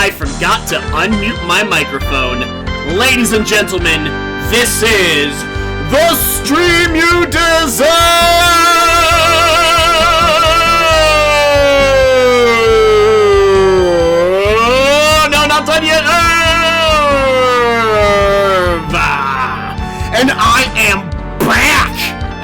I forgot to unmute my microphone. Ladies and gentlemen, this is the Stream You Deserve! No, not done yet! And I am back!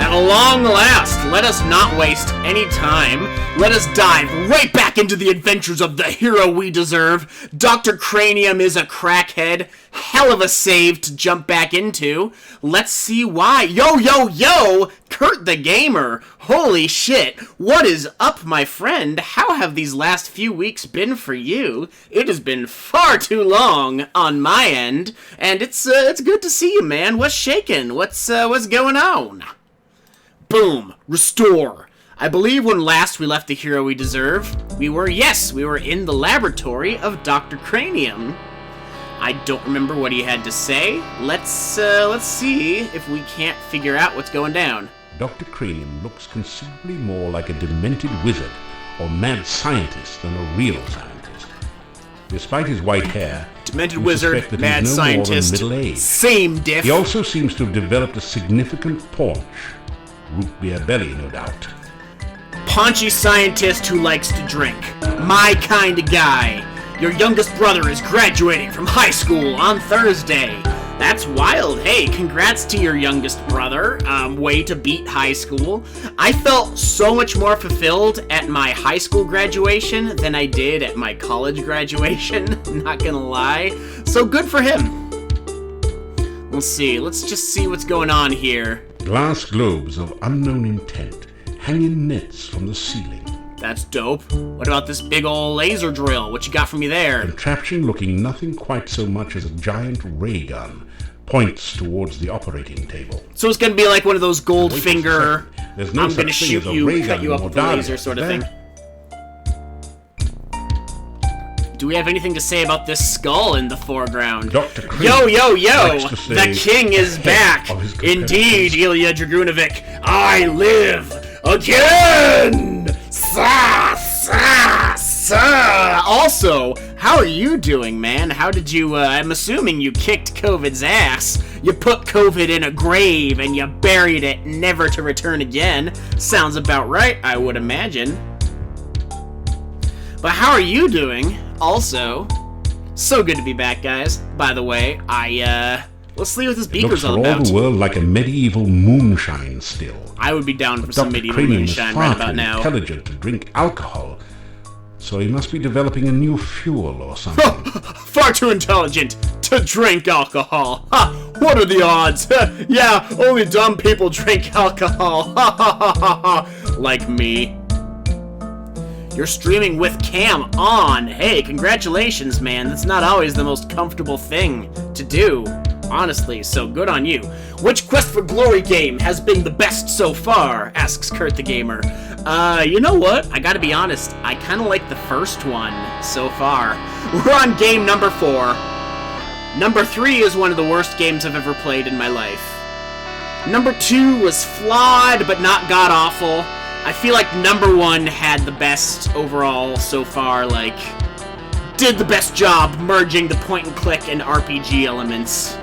At long last, let us not waste any time. Let us dive right back into the adventures of the hero we deserve. Dr. Cranium is a crackhead. Hell of a save to jump back into. Let's see why. Yo! Kurt the Gamer. Holy shit. What is up, my friend? How have these last few weeks been for you? It has been far too long on my end. And it's good to see you, man. What's shaking? What's going on? Boom. Restore. I believe when last we left the hero we deserve, we were in the laboratory of Dr. Cranium. I don't remember what he had to say. Let's see if we can't figure out what's going down. Dr. Cranium looks considerably more like a demented wizard or mad scientist than a real scientist. Despite his white hair, demented wizard, mad scientist, same diff. He also seems to have developed a significant paunch. Root beer belly, no doubt. Paunchy scientist who likes to drink. My kind of guy. Your youngest brother is graduating from high school on Thursday. That's wild. Hey, congrats to your youngest brother. Way to beat high school. I felt so much more fulfilled at my high school graduation than I did at my college graduation. Not gonna lie. So good for him. Let's see. Let's just see what's going on here. Glass globes of unknown intent hang in nets from the ceiling. That's dope. What about this big ol' laser drill? What you got for me there? Contraption looking nothing quite so much as a giant ray gun points towards the operating table. So it's gonna be like one of those Goldfinger, There's no I'm such gonna thing shoot as a you, ray cut gun you up in with a Mordalia, laser sort of is thing. there? Do we have anything to say about this skull in the foreground? Dr. Cranium Yo! likes to say The king is back! of his competitors. Indeed, Ilya Dragunovic, I live again! Sa! Also, how are you doing, man? How did you, I'm assuming you kicked COVID's ass. You put COVID in a grave and you buried it, never to return again. Sounds about right, I would imagine. But how are you doing? Also, so good to be back, guys. By the way, let's see what this beaker's all looks for all about. the world like a medieval moonshine still. I would be down for some Dr. medieval Cranium moonshine is far right too about now. intelligent to drink alcohol, so he must be developing a new fuel or something. Far too intelligent to drink alcohol. Ha! What are the odds? Yeah, only dumb people drink alcohol. Ha ha ha ha ha. Like me. You're streaming with cam on. Hey, congratulations, man. That's not always the most comfortable thing to do, honestly, so good on you. Which Quest for Glory game has been the best so far? Asks Kurt the Gamer. You know what? I gotta be honest, I kinda like the first one so far. We're on game number 4. Number 3 is one of the worst games I've ever played in my life. Number 2 was flawed, but not god-awful. I feel like number 1 had the best overall so far, like, did the best job merging the point-and-click and RPG elements.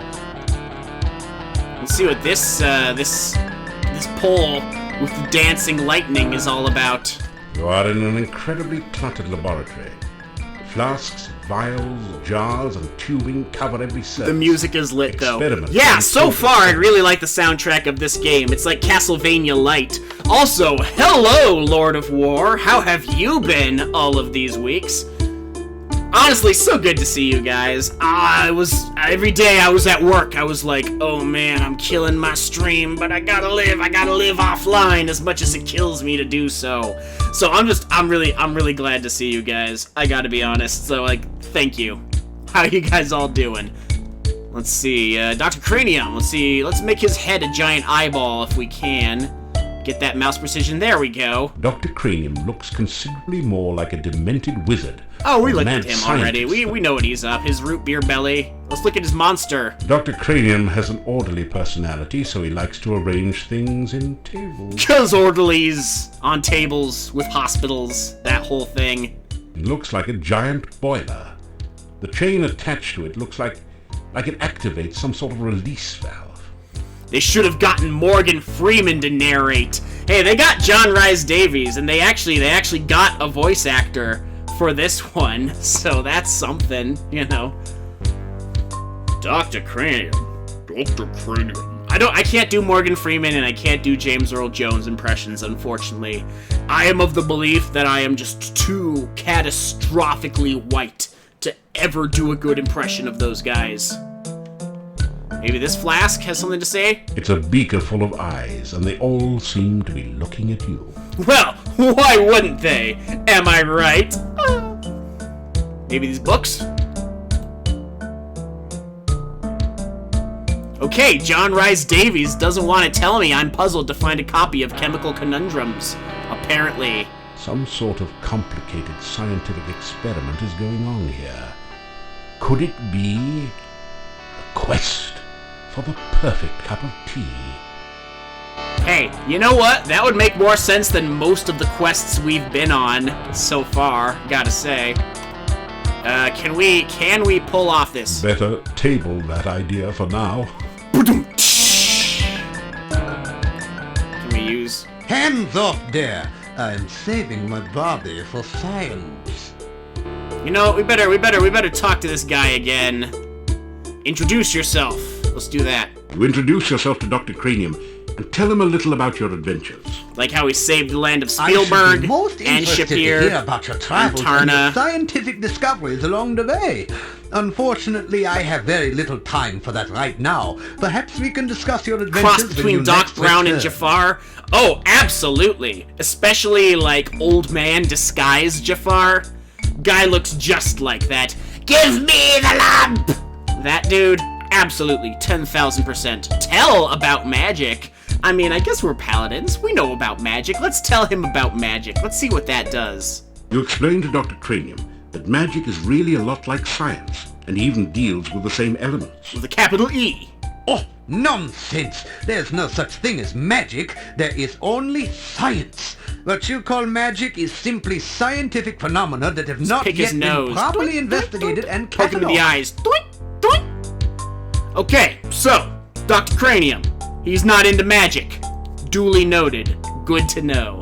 Let's see what this pole with the dancing lightning is all about. You are in an incredibly cluttered laboratory. Flasks, vials, jars, and tubing cover every surface. The music is lit, though. Experiments Yeah, and so far, I really like the soundtrack of this game. It's like Castlevania Light. Also, hello, Lord of War. How have you been all of these weeks? Honestly, so good to see you guys. Every day I was at work, I was like, oh man, I'm killing my stream, but I gotta live offline as much as it kills me to do so. So I'm really glad to see you guys. I gotta be honest, so like, thank you. How you guys all doing? Let's see, Dr. Cranium, let's make his head a giant eyeball if we can. Get that mouse precision, there we go. Dr. Cranium looks considerably more like a demented wizard. Oh, we or looked mad at him already. scientist. We know what he's up. His root beer belly. Let's look at his monster. Dr. Cranium has an orderly personality, so he likes to arrange things in tables. Cause orderlies on tables with hospitals, that whole thing. He looks like a giant boiler. The chain attached to it looks like it activates some sort of release valve. They should have gotten Morgan Freeman to narrate. Hey, they got John Rhys Davies, and they actually got a voice actor for this one, so that's something, you know. Dr. Cranium. Dr. Cranium. I can't do Morgan Freeman and I can't do James Earl Jones impressions, unfortunately. I am of the belief that I am just too catastrophically white to ever do a good impression of those guys. Maybe this flask has something to say? It's a beaker full of eyes, and they all seem to be looking at you. Well, why wouldn't they? Am I right? Maybe these books? Okay, John Rhys Davies doesn't want to tell me I'm puzzled to find a copy of Chemical Conundrums. Apparently. Some sort of complicated scientific experiment is going on here. Could it be a quest for the perfect cup of tea? Hey, you know what? That would make more sense than most of the quests we've been on so far, gotta say. Can we pull off this? Better table that idea for now. Can we use... Hands off there! I'm saving my body for science. You know, we better talk to this guy again. Introduce yourself. Let's do that. You introduce yourself to Dr. Cranium and tell him a little about your adventures. Like how he saved the land of I should Spielberg, be most and interested to Shapir, hear about your travels and Tarna. your scientific discoveries along the way. Unfortunately, I have very little time for that right now. Perhaps we can discuss your adventures Cross when between you Doc next Brown and return. Jafar. Oh, absolutely. Especially, like, old man disguised Jafar. Guy looks just like that. Give me the lamp! That dude, absolutely, 10,000%. Tell about magic. I mean, I guess we're paladins. We know about magic. Let's tell him about magic. Let's see what that does. You explain to Dr. Cranium that magic is really a lot like science, and even deals with the same elements. With a capital E. Oh, nonsense! There's no such thing as magic. There is only science. What you call magic is simply scientific phenomena that have not pick his yet been nose. properly Doink, investigated doink, and Poke him in the cataloged. eyes. Doink, doink. Okay, so, Dr. Cranium. He's not into magic. Duly noted. Good to know.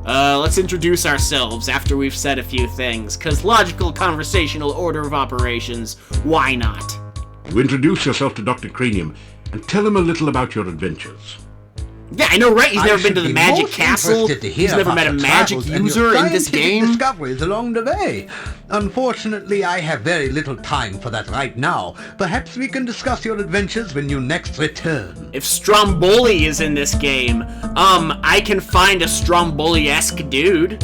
Let's introduce ourselves after we've said a few things, cause logical conversational order of operations, why not? You introduce yourself to Dr. Cranium and tell him a little about your adventures. Yeah, I know, right? He's I never been should to the be magic most castle. interested to hear He's never about met a your magic travels and user your in this scientific game. discoveries along the way. Unfortunately, I have very little time for that right now. Perhaps we can discuss your adventures when you next return. If Stromboli is in this game, I can find a Stromboli-esque dude.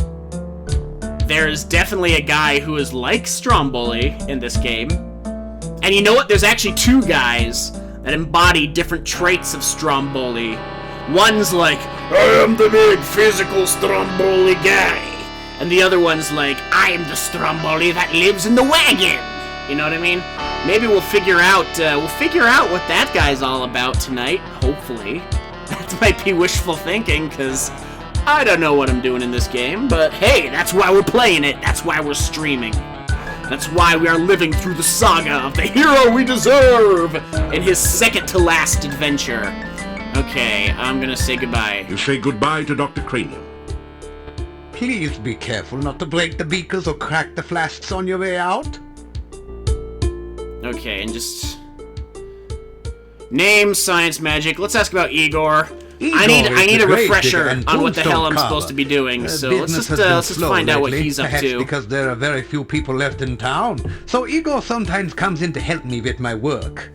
There's definitely a guy who is like Stromboli in this game. And you know what? There's actually two guys that embody different traits of Stromboli. One's like, I am the big physical Stromboli guy. And the other one's like, I am the Stromboli that lives in the wagon. You know what I mean? Maybe we'll figure out what that guy's all about tonight, hopefully. That might be wishful thinking, because I don't know what I'm doing in this game, but hey, that's why we're playing it. That's why we're streaming. That's why we are living through the saga of the hero we deserve in his second to last adventure. Okay, I'm gonna say goodbye. You say goodbye to Dr. Cranium. Please be careful not to break the beakers or crack the flasks on your way out. Okay, and just... Name, science, magic. Let's ask about Igor. I need a refresher on what the hell I'm supposed to be doing, so let's just find out what he's up perhaps to. because there are very few people left in town. So Igor sometimes comes in to help me with my work.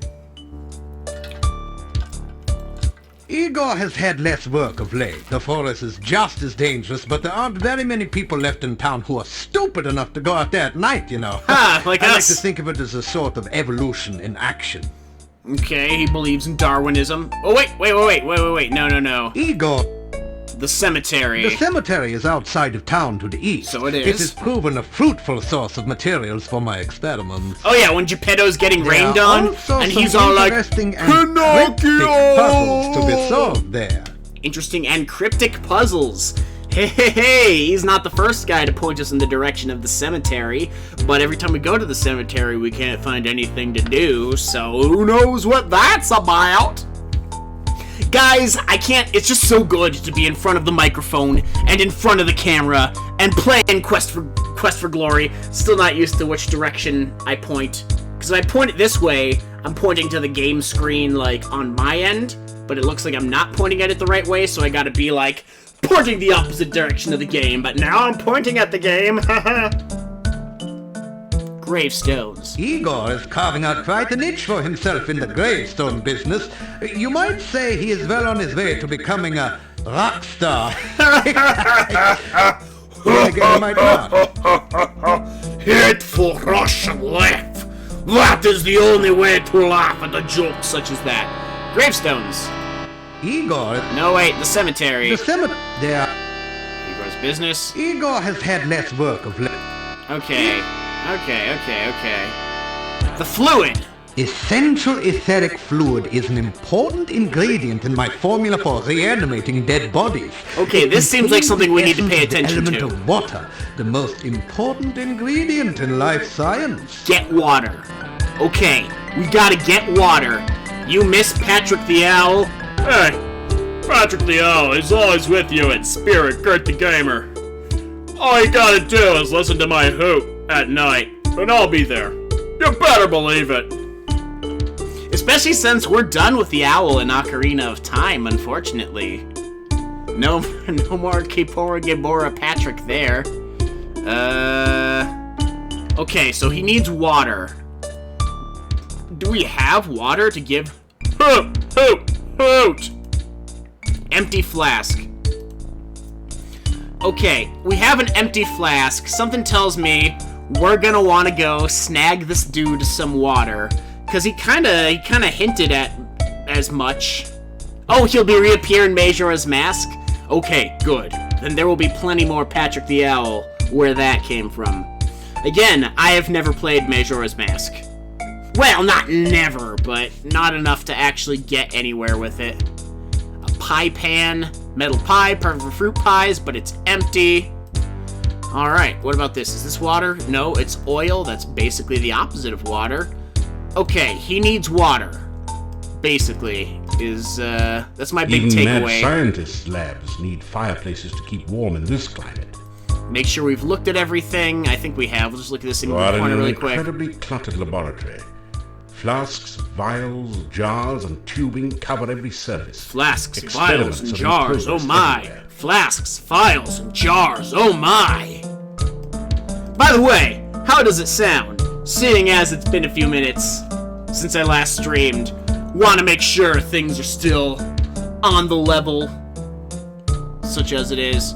Igor has had less work of late. The forest is just as dangerous, but there aren't very many people left in town who are stupid enough to go out there at night, you know. Ah, like I like us. to think of it as a sort of evolution in action. Okay, he believes in Darwinism. Oh, wait. No. Igor, The cemetery. the cemetery is outside of town to the east. So it It is. has proven a fruitful source of materials for my experiments. Oh yeah, when Geppetto's getting There rained are on, also and some he's all like, interesting and cryptic Pinocchio! puzzles to be solved there. Interesting and cryptic puzzles. Hey, he's not the first guy to point us in the direction of the cemetery, but every time we go to the cemetery, we can't find anything to do, so who knows what that's about? Guys, I can't, it's just so good to be in front of the microphone and in front of the camera and playing Quest for Glory. Still not used to which direction I point, because if I point it this way, I'm pointing to the game screen, like, on my end, but it looks like I'm not pointing at it the right way, so I gotta be, like, pointing the opposite direction of the game, but now I'm pointing at the game. Gravestones. Igor is carving out quite a niche for himself in the gravestone business. You might say he is well on his way to becoming a rock star. Then again, he might not. Hateful Russian laugh. That is the only way to laugh at a joke such as that. Gravestones. Igor... No, wait, the cemetery. The cemetery... There... Igor's business. Igor has had less work of late. Okay. The fluid. Essential etheric fluid is an important ingredient in my formula for reanimating dead bodies. Okay, this seems like something we need to pay attention to. The to. element of water, the most important ingredient in life science. Get water. Okay, we gotta get water. You miss Patrick the Owl? Hey, Patrick the Owl is always with you in spirit, Gert the Gamer. All you gotta do is listen to my hoot at night, and I'll be there. You better believe it. Especially since we're done with the Owl in Ocarina of Time, unfortunately. No more Kipora Gibora Patrick there. Okay, so he needs water. Do we have water to give? Hoot! Empty flask. Okay, we have an empty flask. Something tells me we're gonna want to go snag this dude some water, cause he kinda hinted at as much. Oh, he'll be reappear in Majora's Mask? Okay, good. Then there will be plenty more Patrick the Owl where that came from. Again, I have never played Majora's Mask. Well, not never, but not enough to actually get anywhere with it. A pie pan, metal pie, perfect for fruit pies, but it's empty. Alright, what about this? Is this water? No, it's oil. That's basically the opposite of water. Okay, he needs water. Basically, that's my big Even mad takeaway. scientists' labs need fireplaces to keep warm in this climate. Make sure we've looked at everything. I think we have. We'll just look at this in You the are in corner an really quick. incredibly cluttered laboratory. Flasks, vials, jars, and tubing cover every surface. Flasks, vials, Experiments and are in jars, oh progress my! everywhere. Flasks, vials, and jars, oh my! By the way, how does it sound? Seeing as it's been a few minutes since I last streamed, want to make sure things are still on the level, such as it is.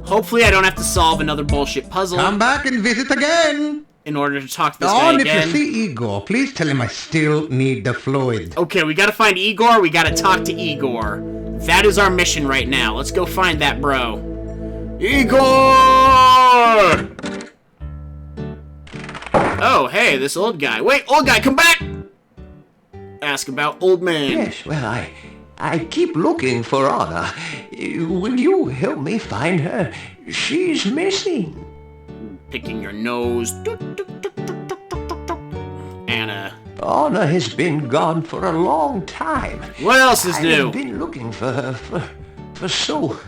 Hopefully I don't have to solve another bullshit puzzle Come back and visit again. in order to talk to this guy And again. if you see Igor, please tell him I still need the fluid. Okay, we gotta find Igor, we gotta talk to Igor. That is our mission right now. Let's go find that bro. Igor! Oh, hey, this old guy. Wait, old guy, come back! Ask about old man. Yes, well, I keep looking for Anna. Will you help me find her? She's missing. Picking your nose. Anna. Anna has been gone for a long time. What else is new? I've been looking for her for so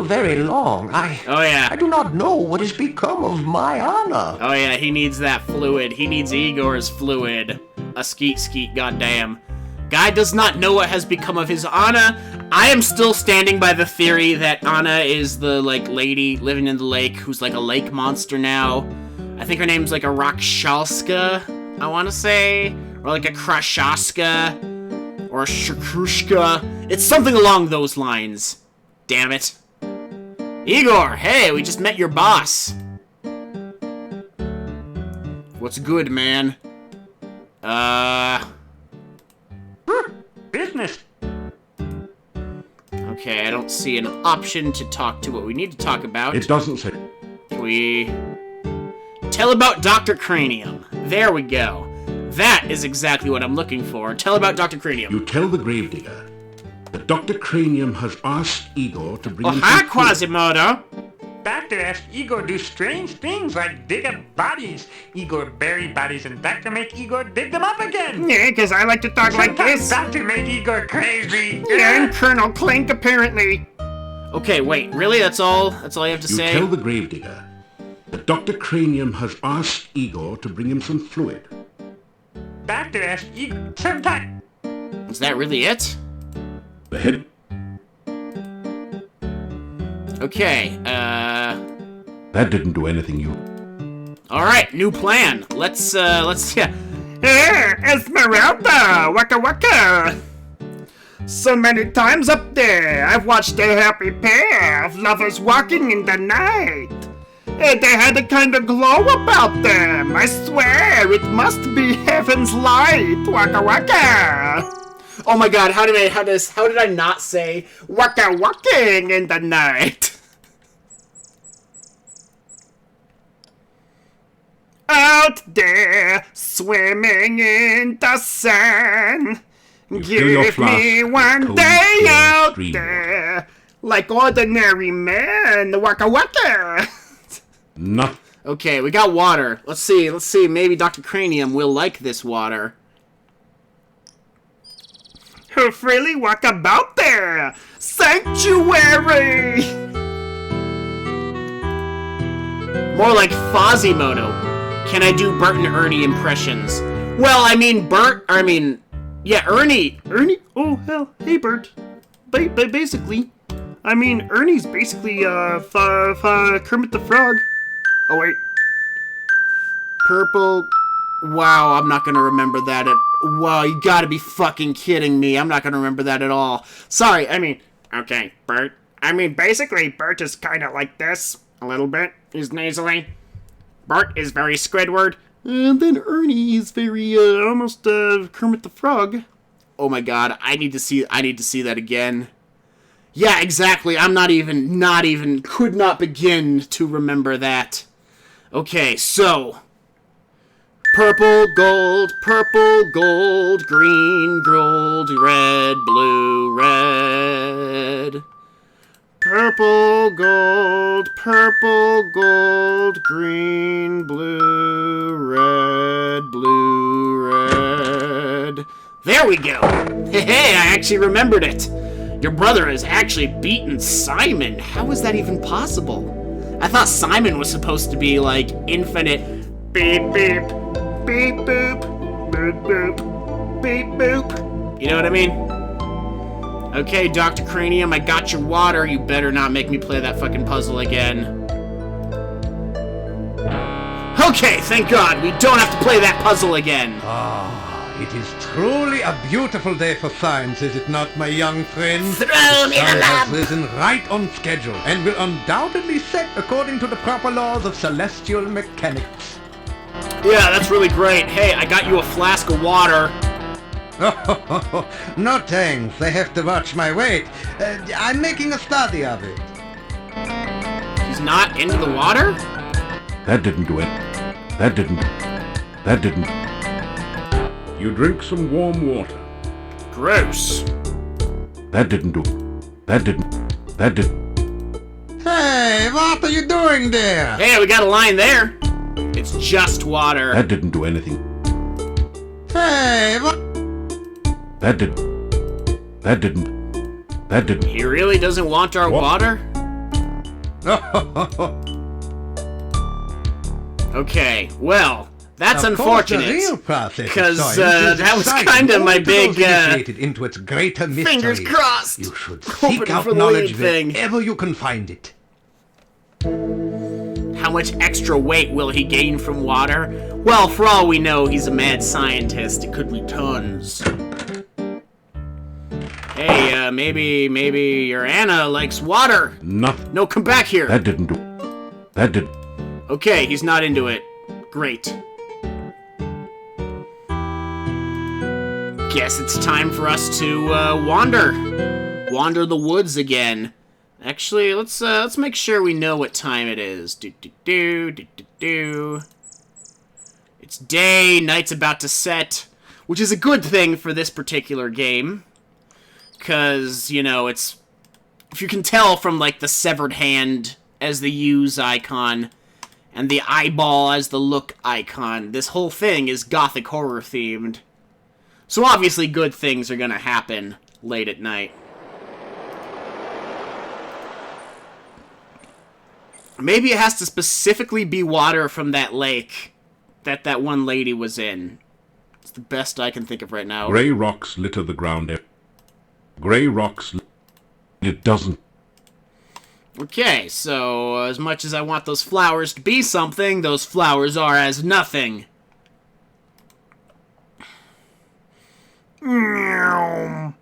very long. Oh, yeah. I do not know what has become of my Anna. Oh, yeah, he needs that fluid. He needs Igor's fluid. A skeet, goddamn. Guy does not know what has become of his Anna. I am still standing by the theory that Anna is the, like, lady living in the lake who's, like, a lake monster now. I think her name's, like, a Rakshalska, I want to say. Or, like, a Krashaska. Or a Shakrushka. It's something along those lines. Damn it. Igor, hey, we just met your boss. What's good, man? Business. Okay, I don't see an option to talk to what we need to talk about. It doesn't say. Can we... Tell about Dr. Cranium. There we go. That is exactly what I'm looking for. Tell about Dr. Cranium. You tell the gravedigger Dr. Cranium has asked Igor to bring Oh, him hi, some food. Quasimodo. Doctor asked Igor do strange things like dig up bodies. Igor bury bodies and Doctor make Igor dig them up again. Yeah, because I like to talk like Sometimes this. Doctor make Igor crazy. Yeah, I'm Colonel Clink, apparently. Okay, wait, really? That's all you have to You say? tell the gravedigger that Dr. Cranium has asked Igor to bring him some fluid. Doctor asked Igor sometimes. Is that really it? The head... Okay, That didn't do anything, you... alright, new plan. Let's, yeah. Hey, Esmeralda! Waka waka! So many times up there, I've watched a happy pair of lovers walking in the night. And they had a kind of glow about them. I swear, it must be heaven's light. Waka waka! Oh my god, how did I not say Waka walking in the night. Out there, swimming in the sun. fill your Give flask me with one cold, day clear out stream there, like ordinary men. Waka waka. Not... Okay, we got water. Let's see, maybe Dr. Cranium will like this water. Who freely walk about there. Sanctuary. More like Fozimodo. Can I do Bert and Ernie impressions? Well, I mean, Ernie. Ernie? Oh, hell. Hey, Bert. Basically, I mean, Ernie's basically, Kermit the Frog. Oh, wait. Purple. Wow, I'm not gonna remember that at. Wow, you gotta be fucking kidding me. I'm not gonna remember that at all. Sorry, I mean. Okay, Bert. I mean, basically, Bert is kind of like this. A little bit. He's nasally. Bert is very Squidward. And then Ernie is very, almost, Kermit the Frog. Oh my god, I need to see that again. Yeah, exactly. I'm not even, could not begin to remember that. Okay, so. Purple, gold, green, gold, red, blue, red. Purple, gold, green, blue, red. There we go. Hey, I actually remembered it. Your brother has actually beaten Simon. How is that even possible? I thought Simon was supposed to be like infinite beep beep, beep boop, boop boop, beep boop. You know what I mean? Okay, Dr. Cranium, I got your water. You better not make me play that fucking puzzle again. Okay, thank God, we don't have to play that puzzle again. It is truly a beautiful day for science, is it not, my young friend? Throw me Sun the has lamp. risen right on schedule, and will undoubtedly set according to the proper laws of celestial mechanics. Yeah, that's really great. Hey, I got you a flask of water. No thanks, I have to watch my weight. I'm making a study of it. He's not into the water? That didn't do it. That didn't. You drink some warm water. Gross. That didn't. Hey, what are you doing there? Hey, we got a line there. It's just water. That didn't do anything. Hey, what? That didn't. He really doesn't want our What? water? Okay, well, that's Of course, the unfortunate. real process of 'cause, science is that was exciting kinda my only to those big, initiated into its greater mystery. Fingers crossed. You should Hoping seek out for the knowledge lead thing. wherever you can find it. How much extra weight will he gain from water? Well, for all we know, he's a mad scientist. It could be tons. Hey, maybe your Anna likes water. Nothing. No, come back here. That didn't do. Okay, he's not into it. Great. Guess it's time for us to wander the woods again. Actually, let's make sure we know what time it is. It's day, night's about to set, which is a good thing for this particular game. because, you know, it's... If you can tell from, like, the severed hand as the use icon, and the eyeball as the look icon, this whole thing is gothic horror themed. So obviously good things are gonna happen late at night. Maybe it has to specifically be water from that lake that one lady was in. It's the best I can think of right now. Grey rocks litter the ground. Grey rocks... It doesn't... Okay, so as much as I want those flowers to be something, those flowers are as nothing. Meow.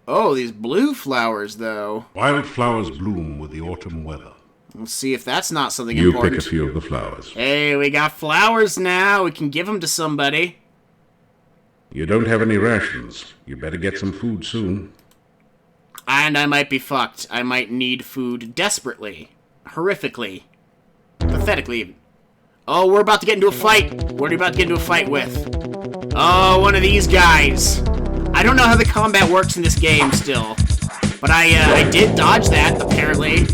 Oh, these blue flowers, though. Wildflowers bloom with the autumn weather. Let's see if that's not something You important. pick a few of the flowers. Hey, we got flowers now. We can give them to somebody. You don't have any rations. You better get some food soon. And I might be fucked. I might need food desperately. Horrifically. Pathetically, even. Oh, we're about to get into a fight. What are we about to get into a fight with? Oh, one of these guys. I don't know how the combat works in this game still. But I did dodge that, apparently.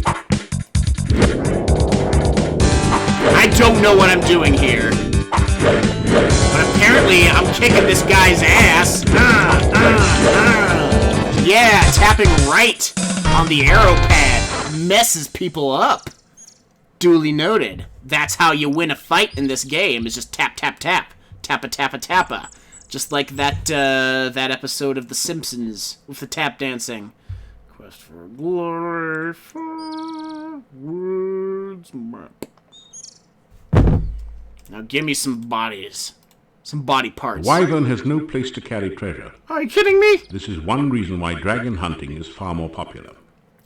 I don't know what I'm doing here. But apparently, I'm kicking this guy's ass. Yeah, tapping right on the arrow pad messes people up. Duly noted. That's how you win a fight in this game, is just tap, tap, tap. Tappa, tappa, tappa. Just like that episode of The Simpsons with the tap dancing. Quest for glory, forwards map. Now give me some bodies. Some body parts. Wyvern has no place to carry treasure. Are you kidding me? This is one reason why dragon hunting is far more popular.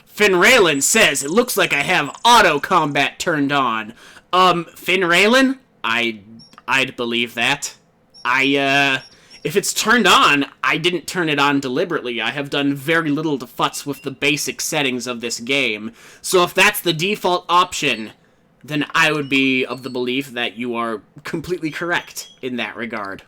Finraylan says it looks like I have auto combat turned on. Finraylan? I'd believe that. If it's turned on, I didn't turn it on deliberately. I have done very little to futz with the basic settings of this game. So if that's the default option, then I would be of the belief that you are completely correct in that regard.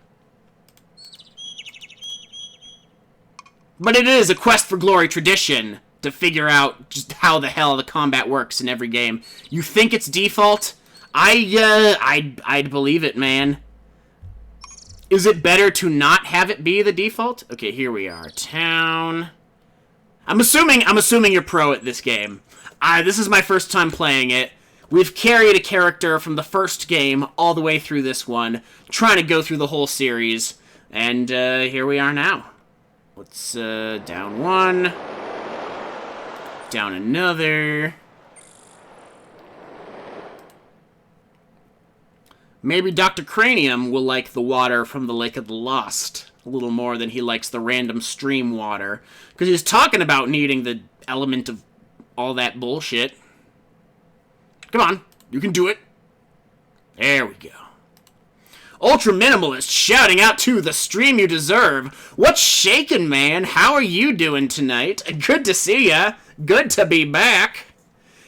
But it is a Quest for Glory tradition to figure out just how the hell the combat works in every game. You think it's default? I'd believe it, man. Is it better to not have it be the default? Okay, here we are. Town. I'm assuming you're pro at this game. This is my first time playing it. We've carried a character from the first game all the way through this one, trying to go through the whole series, and here we are now. Let's down one, down another. Maybe Dr. Cranium will like the water from the Lake of the Lost a little more than he likes the random stream water, because he's talking about needing the element of all that bullshit. Come on, you can do it. There we go. Ultra Minimalist shouting out to the stream you deserve. What's shaking, man? How are you doing tonight? Good to see ya. Good to be back.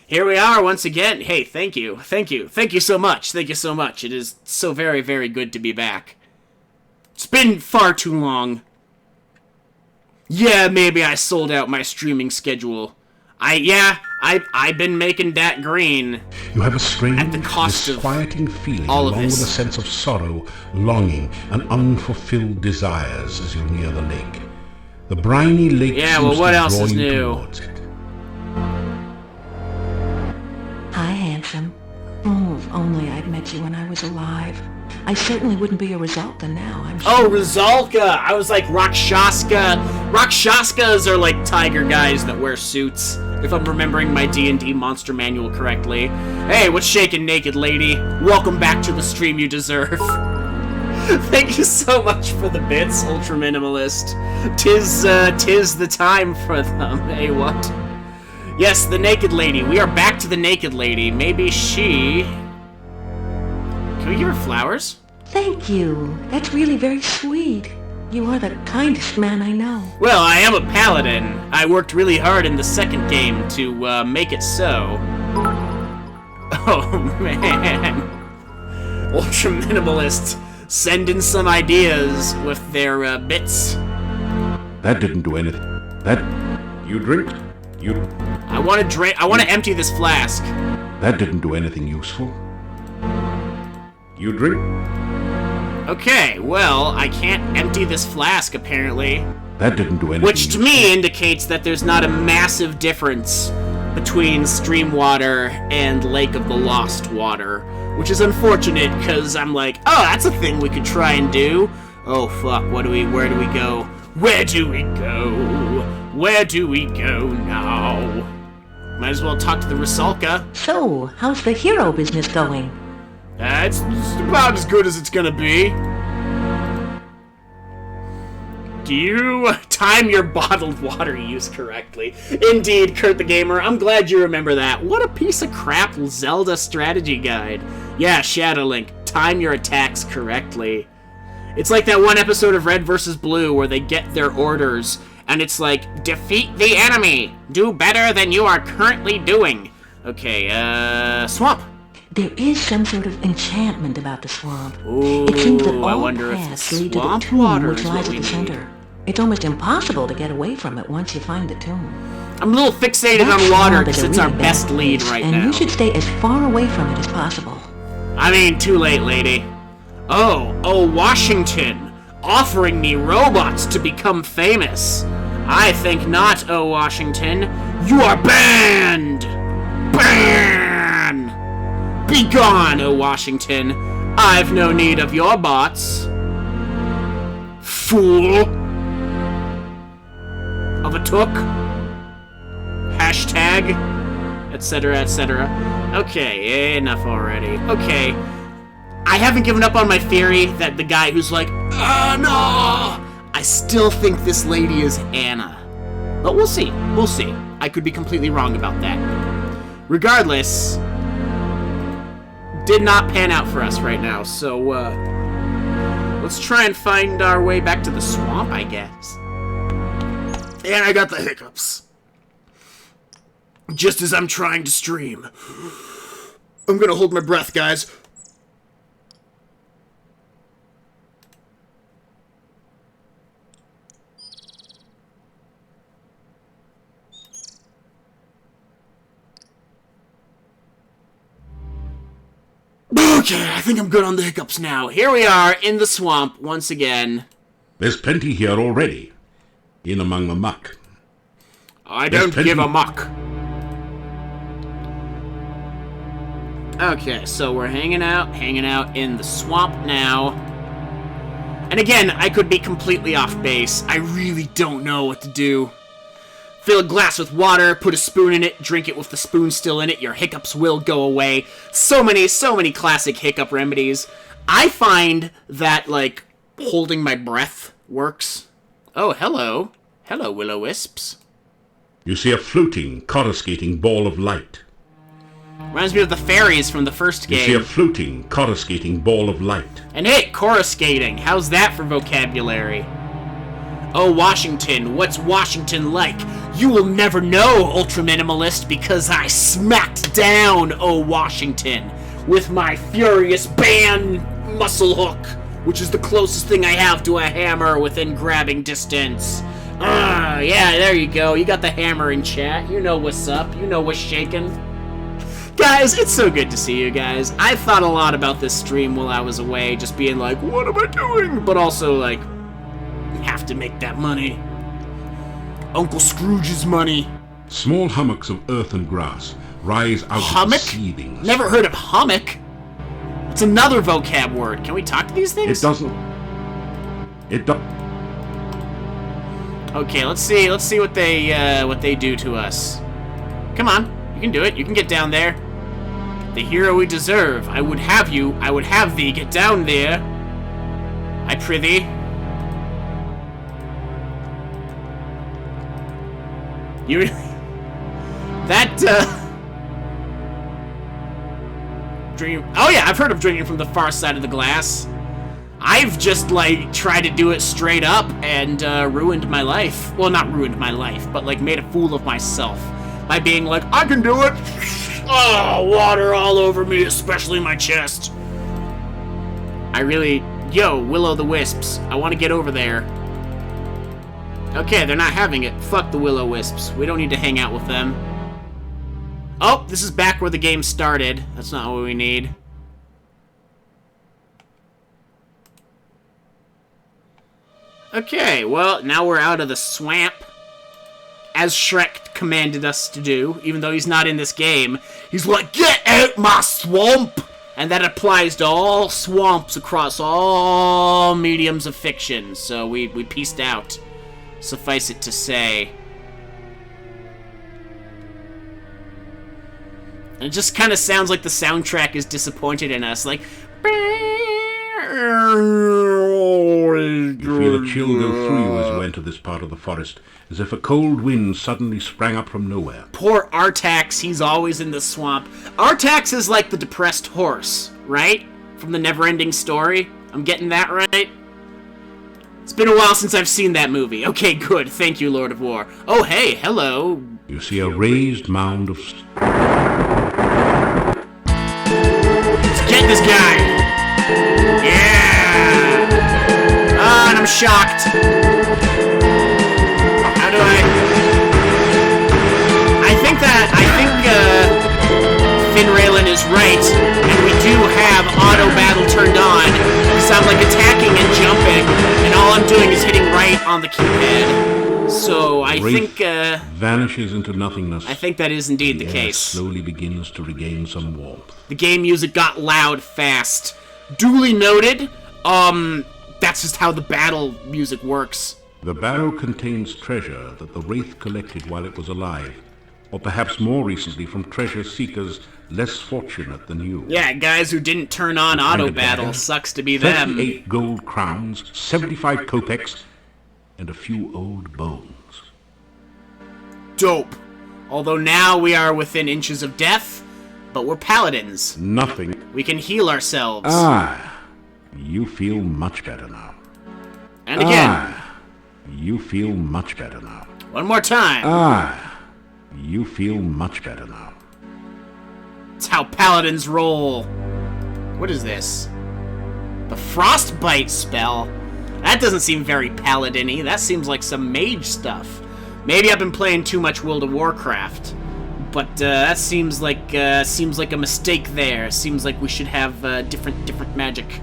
Here we are once again. Hey, thank you. Thank you. Thank you so much. Thank you so much. It is so very, very good to be back. It's been far too long. Yeah, maybe I sold out my streaming schedule. I've been making that green. You have a strange, At the cost of disquieting feeling all of along with this. a sense of sorrow, longing, and unfulfilled desires as you near the lake. The briny lake Yeah, seems well, what to else draw is you new? towards it. Hi, handsome. Oh, if only I'd met you when I was alive. I certainly wouldn't be a Rizalka now, I'm sure. Oh, Rizalka! I was like Rakshashka. Rakshaskas are like tiger guys that wear suits, if I'm remembering my D&D monster manual correctly. Hey, what's shaking, naked lady? Welcome back to the stream you deserve. Thank you so much for the bits, Ultra Minimalist. Tis the time for them. Hey, what? Yes, the naked lady. We are back to the naked lady. Maybe she... Can we give her flowers? Thank you. That's really very sweet. You are the kindest man I know. Well, I am a paladin. I worked really hard in the second game to make it so. Oh, man. Ultra Minimalist send in some ideas with their bits. That didn't do anything. That... You drink? You... I want to drink. I want to empty this flask. That didn't do anything useful. You drink? Okay, well, I can't empty this flask, apparently. That didn't do anything Which to useful. me indicates that there's not a massive difference between stream water and Lake of the Lost water. Which is unfortunate, because I'm like, oh, that's a thing we could try and do. Oh, fuck, where do we go? Where do we go? Where do we go now? Might as well talk to the Rusalka. So, how's the hero business going? It's about as good as it's gonna be. Do you time your bottled water use correctly? Indeed, Kurt the Gamer, I'm glad you remember that. What a piece of crap Zelda strategy guide. Yeah, Shadow Link, time your attacks correctly. It's like that one episode of Red vs. Blue where they get their orders, and it's like, defeat the enemy! Do better than you are currently doing. Okay, swamp. There is some sort of enchantment about the swamp. Ooh, It seems that I all wonder if paths the lead to the swamp tomb water which is lies what at we the need. center. It's almost impossible to get away from it once you find the tomb. I'm a little fixated That on water swamp is because a it's our really best bad lead place, right and now. you should stay as far away from it as possible. I mean, too late, lady. Oh, Washington, offering me robots to become famous. I think not, oh, Washington. You are banned! Ban! Be gone, oh, Washington. I've no need of your bots. Fool. Of a took. Hashtag. Etc., etc. Okay, enough already. Okay. I haven't given up on my theory that the guy who's like, Anna! I still think this lady is Anna. But we'll see. We'll see. I could be completely wrong about that. Regardless, did not pan out for us right now, so, let's try and find our way back to the swamp, I guess. And I got the hiccups. Just as I'm trying to stream. I'm gonna hold my breath, guys. Okay, I think I'm good on the hiccups now. Here we are in the swamp once again. There's plenty here already. In among the muck. I There's don't plenty- give a muck. Okay, so we're hanging out in the swamp now. And again, I could be completely off base. I really don't know what to do. Fill a glass with water, put a spoon in it, drink it with the spoon still in it, your hiccups will go away. So many classic hiccup remedies. I find that, like, holding my breath works. Oh, hello. Hello, Will-O-Wisps. You see a floating, coruscating ball of light. Reminds me of the fairies from the first You see a game. floating, coruscating ball of light. And hey, coruscating. How's that for vocabulary? Oh, Washington, what's Washington like? You will never know, Ultra Minimalist, because I smacked down, oh, Washington, with my furious band muscle hook, which is the closest thing I have to a hammer within grabbing distance. Yeah, there you go. You got the hammer in chat. You know what's up. You know what's shaking. Guys, it's so good to see you guys. I thought a lot about this stream while I was away, just being like, what am I doing? But also, like, have to make that money. Uncle Scrooge's money. Small hummocks of earth and grass rise out of the Hummock? seethings. Never heard of hummock. It's another vocab word. Can we talk to these things? It doesn't... It does... Okay, let's see what they do to us. Come on, you can do it. You can get down there. The hero we deserve. I would have thee get down there. I prithee. You really... That, Dream... Oh yeah, I've heard of drinking from the far side of the glass. I've just, like, tried to do it straight up and, ruined my life. Well, not ruined my life, but, like, made a fool of myself. By being like, I can do it! Oh, water all over me, especially my chest. I really... Yo, Will-O-the-Wisps, I want to get over there. Okay, they're not having it. Fuck the Will-O-Wisps. We don't need to hang out with them. Oh, this is back where the game started. That's not what we need. Okay, well, now we're out of the swamp. As Shrek commanded us to do, even though he's not in this game. He's like, get out my swamp! And that applies to all swamps across all mediums of fiction. So we pieced out. Suffice it to say. And it just kind of sounds like the soundtrack is disappointed in us. Like... You feel a chill go through you as you enter this part of the forest, as if a cold wind suddenly sprang up from nowhere. Poor Artax, he's always in the swamp. Artax is like the depressed horse, right? From the Neverending Story. I'm getting that right? It's been a while since I've seen that movie. Okay, good. Thank you, Lord of War. Oh, hey, hello. You see a raised mound of... Let's get this guy. Yeah. Ah, and I'm shocked. How do I think Finn Raylan is right, and we do have auto battle turned on. So I'm like attacking and jumping, and all I'm doing is hitting right on the keypad. So I think vanishes into nothingness. I think that is indeed the case. Slowly begins to regain some warmth. The game music got loud fast. Duly noted. That's just how the battle music works. The barrow contains treasure that the Wraith collected while it was alive, or perhaps more recently from treasure seekers less fortunate than you. Yeah, guys who didn't turn on auto battle. Sucks to be them. 38 gold crowns, 75 kopecks, and a few old bones. Dope. Although now we are within inches of death, but we're paladins. Nothing. We can heal ourselves. You feel much better now. And again. You feel much better now. One more time. You feel much better now. It's how paladins roll. What is this? The Frostbite spell? That doesn't seem very paladin-y. That seems like some mage stuff. Maybe I've been playing too much World of Warcraft. But that seems like a mistake there. Seems like we should have different magic.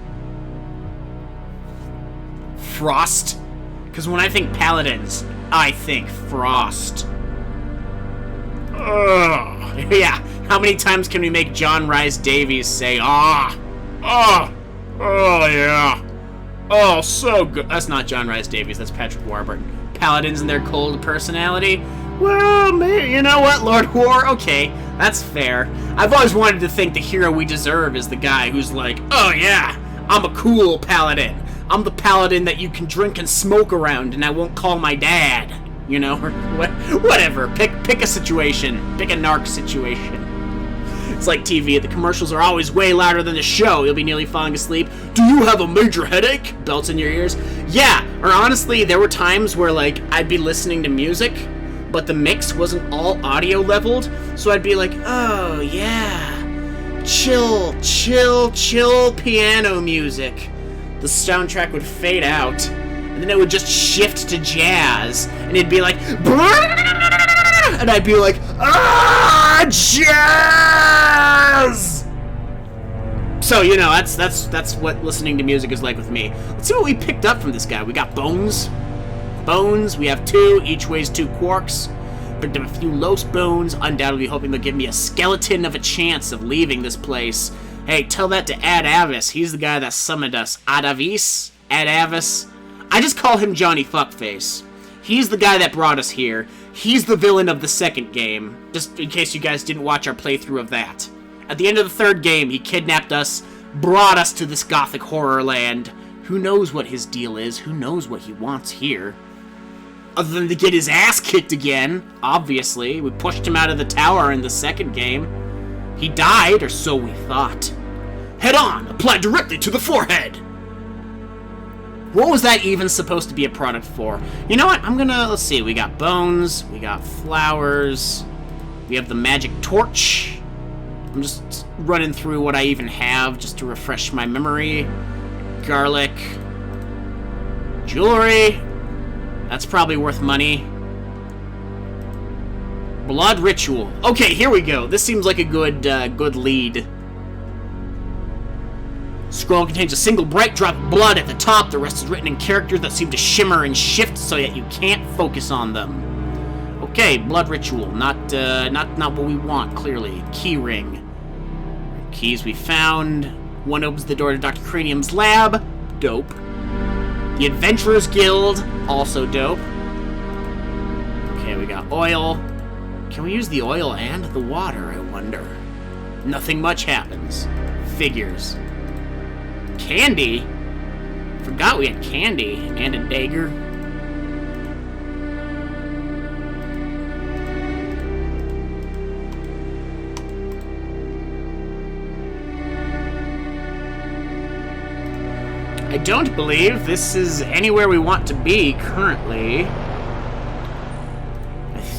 Frost? Because when I think paladins, I think frost. Ugh. Yeah, how many times can we make John Rhys Davies say, oh, yeah. Oh, so good. That's not John Rhys Davies, that's Patrick Warburton. Paladins and their cold personality? Well, maybe, you know what, Lord War? Okay, that's fair. I've always wanted to think the hero we deserve is the guy who's like, oh yeah, I'm a cool paladin. I'm the paladin that you can drink and smoke around and I won't call my dad. You know, or whatever. Pick a situation. Pick a narc situation. It's like TV. The commercials are always way louder than the show. You'll be nearly falling asleep. Do you have a major headache? Belts in your ears. Yeah, or honestly, there were times where, like, I'd be listening to music, but the mix wasn't all audio leveled, so I'd be like, oh, yeah. Chill piano music. The soundtrack would fade out, and then it would just shift to jazz, and it'd be like, and I'd be like, jazz! So, you know, that's what listening to music is like with me. Let's see what we picked up from this guy. We got bones. We have 2, each weighs 2 quarks. Picked up a few Los bones, undoubtedly hoping they'll give me a skeleton of a chance of leaving this place. Hey, tell that to Ad Avis. He's the guy that summoned us. Ad Avis? I just call him Johnny Fuckface. He's the guy that brought us here. He's the villain of the second game, just in case you guys didn't watch our playthrough of that. At the end of the third game, he kidnapped us, brought us to this gothic horror land. Who knows what his deal is? Who knows what he wants here? Other than to get his ass kicked again, obviously. We pushed him out of the tower in the second game. He died, or so we thought. Head on! Apply directly to the forehead! What was that even supposed to be a product for? You know what? Let's see. We got bones. We got flowers. We have the magic torch. I'm just running through what I even have just to refresh my memory. Garlic. Jewelry. That's probably worth money. Blood ritual. Okay, here we go. This seems like a good lead. Scroll contains a single bright drop of blood at the top. The rest is written in characters that seem to shimmer and shift so that you can't focus on them. Okay, blood ritual. Not what we want, clearly. Key ring. Keys we found. One opens the door to Dr. Cranium's lab. Dope. The Adventurers Guild. Also dope. Okay, we got oil. Can we use the oil and the water, I wonder? Nothing much happens. Figures. Candy? Forgot we had candy. And a dagger. I don't believe this is anywhere we want to be currently.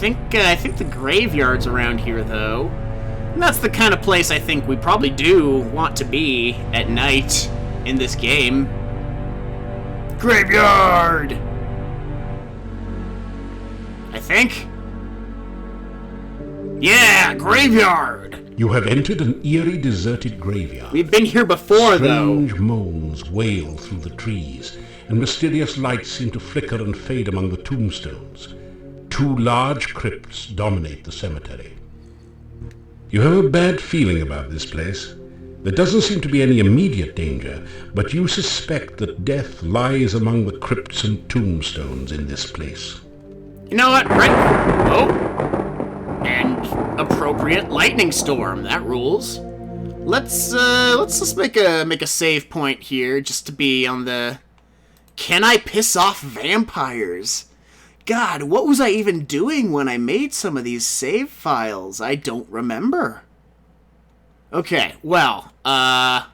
I think the graveyard's around here, though. And that's the kind of place I think we probably do want to be at night in this game. Graveyard! I think. Yeah, graveyard! You have entered an eerie, deserted graveyard. We've been here before, Strange though. moans wail through the trees, and mysterious lights seem to flicker and fade among the tombstones. 2 large crypts dominate the cemetery. You have a bad feeling about this place. There doesn't seem to be any immediate danger, but you suspect that death lies among the crypts and tombstones in this place. You know what? Right. Oh. And appropriate lightning storm. That rules. Let's just make a save point here, just to be on the. Can I piss off vampires? God, what was I even doing when I made some of these save files? I don't remember. Okay, well, I'm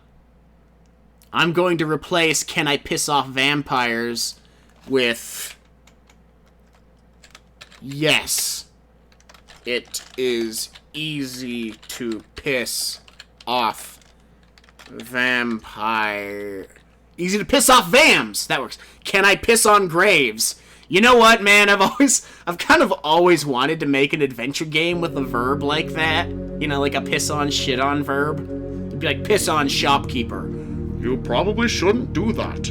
going to replace Can I Piss Off Vampires with Yes, it is easy to piss off vampire. Easy to piss off vams. That works. Can I piss on graves? You know what, man? I've kind of always wanted to make an adventure game with a verb like that. You know, like a piss on, shit on verb. It'd be like piss on shopkeeper. You probably shouldn't do that.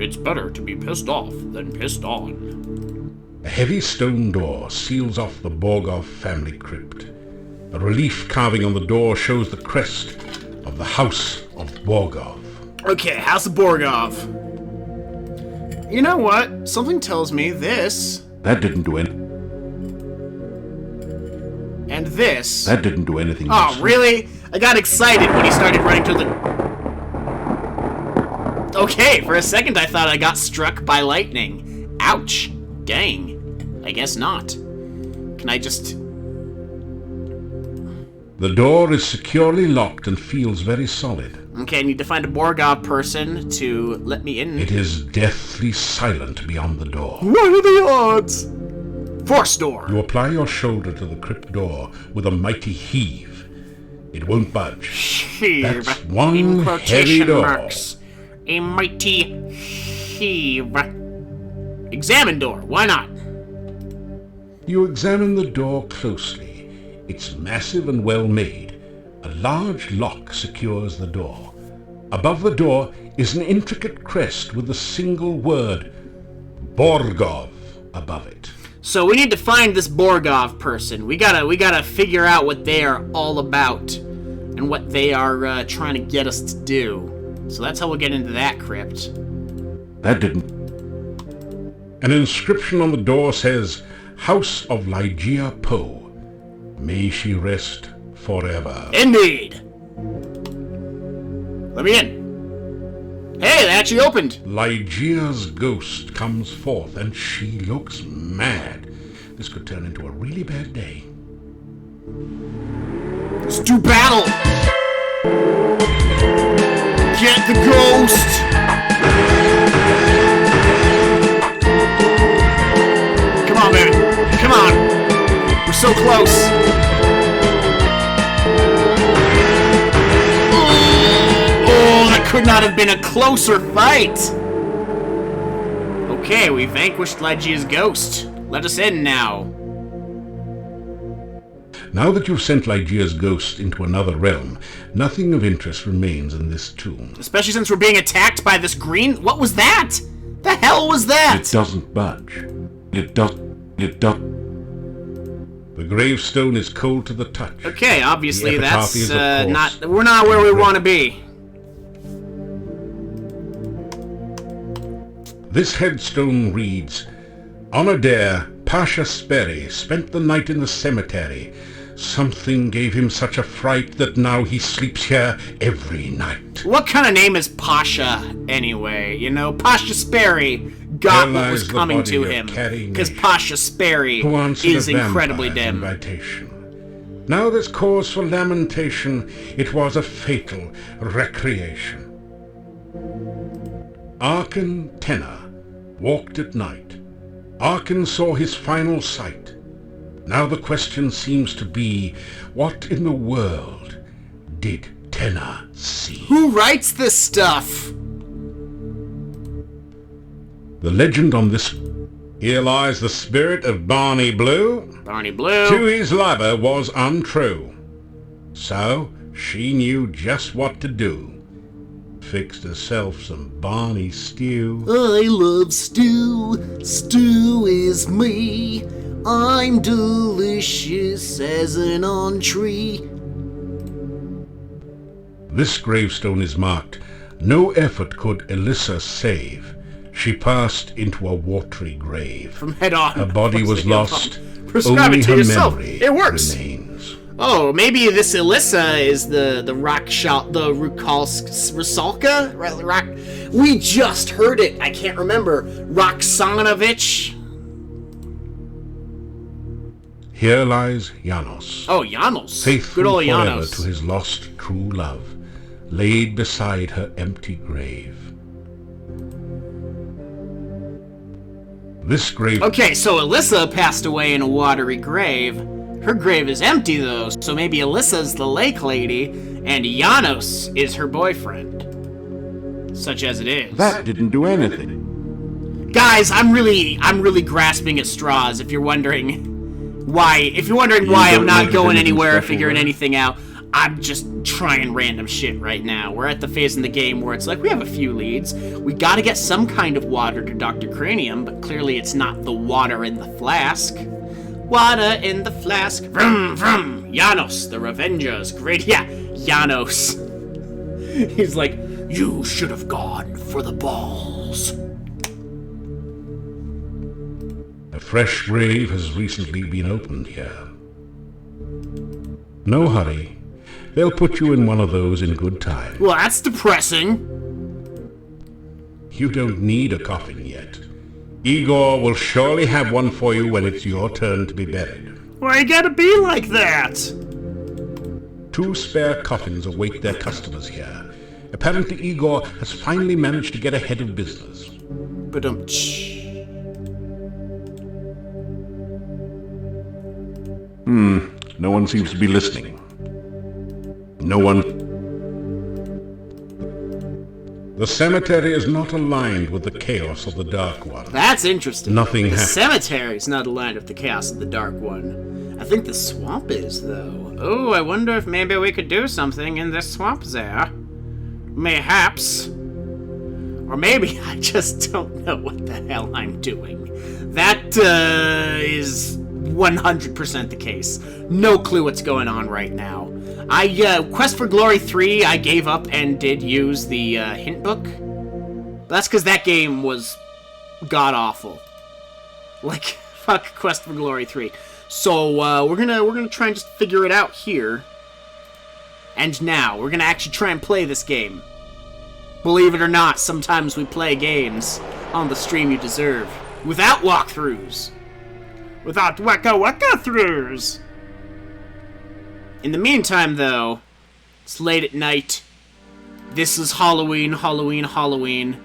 It's better to be pissed off than pissed on. A heavy stone door seals off the Borgov family crypt. A relief carving on the door shows the crest of the House of Borgov. Okay, House of Borgov. You know what? Something tells me this. That didn't do anything. And this. That didn't do anything. Oh, useful. really? I got excited when he started running to the... Okay, for a second I thought I got struck by lightning. Ouch. Dang. I guess not. Can I just... The door is securely locked and feels very solid. Okay, I need to find a Borgov person to let me in. It is deathly silent beyond the door. What are the odds? Force door. You apply your shoulder to the crypt door with a mighty heave. It won't budge. Heave. That's one in heavy quotation door. marks. A mighty heave. Examine door. Why not? You examine the door closely. It's massive and well made. A large lock secures the door. Above the door is an intricate crest with the single word Borgov above it. So we need to find this Borgov person. We gotta figure out what they are all about and what they are trying to get us to do. So that's how we'll get into that crypt. That didn't. An inscription on the door says, House of Lygia Poe. May she rest forever. Indeed. Let me in. Hey, they actually opened. Lygia's ghost comes forth, and she looks mad. This could turn into a really bad day. Let's do battle. Get the ghost. Come on, baby. Come on. We're so close. Oh, that could not have been a closer fight. Okay, we vanquished Lygia's ghost. Let us in now. Now that you've sent Lygia's ghost into another realm, nothing of interest remains in this tomb. Especially since we're being attacked by this green... What was that? The hell was that? It doesn't budge. It does. The gravestone is cold to the touch. Okay, obviously The epitaph that's is, of course, not... We're not where we want to be. This headstone reads, On a dare, Pasha Sperry spent the night in the cemetery. Something gave him such a fright that now he sleeps here every night. What kind of name is Pasha, anyway? You know, Pasha Sperry got what was coming to him. Because Pasha Sperry Who answered is a incredibly vampire's dim. invitation. Now there's cause for lamentation. It was a fatal recreation. Arkan Tenna walked at night. Arkan saw his final sight. Now the question seems to be, what in the world did Tenna see? Who writes this stuff? The legend on this... Here lies the spirit of Barney Blue. Barney Blue. To his lover was untrue. So she knew just what to do. Fixed herself some Barney stew. I love stew. Stew is me. I'm delicious as an entree. This gravestone is marked, no effort could Elissa save. She passed into a watery grave. From head on. Her body was lost. Prescribe Only it to her yourself. memory It works. remains. Oh, maybe this Elissa is the Rusalka? We just heard it. I can't remember. Roxanovich? Here lies Janos. Oh, Janos. Faithful Good old forever Janos. to his lost true love, laid beside her empty grave. This grave... Okay, so Elissa passed away in a watery grave. Her grave is empty, though, so maybe Elissa's the lake lady, and Janos is her boyfriend. Such as it is. That didn't do anything. Guys, I'm really grasping at straws, if you're wondering why. If you're wondering why I'm not going anywhere or figuring anything out, I'm just trying random shit right now. We're at the phase in the game where it's like, we have a few leads. We gotta get some kind of water to Dr. Cranium, but clearly it's not the water in the flask. Water in the flask. Vroom, vroom. Janos, the Revengers. Great. Yeah, Janos. He's like, you should have gone for the balls. A fresh grave has recently been opened here. No hurry. They'll put you in one of those in good time. Well, that's depressing. You don't need a coffin yet. Igor will surely have one for you when it's your turn to be buried. Why you gotta be like that? 2 spare coffins await their customers here. Apparently Igor has finally managed to get ahead of business. But No one seems to be listening. No one... The cemetery is not aligned with the chaos of the Dark One. that's interesting. Nothing The happened. cemetery's not aligned with the chaos of the Dark One. I think the swamp is, though. Oh, I wonder if maybe we could do something in this swamp there. Mayhaps. Or maybe I just don't know what the hell I'm doing. That is 100% the case. No clue what's going on right now. Quest for Glory 3, I gave up and did use the hint book. But that's because that game was god-awful. Like, fuck Quest for Glory 3. So, we're gonna try and just figure it out here. And now, we're gonna actually try and play this game. Believe it or not, sometimes we play games on the stream you deserve. Without walkthroughs. Without waka-waka-throughs. In the meantime, though, it's late at night. This is Halloween, Halloween, Halloween.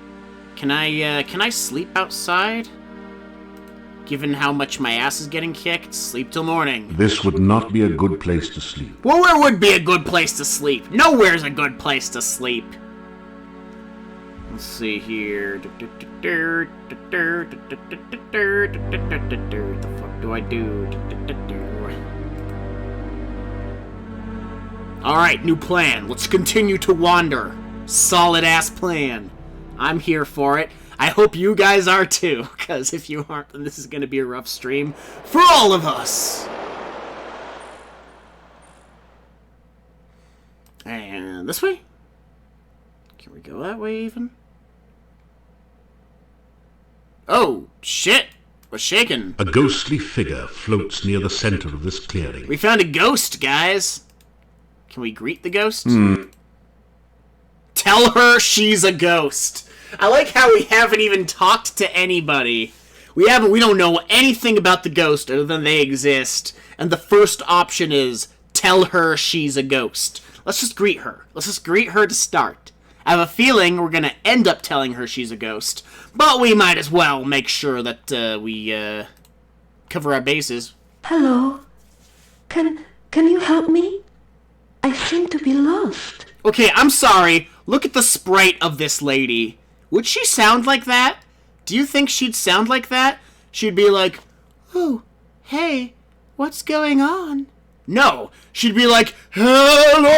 Can I sleep outside? Given how much my ass is getting kicked, sleep till morning. This would not be a good place to sleep. Well, where would be a good place to sleep? Nowhere's a good place to sleep. Let's see here. The fuck do I do? Alright, new plan. Let's continue to wander. Solid ass plan. I'm here for it. I hope you guys are too, because if you aren't, then this is going to be a rough stream for all of us. And this way? Can we go that way even? Oh, shit! We're shaking. A ghostly figure floats near the center of this clearing. We found a ghost, guys. Can we greet the ghost? Tell her she's a ghost. I like how we haven't even talked to anybody. We don't know anything about the ghost other than they exist. And the first option is, tell her she's a ghost. Let's just greet her. Let's just greet her to start. I have a feeling we're gonna end up telling her she's a ghost. But we might as well make sure that we cover our bases. Hello. Can you help me? I seem to be lost. Okay, I'm sorry. Look at the sprite of this lady. Would she sound like that? Do you think she'd sound like that? She'd be like, oh, hey, what's going on? No, she'd be like, hello,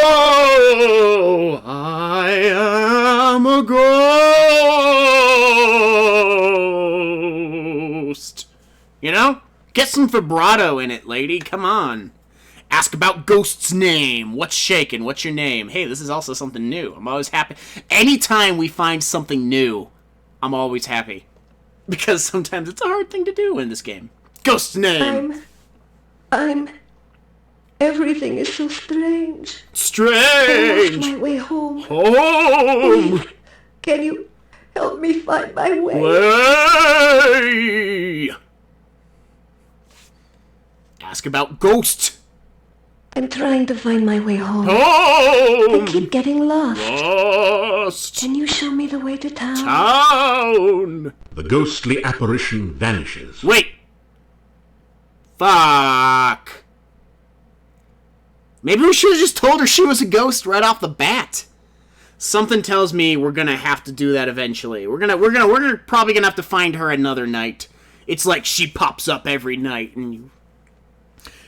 I am a ghost. You know? Get some vibrato in it, lady. Come on. Ask about Ghost's name. What's shaking? What's your name? Hey, this is also something new. I'm always happy. Anytime we find something new, I'm always happy. Because sometimes it's a hard thing to do in this game. Ghost's name. Everything is so strange. Strange. I lost my way home. Home. Please, can you help me find my way? Way. Ask about Ghost. I'm trying to find my way home. Home. I keep getting lost. Lost. Can you show me the way to town? Town. The ghostly apparition vanishes. Wait. Fuck. Maybe we should have just told her she was a ghost right off the bat. Something tells me we're gonna have to do that eventually. We're probably gonna have to find her another night. It's like she pops up every night and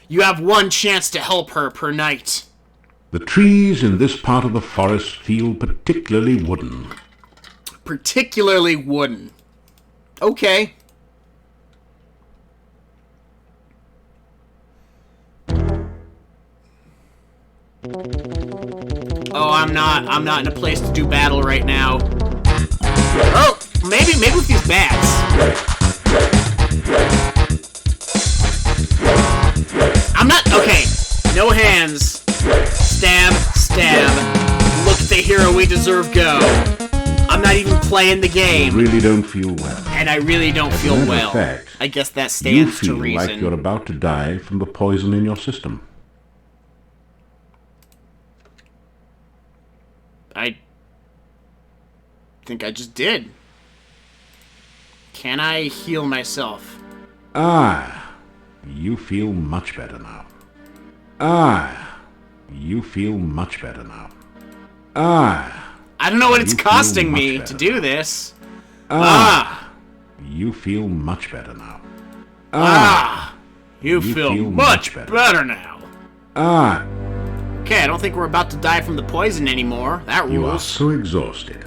you have one chance to help her per night. The trees in this part of the forest feel particularly wooden. Particularly wooden. Okay. Oh, I'm not in a place to do battle right now. Oh, maybe with these bats. I'm not, okay. No hands. Stab, stab. Look at the hero we deserve, go. I'm not even playing the game. You really don't feel well. And I really don't feel As a matter well. of fact, I guess that You stands to feel reason. like you're about to die from the poison in your system. I think I just did. Can I heal myself? Ah, you feel much better now. Ah, you feel much better now. Ah, I don't know what it's You feel costing much me better. to do this. ah, you feel much better now. You feel much better now. Ah, Okay, I don't think we're about to die from the poison anymore. That you are rules. so exhausted.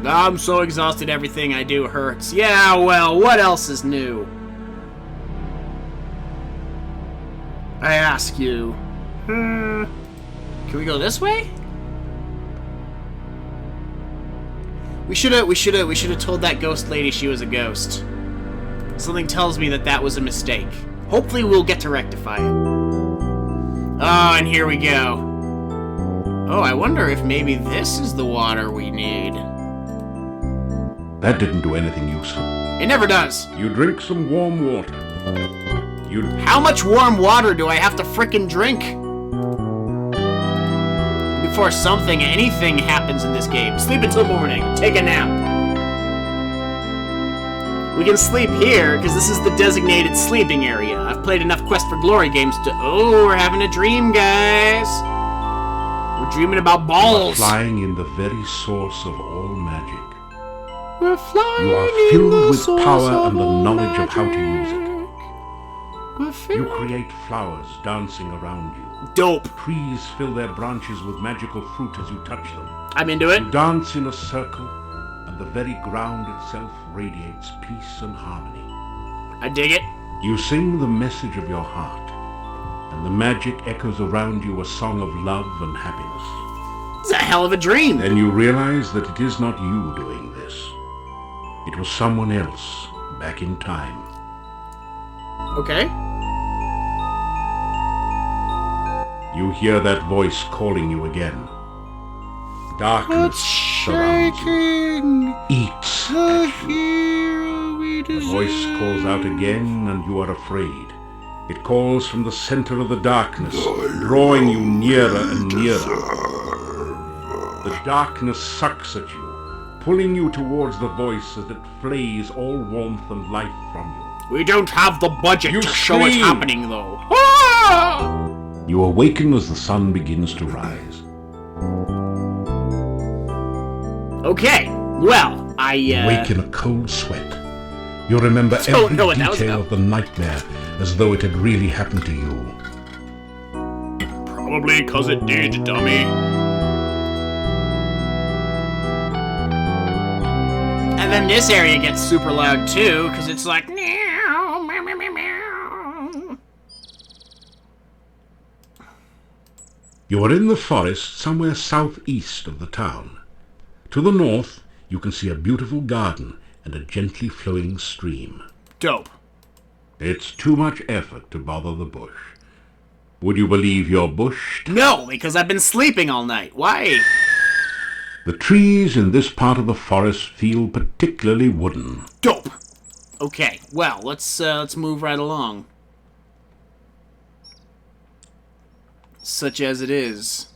I'm so exhausted, everything I do hurts. Yeah, well, what else is new? I ask you. Can we go this way? We should have told that ghost lady she was a ghost. Something tells me that was a mistake. Hopefully we'll get to rectify it. Oh, and here we go. Oh, I wonder if maybe this is the water we need. That didn't do anything useful. It never does. You drink some warm water. How much warm water do I have to frickin' drink? Before anything happens in this game. Sleep until morning. Take a nap. We can sleep here, because this is the designated sleeping area. I've played enough Quest for Glory games to... Oh, we're having a dream, guys. We're dreaming about balls. Flying in the very source of all magic. We're flying You are in filled the with source power of and the all knowledge of how to magic. use it. We're You filled- create flowers dancing around you. Dope. Trees fill their branches with magical fruit as you touch them. I'm into it. You dance in a circle, and the very ground itself radiates peace and harmony. I dig it. You sing the message of your heart, and the magic echoes around you a song of love and happiness. It's a hell of a dream. Then you realize that it is not you doing this. It was someone else back in time. Okay. You hear that voice calling you again. Darkness surrounds you, Shaking eats the at you. hero we The voice calls out again, and you are afraid. It calls from the center of the darkness, drawing you nearer and nearer. The darkness sucks at you, pulling you towards the voice as it flays all warmth and life from you. We don't have the budget You to show what's scream. happening, though. Ah! You awaken as the sun begins to rise. Okay. Well, I Wake in a cold sweat. You remember Don't every know what that was detail about. of the nightmare as though it had really happened to you. Probably 'cause it did, dummy. And then this area gets super loud too, because it's like meow, meow, meow, meow, meow. You are in the forest somewhere southeast of the town. To the north, you can see a beautiful garden and a gently flowing stream. Dope. It's too much effort to bother the bush. Would you believe you're bushed? No, because I've been sleeping all night. Why? The trees in this part of the forest feel particularly wooden. Dope. Okay. Well, let's move right along. Such as it is.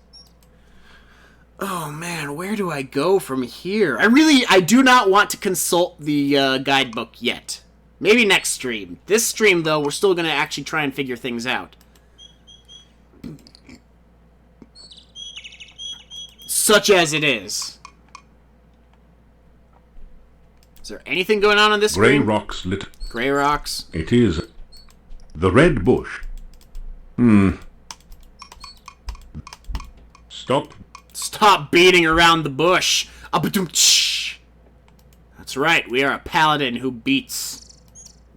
Oh man, where do I go from here? I do not want to consult the guidebook yet. Maybe next stream. This stream, though, we're still gonna actually try and figure things out. Such as it is. Is there anything going on this Grey screen? rocks lit. Gray rocks. It is the red bush. Stop. Stop beating around the bush. Up-a-doom-tsh. That's right, we are a paladin who beats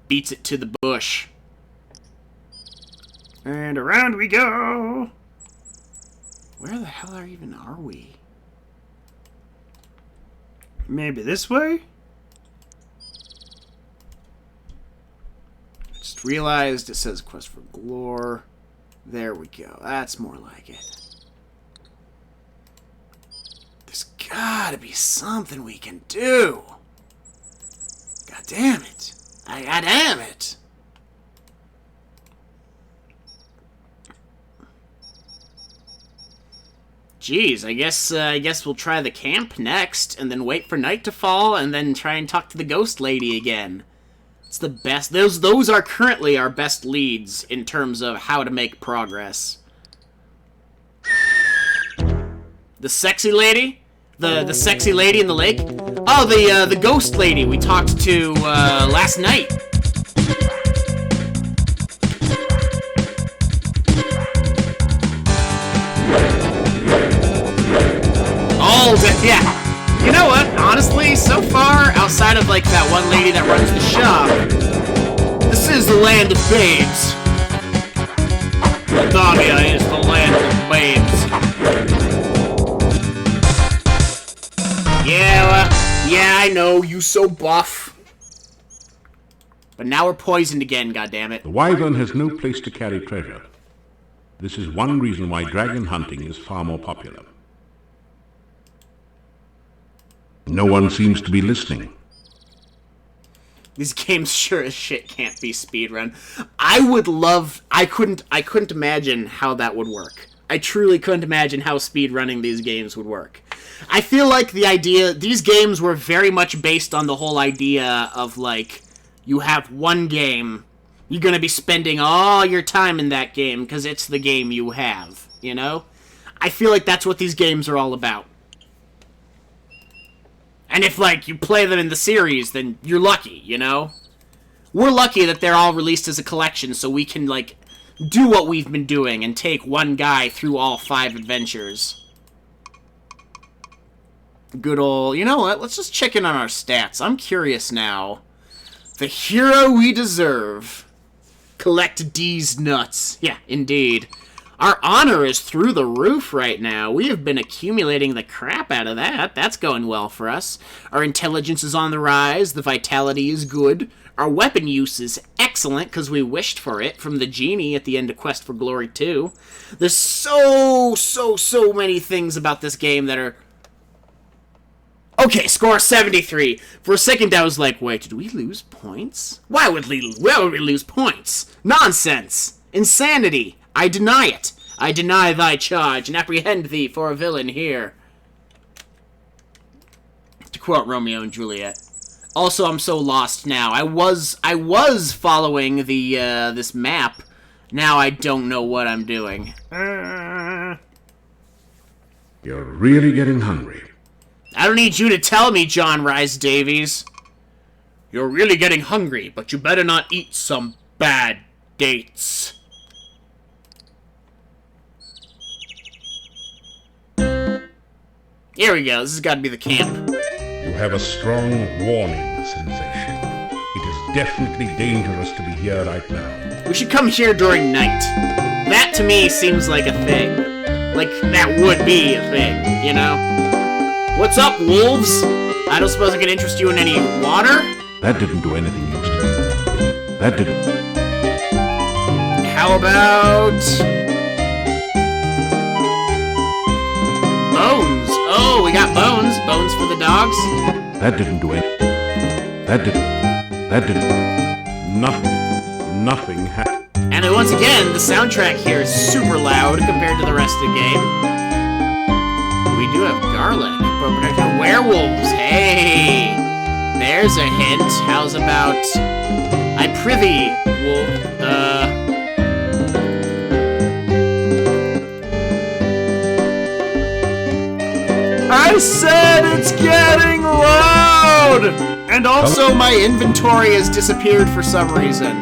it to the bush. And around we go. Where the hell are we? Maybe this way? I just realized it says quest for Glore. There we go. That's more like it. There's gotta be something we can do. God damn it. God damn it. Jeez, I guess we'll try the camp next, and then wait for night to fall, and then try and talk to the ghost lady again. It's the best. Those are currently our best leads in terms of how to make progress. The sexy lady? The sexy lady in the lake? Oh, the ghost lady we talked to last night. Yeah. You know what? Honestly, so far, outside of like that one lady that runs the shop, this is the land of babes. Lathavia is the land of babes. Yeah, I know, you so buff. But now we're poisoned again, goddammit. The wyvern has no place to carry treasure. This is one reason why dragon hunting is far more popular. No one seems to be listening. These games sure as shit can't be speedrun. I couldn't imagine how that would work. I truly couldn't imagine how speedrunning these games would work. I feel like these games were very much based on the whole idea of, like, you have one game, you're gonna be spending all your time in that game because it's the game you have, you know? I feel like that's what these games are all about. And if, like, you play them in the series, then you're lucky, you know? We're lucky that they're all released as a collection, so we can, like, do what we've been doing and take one guy through all 5 adventures. Good old... You know what? Let's just check in on our stats. I'm curious now. The hero we deserve. Collect D's nuts. Yeah, indeed. Our honor is through the roof right now. We have been accumulating the crap out of that. That's going well for us. Our intelligence is on the rise. The vitality is good. Our weapon use is excellent because we wished for it from the genie at the end of Quest for Glory 2. There's so many things about this game that are... Okay, score 73. For a second I was like, wait, did we lose points? Why would we lose points? Nonsense! Insanity! I deny it. I deny thy charge and apprehend thee for a villain here. To quote Romeo and Juliet. Also, I'm so lost now. I was following the this map. Now I don't know what I'm doing. You're really getting hungry. I don't need you to tell me, John Rhys Davies. You're really getting hungry, but you better not eat some bad dates. Here we go. This has got to be the camp. You have a strong warning sensation. It is definitely dangerous to be here right now. We should come here during night. That, to me, seems like a thing. Like, that would be a thing, you know? What's up, wolves? I don't suppose I can interest you in any water? That didn't do anything useful. That didn't... How about... bones? Oh, we got bones. Bones for the dogs. That didn't do anything. That didn't... Nothing happened. And once again, the soundtrack here is super loud compared to the rest of the game. We do have garlic. Protecting werewolves. Hey! There's a hint. How's about... I prithee, wolf. I said it's getting loud! And also, my inventory has disappeared for some reason.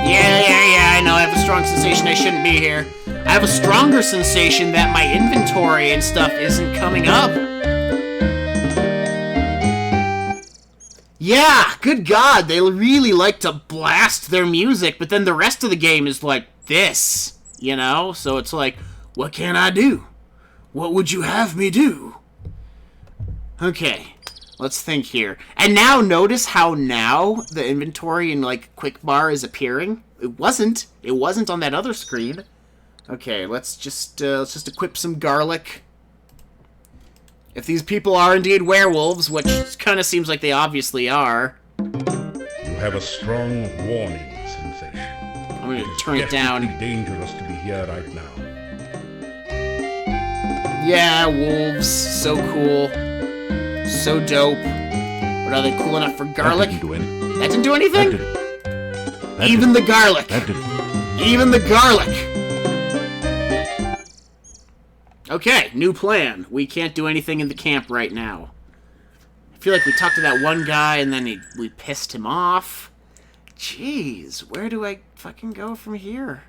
Yeah, I know, I have a strong sensation I shouldn't be here. I have a stronger sensation that my inventory and stuff isn't coming up. Yeah, good God, they really like to blast their music, but then the rest of the game is like this, you know? So it's like, what can I do? What would you have me do? Okay, let's think here. And now notice how now the inventory in like quick bar is appearing. It wasn't on that other screen. Okay, let's just equip some garlic. If these people are indeed werewolves, which kind of seems like they obviously are. You have a strong warning sensation. I'm going to turn it down. It's dangerous to be here right now. Yeah, wolves. So cool. So dope. But are they cool enough for garlic? That didn't do anything. That didn't do anything? Even the garlic. That didn't. Even the garlic. Okay, new plan. We can't do anything in the camp right now. I feel like we talked to that one guy and then we pissed him off. Jeez, where do I fucking go from here?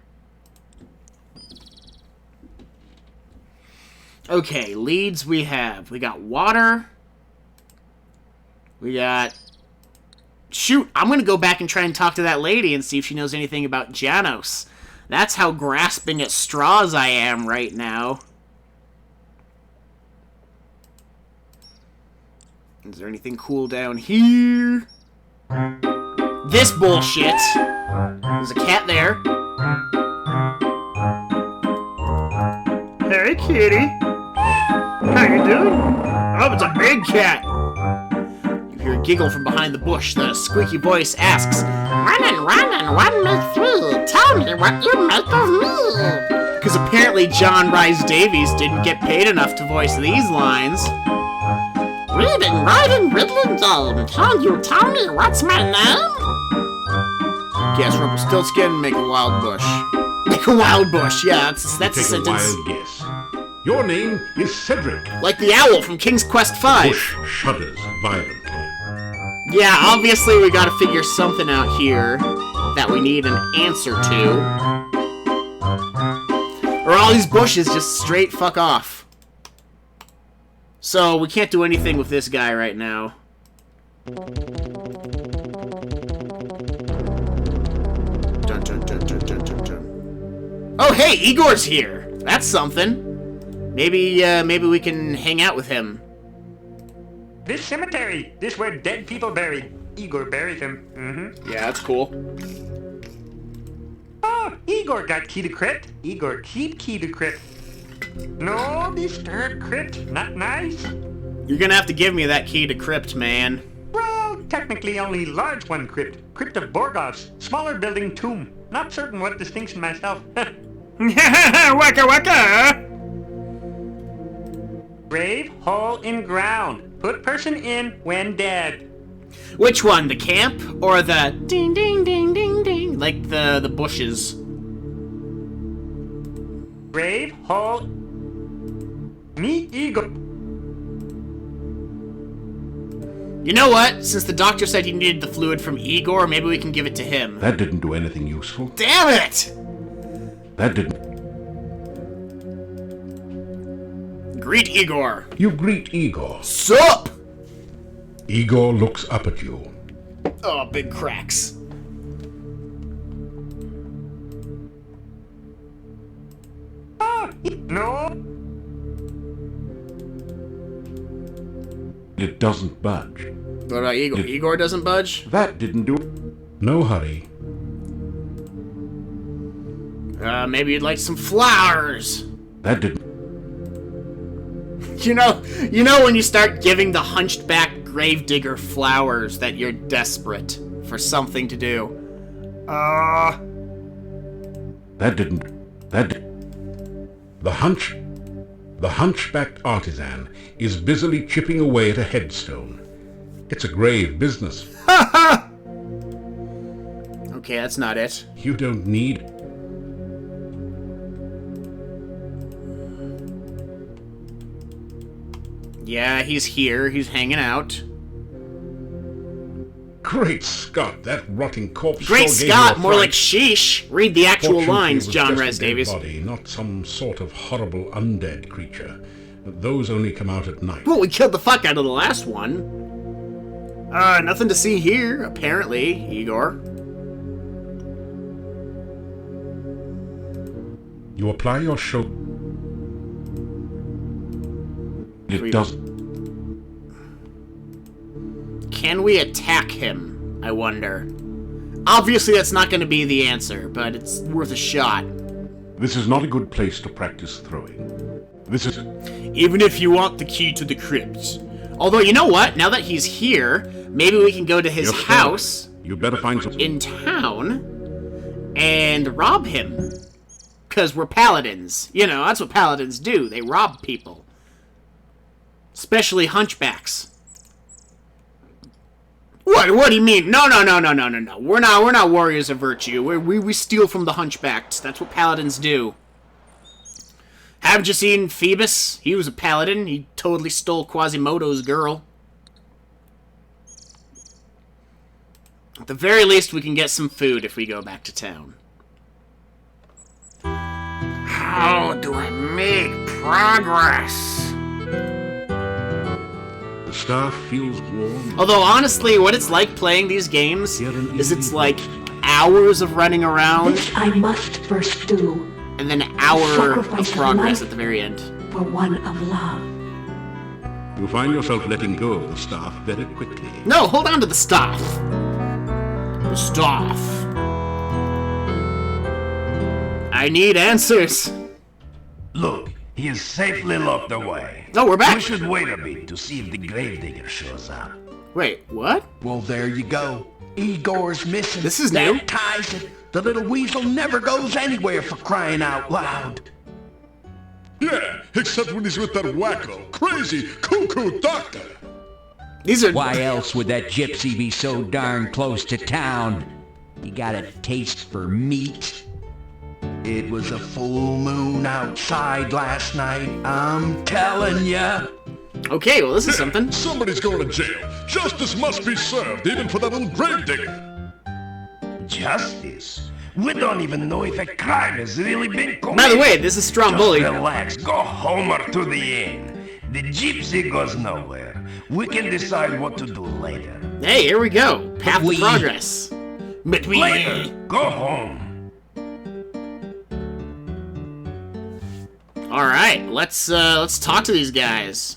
Okay, leads we have. We got water. We got... Shoot, I'm gonna go back and try and talk to that lady and see if she knows anything about Janos. That's how grasping at straws I am right now. Is there anything cool down here? This bullshit. There's a cat there. Hey, kitty. How you doing? Oh, it's a big cat. You hear a giggle from behind the bush. Then a squeaky voice asks, Running, what makes me? Tell me what you make of me. because apparently John Rhys Davies didn't get paid enough to voice these lines. Reading, writing, riddling game. Can you tell me what's my name? Guess Rumpelstiltskin, make a wild bush. Make a wild bush, yeah, that's a Take a sentence. wild guess. Your name is Cedric. Like the owl from King's Quest V. Bush shudders violently. Yeah, obviously we gotta figure something out here that we need an answer to. Or all these bushes just straight fuck off. So, we can't do anything with this guy right now. Dun, dun, dun, dun, dun, dun, dun. Oh, hey, Igor's here! That's something. Maybe we can hang out with him. This cemetery. This where dead people buried. Igor buried them. Mm-hmm. Yeah, that's cool. Oh, Igor got key to crypt. Igor keep key to crypt. No disturb crypt. Not nice. You're gonna have to give me that key to crypt, man. Well, technically only large one crypt. Crypt of Borgos. Smaller building tomb. Not certain what distinction myself. Waka waka! Grave hole in ground. Put person in when dead. Which one, the camp or the ding ding ding ding ding, like the bushes? Grave hole. Meet Igor. You know what? Since the doctor said he needed the fluid from Igor, maybe we can give it to him. That didn't do anything useful. Damn it! That didn't. Greet Igor. You greet Igor. Sup? Igor looks up at you. Oh, big cracks. Oh, no. It doesn't budge. What about Igor? Igor doesn't budge? That didn't do it. No hurry. Maybe you'd like some flowers. That didn't. You know when you start giving the hunchback gravedigger flowers that you're desperate for something to do. That didn't. The hunchbacked artisan is busily chipping away at a headstone. It's a grave business. Okay, that's not it. You don't need. Yeah, he's here. He's hanging out. Great Scott, that rotting corpse. Great sure gave Scott, you a more fright. like sheesh. Read the actual Fortunately, lines, it was John just Rhys a dead Davies. body, not some sort of horrible undead creature. Those only come out at night. Well, we killed the fuck out of the last one. Nothing to see here, apparently, Igor. You apply your show. It doesn't. Can we attack him, I wonder? Obviously that's not going to be the answer, but it's worth a shot. This is not a good place to practice throwing. This is... Even if you want the key to the crypt. Although, you know what? Now that he's here, maybe we can go to his house You better find some... in town and rob him. Because we're paladins. You know, that's what paladins do. They rob people. Especially hunchbacks. What do you mean? No. We're not warriors of virtue. We steal from the hunchbacks. That's what paladins do. Haven't you seen Phoebus? He was a paladin. He totally stole Quasimodo's girl. At the very least, we can get some food if we go back to town. How do I make progress? The staff feels warm. Although, honestly, what it's like playing these games is it's like hours of running around. This I must first do. And then an hour of Sacrifice of progress life. at the very end. For one of love. You find yourself letting go of the staff very quickly. No, hold on to the staff. The staff. I need answers. Look, he is safely locked away. Oh, we're back. We should wait a bit to see if the gravedigger shows up. Wait, what? Well, there you go. Igor's missing. This is new. That ties it. The little weasel never goes anywhere, for crying out loud. Yeah, except when he's with that wacko, crazy, cuckoo doctor. These are... Why else would that gypsy be so darn close to town? You got a taste for meat. It was a full moon outside last night, I'm telling ya. Okay, well, this is something. Somebody's going to jail. Justice must be served, even for that little gravedigger. Justice? We don't even know if a crime has really been committed. By the way, this is Strong Just Bully. relax, go home or to the inn. The gypsy goes nowhere. We can decide what to do later. Hey, here we go. Path to progress. But we... Later, go home. Alright, let's talk to these guys.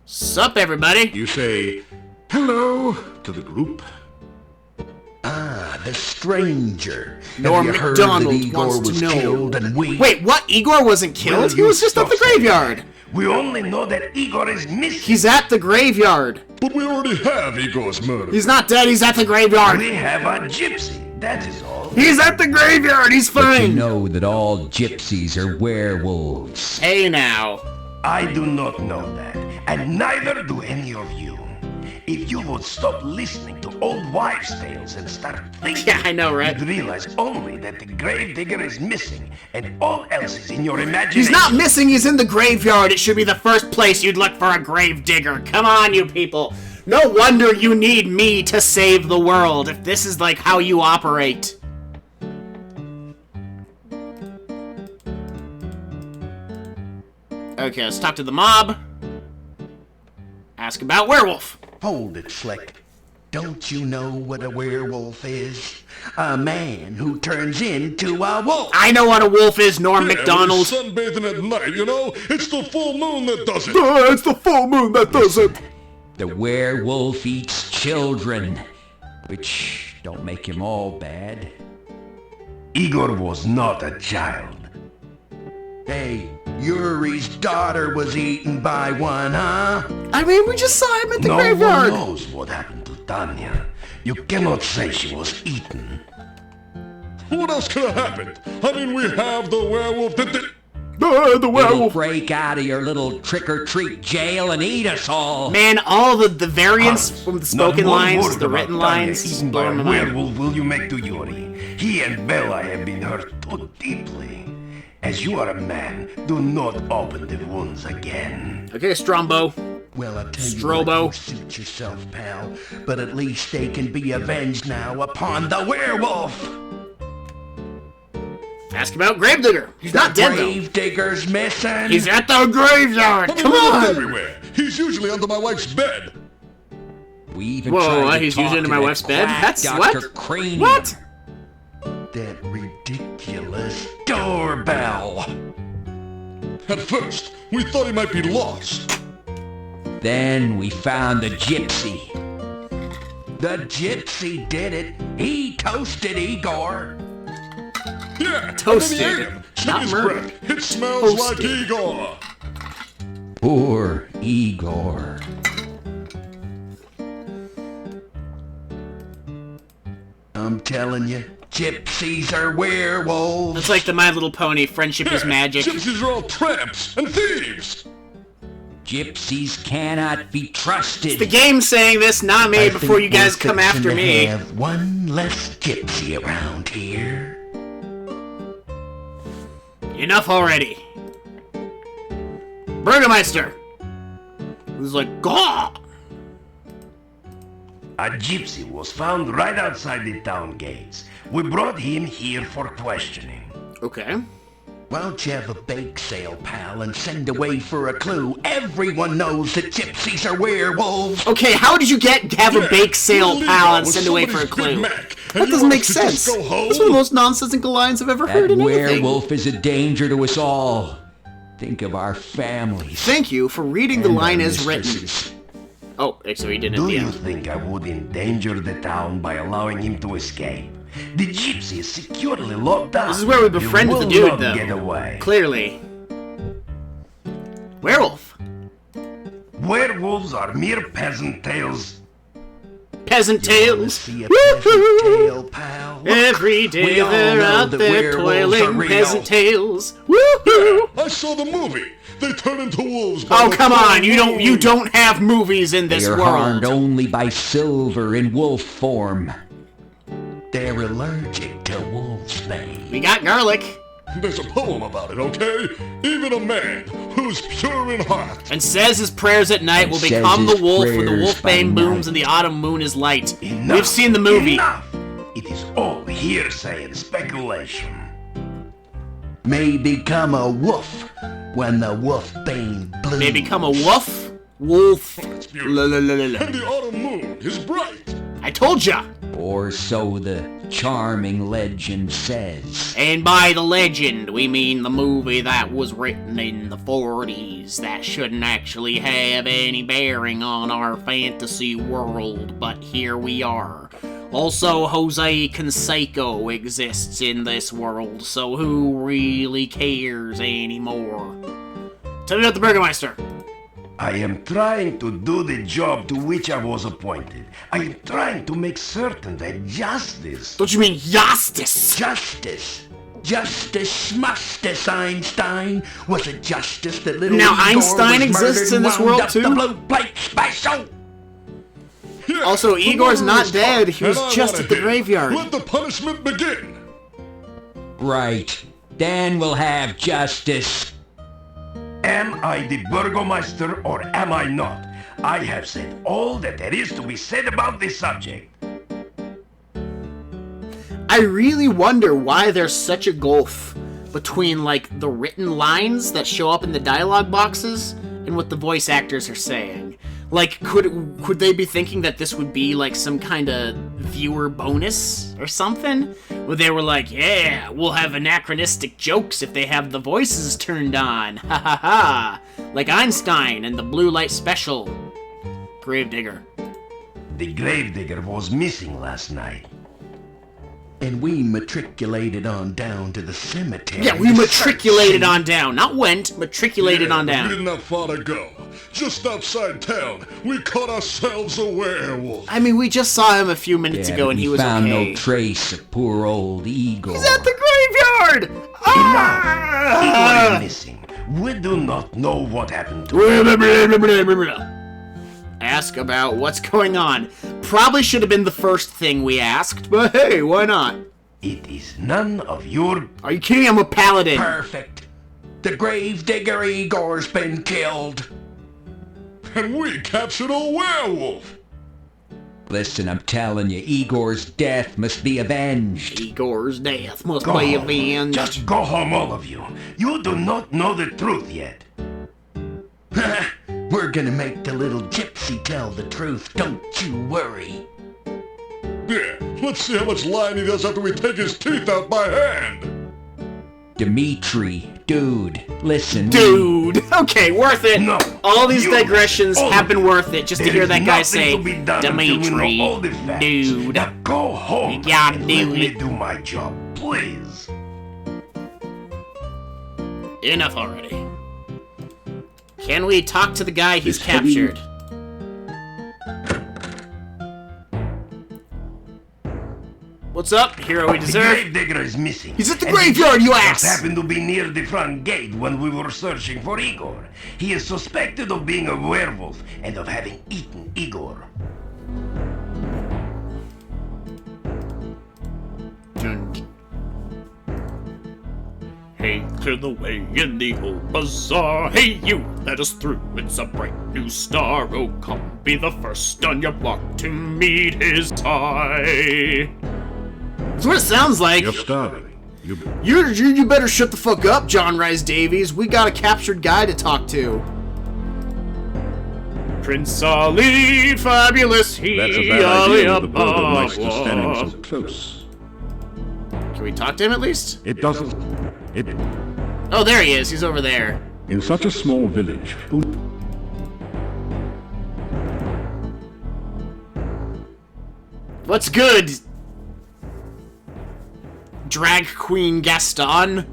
Sup, everybody? You say hello to the group. Ah, the stranger. Norm Have you heard that MacDonald Igor wants was to know. killed and we... Wait, what? Igor wasn't killed? He Well, was just at the stop saying graveyard. that. We only know that Igor is missing. He's at the graveyard. But we already have Igor's murder. He's not dead, he's at the graveyard. We have a gypsy, that is all. He's at the graveyard, he's But you fine. know that all gypsies are werewolves. Hey now. I do not know that, and neither do any of you. If you would stop listening to old wives' tales and start thinking, Yeah, I know, right? you'd realize only that the gravedigger is missing, and all else is in your imagination. He's not missing, he's in the graveyard. It should be the first place you'd look for a grave digger. Come on, you people. No wonder you need me to save the world, if this is like how you operate. Okay, let's talk to the mob. Ask about werewolf. Hold it, Fleck. Don't you know what a werewolf is? A man who turns into a wolf. I know what a wolf is, Norm Yeah, MacDonald. sunbathing at night, you know? It's the full moon that does it. It's the full moon that does it. The werewolf eats children, which don't make him all bad. Igor was not a child. Hey, Yuri's daughter was eaten by one, huh? I mean, we just saw him at the No graveyard. one knows what happened to Tanya. You cannot say she was eaten. What else could have happened? I mean, we have the werewolf that did... The It'll werewolf. break out of your little trick-or-treat jail and eat us all. Man, all the variants from the spoken Not one lines, word the about written Tanya lines, eaten by blowing a my mind. werewolf will you make to Yuri? He and Bella have been hurt too deeply. As you are a man, do not open the wounds again. Okay, Strombo. Well, I tell Strobo. you what, you suit yourself, pal. But at least they can be avenged now upon the werewolf. Ask about Gravedigger. He's not dead, though. Gravedigger's missing. He's at the graveyard. Come He's on. everywhere. He's usually under my wife's bed. We even Whoa, tried to he's talk usually to under my that wife's bed? quack That's Dr. what? Cranium. What? That ridiculous doorbell. At first, we thought he might be lost. Then we found the gypsy. The gypsy did it. He toasted Igor. Yeah, Toasted, and then he ate him. Check not his murdered. breath. It smells like Toasted. Igor. Poor Igor. I'm telling you, gypsies are werewolves. It's like the My Little Pony, friendship is magic. Gypsies are all tramps and thieves. Gypsies cannot be trusted. The game saying this, not me, I before think you guys we're come after fixing to me. have one less gypsy around here. Enough already. Burgermeister. Who's like, Gaw! A gypsy was found right outside the town gates. We brought him here for questioning. Okay. Why don't you have a bake sale, pal, and send away for a clue? Everyone knows that gypsies are werewolves. Okay, how did you have a bake sale, Little pal, Igor and was send away for a somebody's Big clue? Mac, and That you doesn't want make us to just sense. go home? That's one of the most nonsensical lines I've ever heard That in anything. werewolf is a danger to us all. Think of our families. Thank you for reading the And line our as written. mistresses. Oh, so he did it at Do the you end. think I would endanger the town by allowing him to escape? The gypsy is securely locked up. This is where we befriended He the will dude, not though. Get away. Clearly. Werewolf. Werewolves are mere peasant tales. Peasant tales. See a Woohoo! peasant tale, pal. Every day We all they're know out that there werewolves are toiling real. peasant tales. Woohoo! I saw the movie. They turn into wolves. by Oh the come full on! You moon. don't have movies in They this are world. harmed only by silver in wolf form. They're allergic to wolfsbane. We got garlic. There's a poem about it, okay? Even a man who's pure in heart and says his prayers at night will become the wolf when the wolfbane booms and the autumn moon is light. We've seen the movie. Enough! It is all hearsay and speculation. May become a wolf when the wolfbane blooms. May become a wolf? Wolf. and the autumn moon is bright. I told ya! Or so the charming legend says. And by the legend, we mean the movie that was written in the 40s that shouldn't actually have any bearing on our fantasy world, but here we are. Also, Jose Canseco exists in this world, so who really cares anymore? Tell me about the Burgermeister. I am trying to do the job to which I was appointed. I am trying to make certain that justice... Don't you mean justice? Justice. Justice Mustice, Einstein. Was it justice that little Now Igor Einstein was exists murdered in this and world wound up too? The blue plate special? Yeah, Also, the Igor's murderer not is dead. caught, He was and I just wanna at the hear. graveyard. Let the punishment begin. Right. Then we'll have justice. Am I the Burgomaster or am I not? I have said all that there is to be said about this subject. I really wonder why there's such a gulf between, like, the written lines that show up in the dialogue boxes and what the voice actors are saying. Like, could they be thinking that this would be, like, some kind of viewer bonus or something? Where they were like, yeah, we'll have anachronistic jokes if they have the voices turned on. Ha ha ha. Like Einstein and the Blue Light Special. Gravedigger. The gravedigger was missing last night. And we matriculated on down to the cemetery. Yeah, we matriculated on down. Not went, matriculated on We down. didn't have far to go. Just outside town, we caught ourselves a werewolf. I mean, we just saw him a few minutes ago and he was found okay. no trace of poor old Igor. He's at the graveyard! Igor Ah! is missing. We do not know what happened to him. Ask about what's going on. Probably should have been the first thing we asked, but hey, why not? It is none of your... Are you kidding? I'm a paladin. Perfect. The gravedigger Igor's been killed. And we captured a werewolf. Listen, I'm telling you, Igor's death must be avenged. Igor's death must Go be home. avenged. Just go home, all of you. You do not know the truth yet. We're gonna make the little gypsy tell the truth, don't you worry. Yeah, let's see how much lying he does after we take his teeth out by hand. Dimitri, dude, listen. Dude, okay, worth it. No, all these you- digressions all have of been you. worth it just to There hear is that guy nothing say, to be done until we Dimitri, know all the facts. dude. Now go home You gotta and do let me it. do my job, please. Enough already. Can we talk to the guy he's This heavy- captured? What's up, hero we The deserve? gravedigger is missing. He's at the And he graveyard, you just ass! happened to be near the front gate when we were searching for Igor. He is suspected of being a werewolf and of having eaten Igor. Hey, clear the way in the old bazaar. Hey, you, let us through. It's a bright new star. Oh, come, be the first on your block to meet his eye. That's what it sounds like. You're starving. You better shut the fuck up, John Rhys Davies. We got a captured guy to talk to. Prince Ali, fabulous he, That's a bad Ali idea with the above Burgermeister standing was. so close. Can we talk to him at least? It doesn't... It... Oh, there he is. He's over there. In such a small village, who... What's good? Drag Queen Gaston?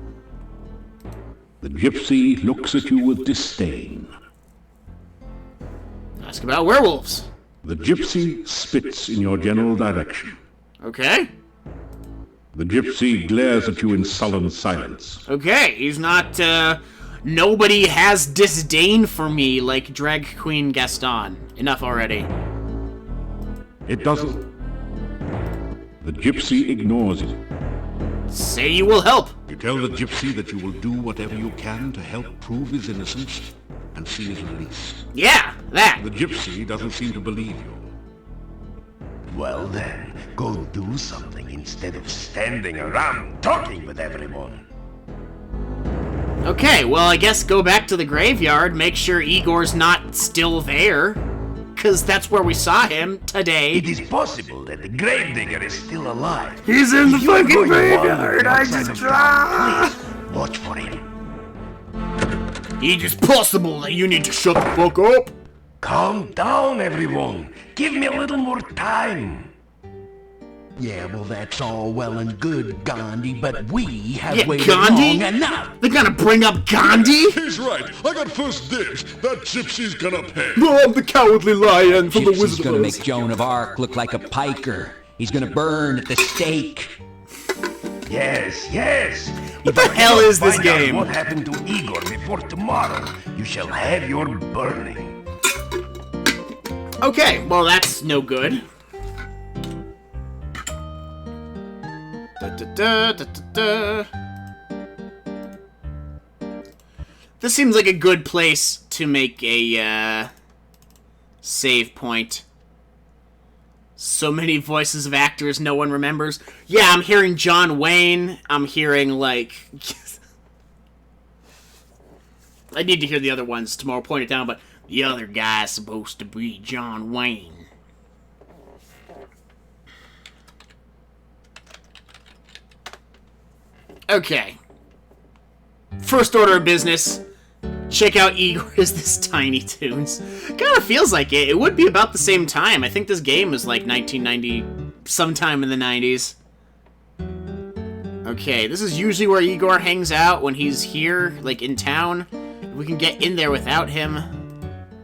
The gypsy looks at you with disdain. Ask about werewolves. The gypsy spits in your general direction. Okay. The gypsy glares at you in sullen silence. Okay, he's not, nobody has disdain for me like Drag Queen Gaston. Enough already. It doesn't... The gypsy ignores you. Say you will help. You tell the gypsy that you will do whatever you can to help prove his innocence and see his release. Yeah, that. The gypsy doesn't seem to believe you. Well then, go do something instead of standing around talking with everyone. Okay, well, I guess go back to the graveyard, make sure Igor's not still there. Because that's where we saw him today. It is possible that the gravedigger is still alive. He's in the If you are fucking going to wander graveyard. I outside just of town, please watch for him. It is possible that you need to shut the fuck up. Calm down, everyone. Give me a little more time. Yeah, well, that's all well and good, Gandhi, but we have waited Gandhi? long enough. They're gonna bring up Gandhi? He's right. I got first dibs. That gypsy's gonna pay. No, I'm the cowardly lion from the Gypsy's Wizard gonna of make Oz. Joan of Arc look like a piker. He's gonna burn at the stake. Yes, yes. What the hell is this Find out game? what happened to Igor before tomorrow, you shall have your burning. Okay, well, that's no good. This seems like a good place to make a save point. So many voices of actors no one remembers. Yeah, I'm hearing John Wayne. I'm hearing, like... I need to hear the other ones tomorrow, point it down, but the other guy's supposed to be John Wayne. Okay. First order of business. Check out Igor's This Tiny Toons. Kinda feels like it. It would be about the same time. I think this game was like 1990, sometime in the 90s. Okay, this is usually where Igor hangs out when he's here, like in town. If we can get in there without him.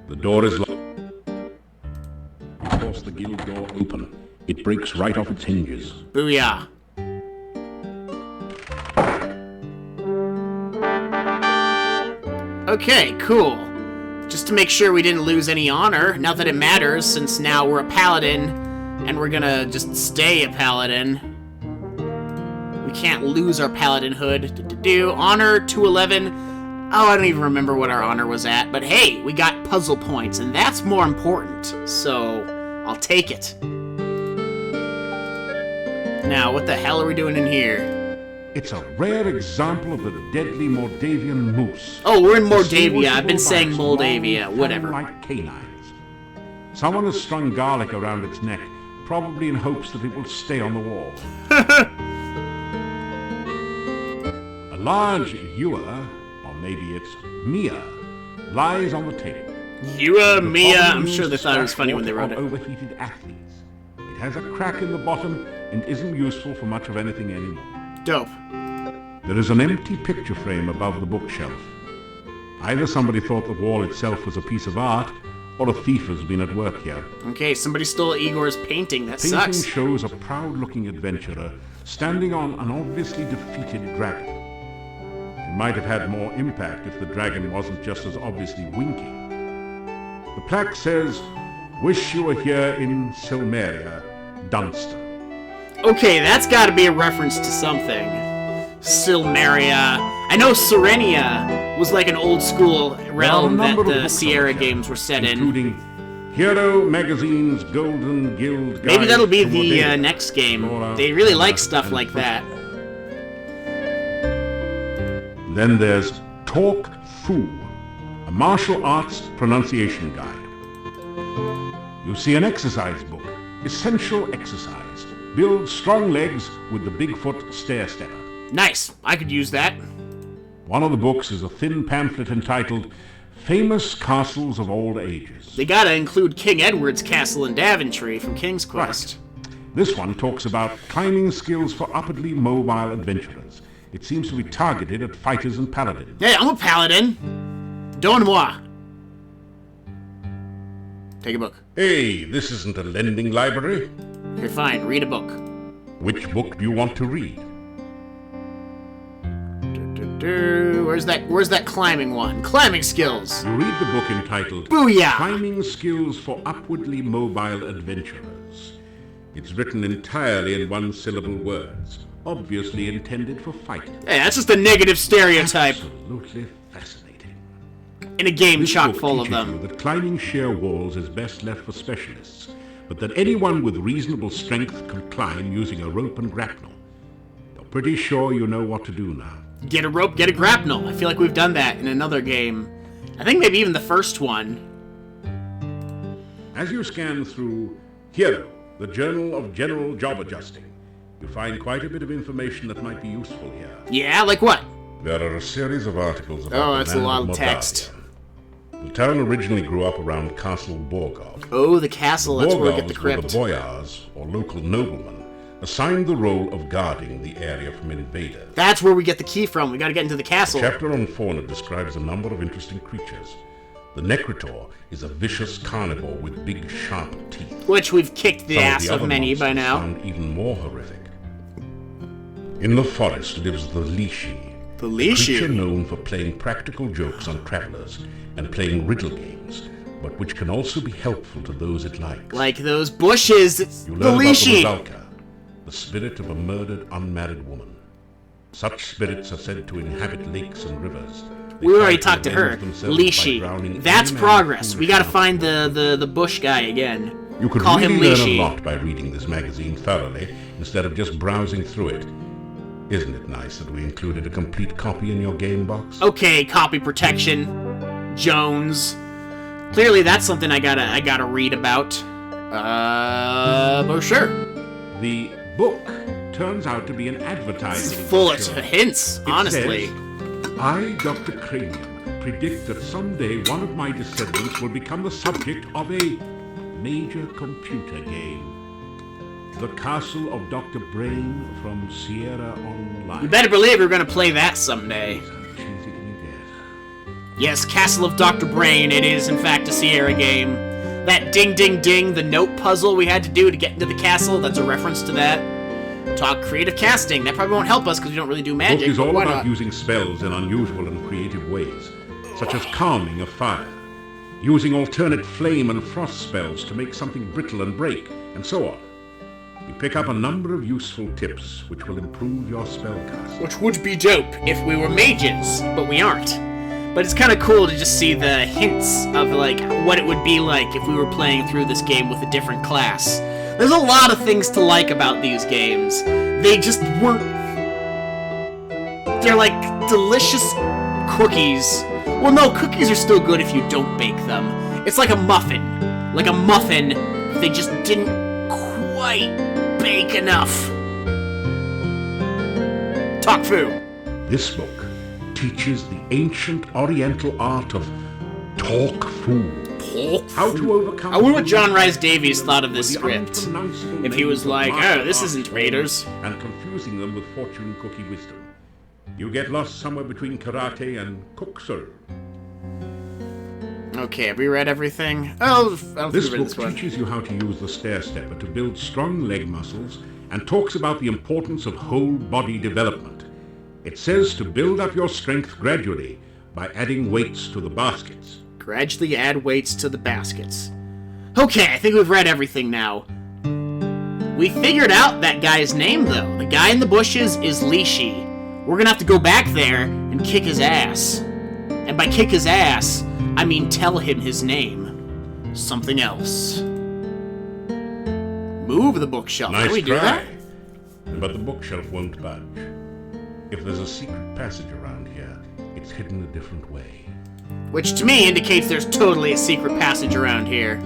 The door is locked. You force the guild door open. It breaks right off its hinges. Booyah. Okay, cool. Just to make sure we didn't lose any honor, not that it matters, since now we're a paladin, and we're gonna just stay a paladin. We can't lose our paladinhood. Honor 211. Oh, I don't even remember what our honor was at, but hey, we got puzzle points, and that's more important, so I'll take it. Now, what the hell are we doing in here? It's a rare example of the deadly Moldavian moose. Oh, we're in Moldavia. I've been saying Moldavia. Whatever. Like canines. Someone has strung garlic around its neck, probably in hopes that it will stay on the wall. A large ewer, or maybe it's Mia, lies on the table. Ewer, Mia. I'm sure they thought it was funny when they wrote it. Overheated athletes. It has a crack in the bottom and isn't useful for much of anything anymore. Dope. There is an empty picture frame above the bookshelf. Either somebody thought the wall itself was a piece of art, or a thief has been at work here. Okay, somebody stole Igor's painting. That The painting sucks. shows a proud-looking adventurer standing on an obviously defeated dragon. It might have had more impact if the dragon wasn't just as obviously winking. The plaque says, "Wish you were here in Silmeria, Dunstan." Okay, that's gotta be a reference to something. Silmeria. I know Serenia was like an old school realm that the Sierra games were set in. Including Hero Magazine's Golden Guild Guide. Maybe that'll be to the Moldavia. next game. They really like stuff like that. Then there's Talk Fu, a martial arts pronunciation guide. You see an exercise book, Essential Exercise. Build strong legs with the Bigfoot Stair Stepper. Nice. I could use that. One of the books is a thin pamphlet entitled Famous Castles of Old Ages. They gotta include King Edward's castle in Daventry from King's Quest. This one talks about climbing skills for upwardly mobile adventurers. It seems to be targeted at fighters and paladins. Hey, I'm a paladin. Donne-moi. Take a book. Hey, this isn't a lending library. Okay, fine. Read a book. Which book do you want to read? Where's that climbing one? Climbing skills. You read the book entitled Booyah! Climbing Skills for Upwardly Mobile Adventurers. It's written entirely in one-syllable words, obviously intended for fighting. Hey, that's just a negative stereotype. Absolutely fascinating. In a game This chock book full of teaches them. you that climbing sheer walls is best left for specialists, but that anyone with reasonable strength can climb using a rope and grapnel. You're pretty sure you know what to do now. Get a rope, get a grapnel. I feel like we've done that in another game. I think maybe even the first one. As you scan through Hero, the Journal of General Job Adjusting, you find quite a bit of information that might be useful here. Yeah, like what? There are a series of articles about Oh, the that's a land lot of Moldavian. text. The town originally grew up around Castle Borgov. Oh, the castle. That's where we get the Borgovs were crypt. the boyars, or local noblemen, assigned the role of guarding the area from invaders. That's where we get the key from. We gotta get into the castle. The chapter on fauna describes a number of interesting creatures. The Necrotor is a vicious carnivore with big, sharp teeth. Which we've kicked the Some ass the of other many by monsters now. sound even more horrific. In the forest lives the Lishi. The A Lishi? creature known for playing practical jokes on travelers and playing riddle games, but which can also be helpful to those it likes. Like those bushes. It's You the learn about the Lishi. Rusalka, the spirit of a murdered unmarried woman. Such spirits are said to inhabit lakes and rivers. They We try already talked to her. avenge themselves by Lishi. drowning That's any man progress. who We gotta wishes find the bush guy again. You could Call really him learn Lishi. a lot by reading this magazine thoroughly instead of just browsing through it. Isn't it nice that we included a complete copy in your game box? Okay, copy protection. Jones. Clearly that's something I gotta read about. But sure. The book turns out to be an advertising It's full of brochure. hints, It honestly. says, I, Dr. Cranium, predict that someday one of my descendants will become the subject of a major computer game. The Castle of Dr. Brain from Sierra Online. You better believe we're gonna play that someday. How cheesy can you get? Yes, Castle of Dr. Brain. It is, in fact, a Sierra game. That ding ding ding, the note puzzle we had to do to get into the castle, that's a reference to that. Talk creative casting. That probably won't help us because we don't really do The magic. book is but all why about not? using spells in unusual and creative ways, such as calming of fire, using alternate flame and frost spells to make something brittle and break, and so on. You pick up a number of useful tips which will improve your spellcasting. Which would be dope if we were mages, but we aren't. But it's kind of cool to just see the hints of like what it would be like if we were playing through this game with a different class. There's a lot of things to like about these games. They just weren't... They're like delicious cookies. Well, no, cookies are still good if you don't bake them. It's like a muffin. Like a muffin, they just didn't quite bake enough. Talk fu. This book teaches the ancient Oriental art of talk fu. How to overcome... I wonder what John Rhys Davies thought of this the script. unpronounceable If he was names of like, martial oh, this arts isn't Raiders. And confusing them with fortune cookie wisdom. You get lost somewhere between karate and kokusuru. Okay, have we read everything? Oh, I don't think This we read book this one. teaches you how to use the stair stepper to build strong leg muscles and talks about the importance of whole body development. It says to build up your strength gradually by adding weights to the baskets. Gradually add weights to the baskets. Okay, I think we've read everything now. We figured out that guy's name, though. The guy in the bushes is Lishi. We're gonna have to go back there and kick his ass. And by kick his ass, I mean tell him his name. Something else. Move the bookshelf. Nice Can we do try. that? But the bookshelf won't budge. If there's a secret passage around here, it's hidden a different way. Which to me indicates there's totally a secret passage around here.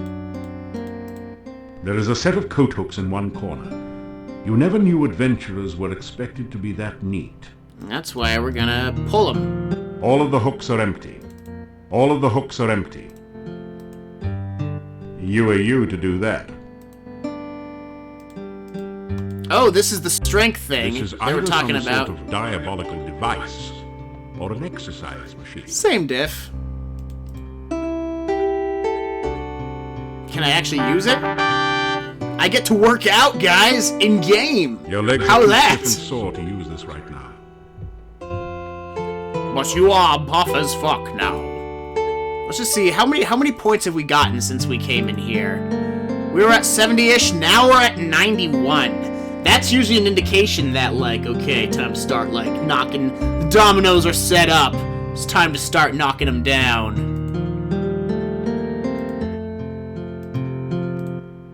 There is a set of coat hooks in one corner. You never knew adventurers were expected to be that neat. That's why we're gonna pull them. All of the hooks are empty. All of the hooks are empty. You are you to do that. Oh, this is the strength thing This is they were either talking some about. sort of diabolical device or an exercise machine. Same diff. Can I actually use it? I get to work out, guys, in game. Your legs How are too that? stiff and sore to use this right now. But you are buff as fuck now. Let's just see how many points have we gotten since we came in here. We were at 70-ish, now we're at 91. That's usually an indication that, like, okay, time to start, like, knocking... The dominoes are set up. It's time to start knocking them down.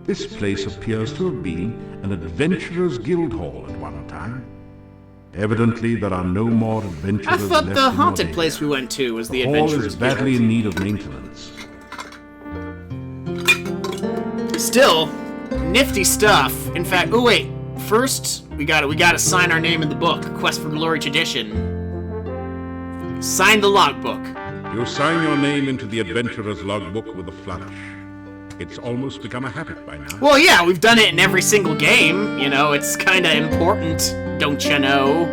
This place appears to have been an adventurer's guild hall at one time. Evidently, there are no more adventurers I thought left the in haunted Mordalia. place we went to was the hall adventurers is badly guild. in need of maintenance. Still, nifty stuff. In fact, oh wait, first we gotta sign our name in the book. Quest for Glory tradition. Sign the logbook. You sign your name into the adventurer's logbook with a flourish. It's almost become a habit by now. Well, yeah, we've done it in every single game. You know, it's kind of important, don't you know?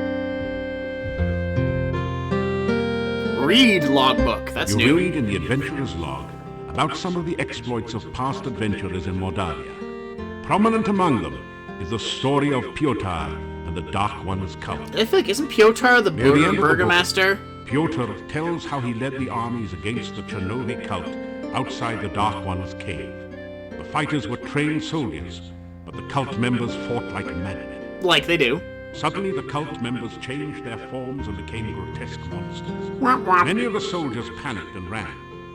Read logbook. That's You new. read in the adventurer's log about some of the exploits of past adventurers in Mordalia. Prominent among them is the story of Piotr and the Dark One's cult. I feel like, isn't Piotr the Near the end of the book, burgomaster? Piotr tells how he led the armies against the Chernovi cult outside the Dark One's cave. The fighters were trained soldiers, but the cult members fought like madmen. Like they do. Suddenly, the cult members changed their forms and became grotesque monsters. Womp womp. Many of the soldiers panicked and ran.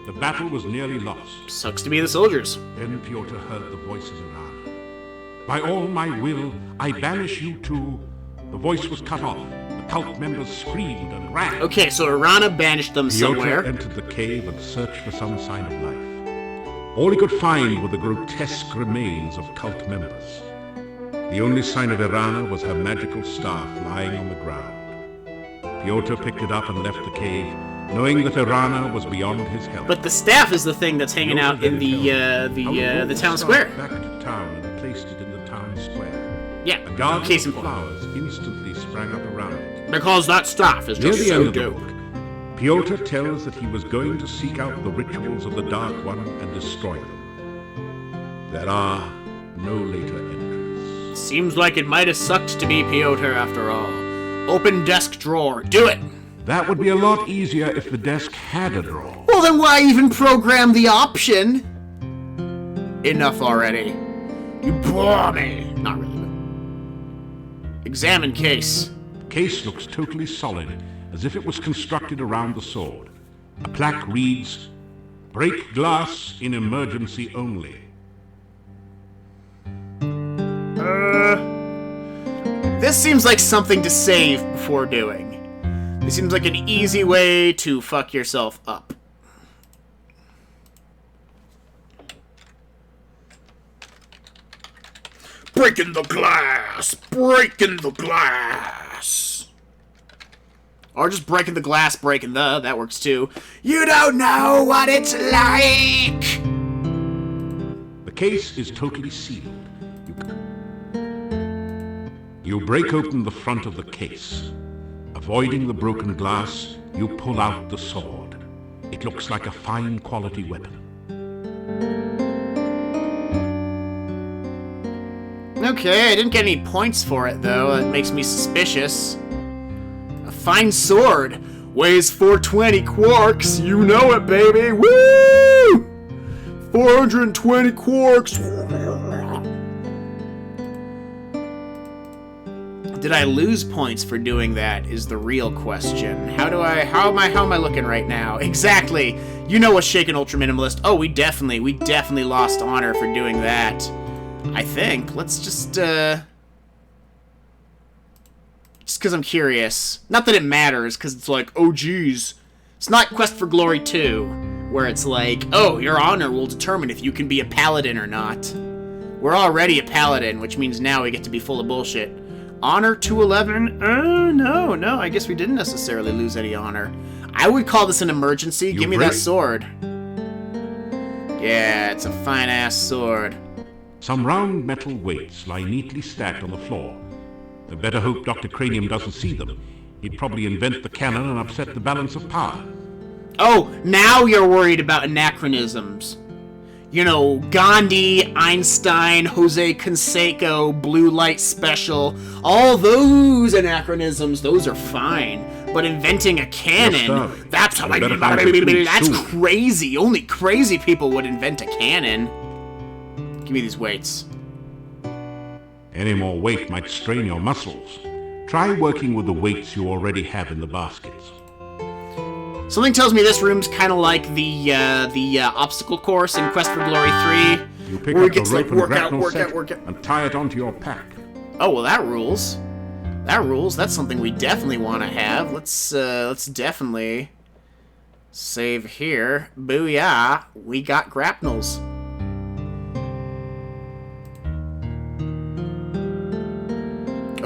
The battle was nearly lost. Sucks to be the soldiers. Then Piotr heard the voice of Irana. By all my will, I banish you to... The voice was cut off. The cult members screamed and ran. Okay, so Irana banished them somewhere. Piotr entered the cave and searched for some sign of life. All he could find were the grotesque remains of cult members. The only sign of Irana was her magical staff lying on the ground. Piotr picked it up and left the cave, knowing that Irana was beyond his help. But the staff is the thing that's hanging out in the town square. Back to town and placed it in the town square. Yeah, A garden case in of point. flowers instantly sprang up around it. Because that staff is Near just the so end of the dope. book, Piotr tells that he was going to seek out the rituals of the Dark One and destroy them. There are no later entries. Seems like it might have sucked to be Piotr after all. Open desk drawer. Do it! That would be a lot easier if the desk had a drawer. Well, then why even program the option? Enough already. You bore me. Not really. Examine case. The case looks totally solid, as if it was constructed around the sword. A plaque reads, "Break glass in emergency only." This seems like something to save before doing. This seems like an easy way to fuck yourself up. Breaking the glass! Breaking the glass! Or just breaking the glass, breaking the, that works too. You don't know what it's like! The case is totally sealed. You break open the front of the case. Avoiding the broken glass, you pull out the sword. It looks like a fine quality weapon. Okay, I didn't get any points for it though. That makes me suspicious. A fine sword. Weighs 420 quarks. You know it, baby. Woo! 420 quarks. Did I lose points for doing that is the real question. How am I looking right now? Exactly. You know what's shaken Ultra Minimalist. Oh, we definitely lost honor for doing that. I think. Let's just because I'm curious. Not that it matters, because it's like, oh geez. It's not Quest for Glory 2, where it's like, oh, your honor will determine if you can be a paladin or not. We're already a paladin, which means now we get to be full of bullshit. Honor 211? No, I guess we didn't necessarily lose any honor. I would call this an emergency. Give me that sword. Yeah, it's a fine-ass sword. Some round metal weights lie neatly stacked on the floor. I better hope Dr. Cranium doesn't see them. He'd probably invent the cannon and upset the balance of power. Oh, now you're worried about anachronisms. You know, Gandhi, Einstein, Jose Canseco, Blue Light Special, all those anachronisms, those are fine. But inventing a cannon, that's crazy. Only crazy people would invent a cannon. Give me these weights. Any more weight might strain your muscles. Try working with the weights you already have in the baskets. Something tells me this room's kind of like the obstacle course in Quest for Glory 3. You pick where up we get the to, like, rope and work out, grapnel work set out, work out. and tie it onto your pack. Oh, well, that rules. That rules. That's something we definitely want to have. Let's definitely save here. Booyah! We got grapnels.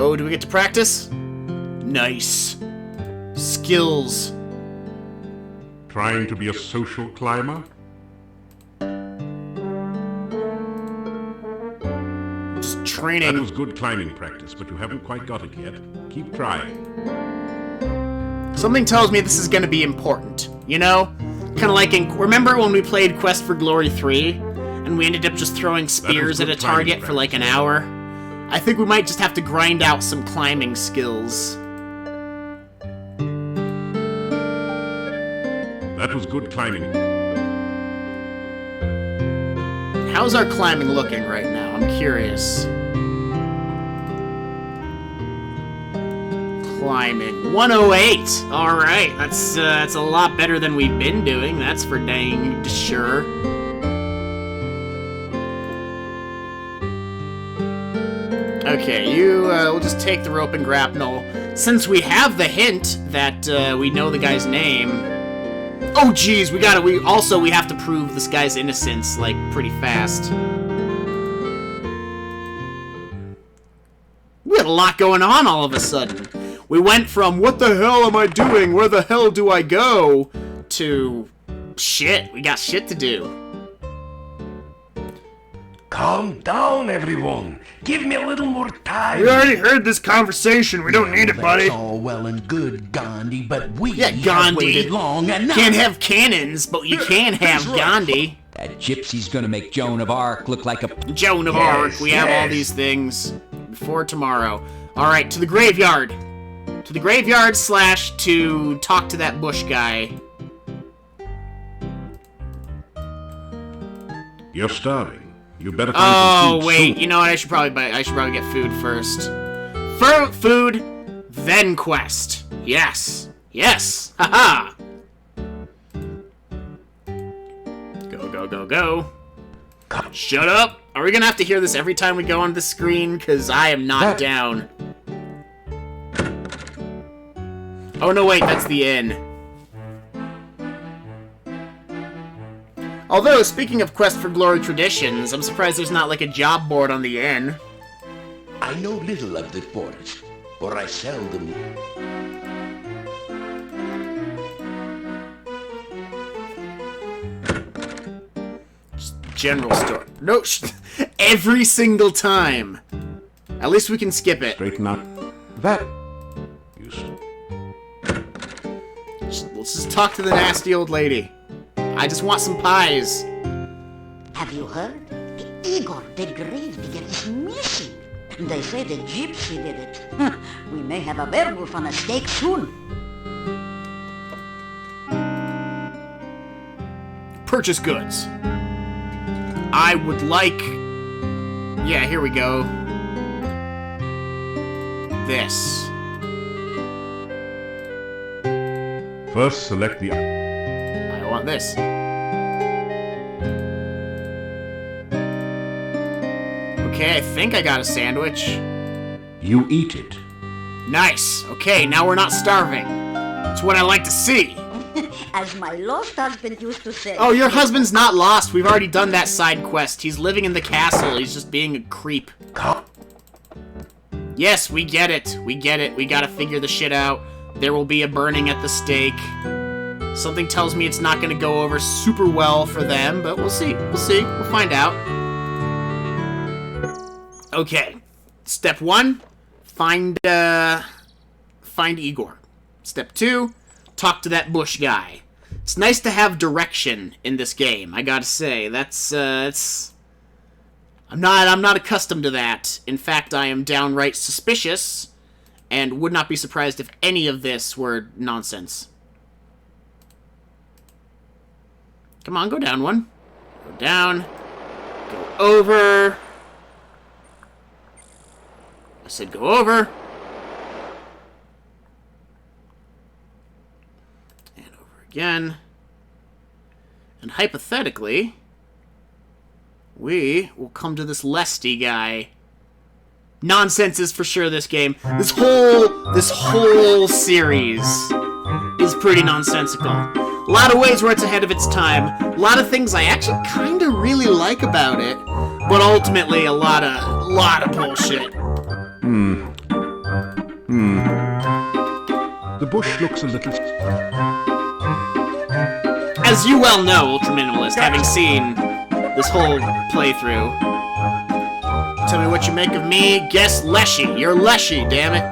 Oh, do we get to practice? Nice. Skills. Trying to be a social climber? Just training. That was good climbing practice, but you haven't quite got it yet. Keep trying. Something tells me this is going to be important, you know? Kind of like in... Remember when we played Quest for Glory 3? And we ended up just throwing spears at a target for like an hour? I think we might just have to grind out some climbing skills. That was good climbing. How's our climbing looking right now? I'm curious. Climbing. 108! Alright, that's a lot better than we've been doing, that's for dang sure. Okay, we'll just take the rope and grapnel. Since we have the hint that we know the guy's name. Oh geez, we have to prove this guy's innocence, like, pretty fast. We had a lot going on all of a sudden. We went from, what the hell am I doing? Where the hell do I go? To, shit, we got shit to do. Calm down, everyone. Give me a little more time. We already heard this conversation. We don't need it, buddy. That's all well and good, Gandhi, but we have Gandhi. waited long enough. Can't have cannons, but you can have Gandhi. That gypsy's gonna make Joan of Arc look like a... Joan of Arc. We have all these things before tomorrow. Alright, to the graveyard. To the graveyard / to talk to that bush guy. You're starving. You better find some food wait, soon. you know what? I should probably get food first. Food, then quest. Yes. Yes. Haha. Go. Shut up. Are we gonna have to hear this every time we go on the screen? Because I am not down. Oh, no, wait. That's the inn. Although, speaking of Quest for Glory traditions, I'm surprised there's not like a job board on the inn. I know little of the forest, for I seldom... General store. No, every single time. At least we can skip it. Straighten up that. Let's just talk to the nasty old lady. I just want some pies. Have you heard? The Igor the Gravedigger is missing. They say the gypsy did it. We may have a werewolf on a stake soon. Purchase goods. I would like... Yeah, here we go. This. First, select the... I want this. Okay, I think I got a sandwich. You eat it. Nice. Okay, now we're not starving. That's what I like to see. As my lost husband used to say. Oh, your husband's not lost. We've already done that side quest. He's living in the castle. He's just being a creep. Yes, we get it. We get it. We gotta figure the shit out. There will be a burning at the stake. Something tells me it's not gonna go over super well for them, but we'll see. We'll see. We'll find out. Okay. Step 1, find Igor. Step 2, talk to that bush guy. It's nice to have direction in this game, I gotta say. That's, I'm not accustomed to that. In fact, I am downright suspicious, and would not be surprised if any of this were nonsense. Come on, go down one. Go down. Go over. I said go over. And over again. And hypothetically, we will come to this Lesty guy. Nonsense is for sure this game. This whole series is pretty nonsensical. A lot of ways where it's ahead of its time. A lot of things I actually kind of really like about it, but ultimately a lot of bullshit. The bush looks a little... As you well know, Ultra Minimalist, having seen this whole playthrough. Tell me what you make of me. Guess Leshy. You're Leshy, damn it.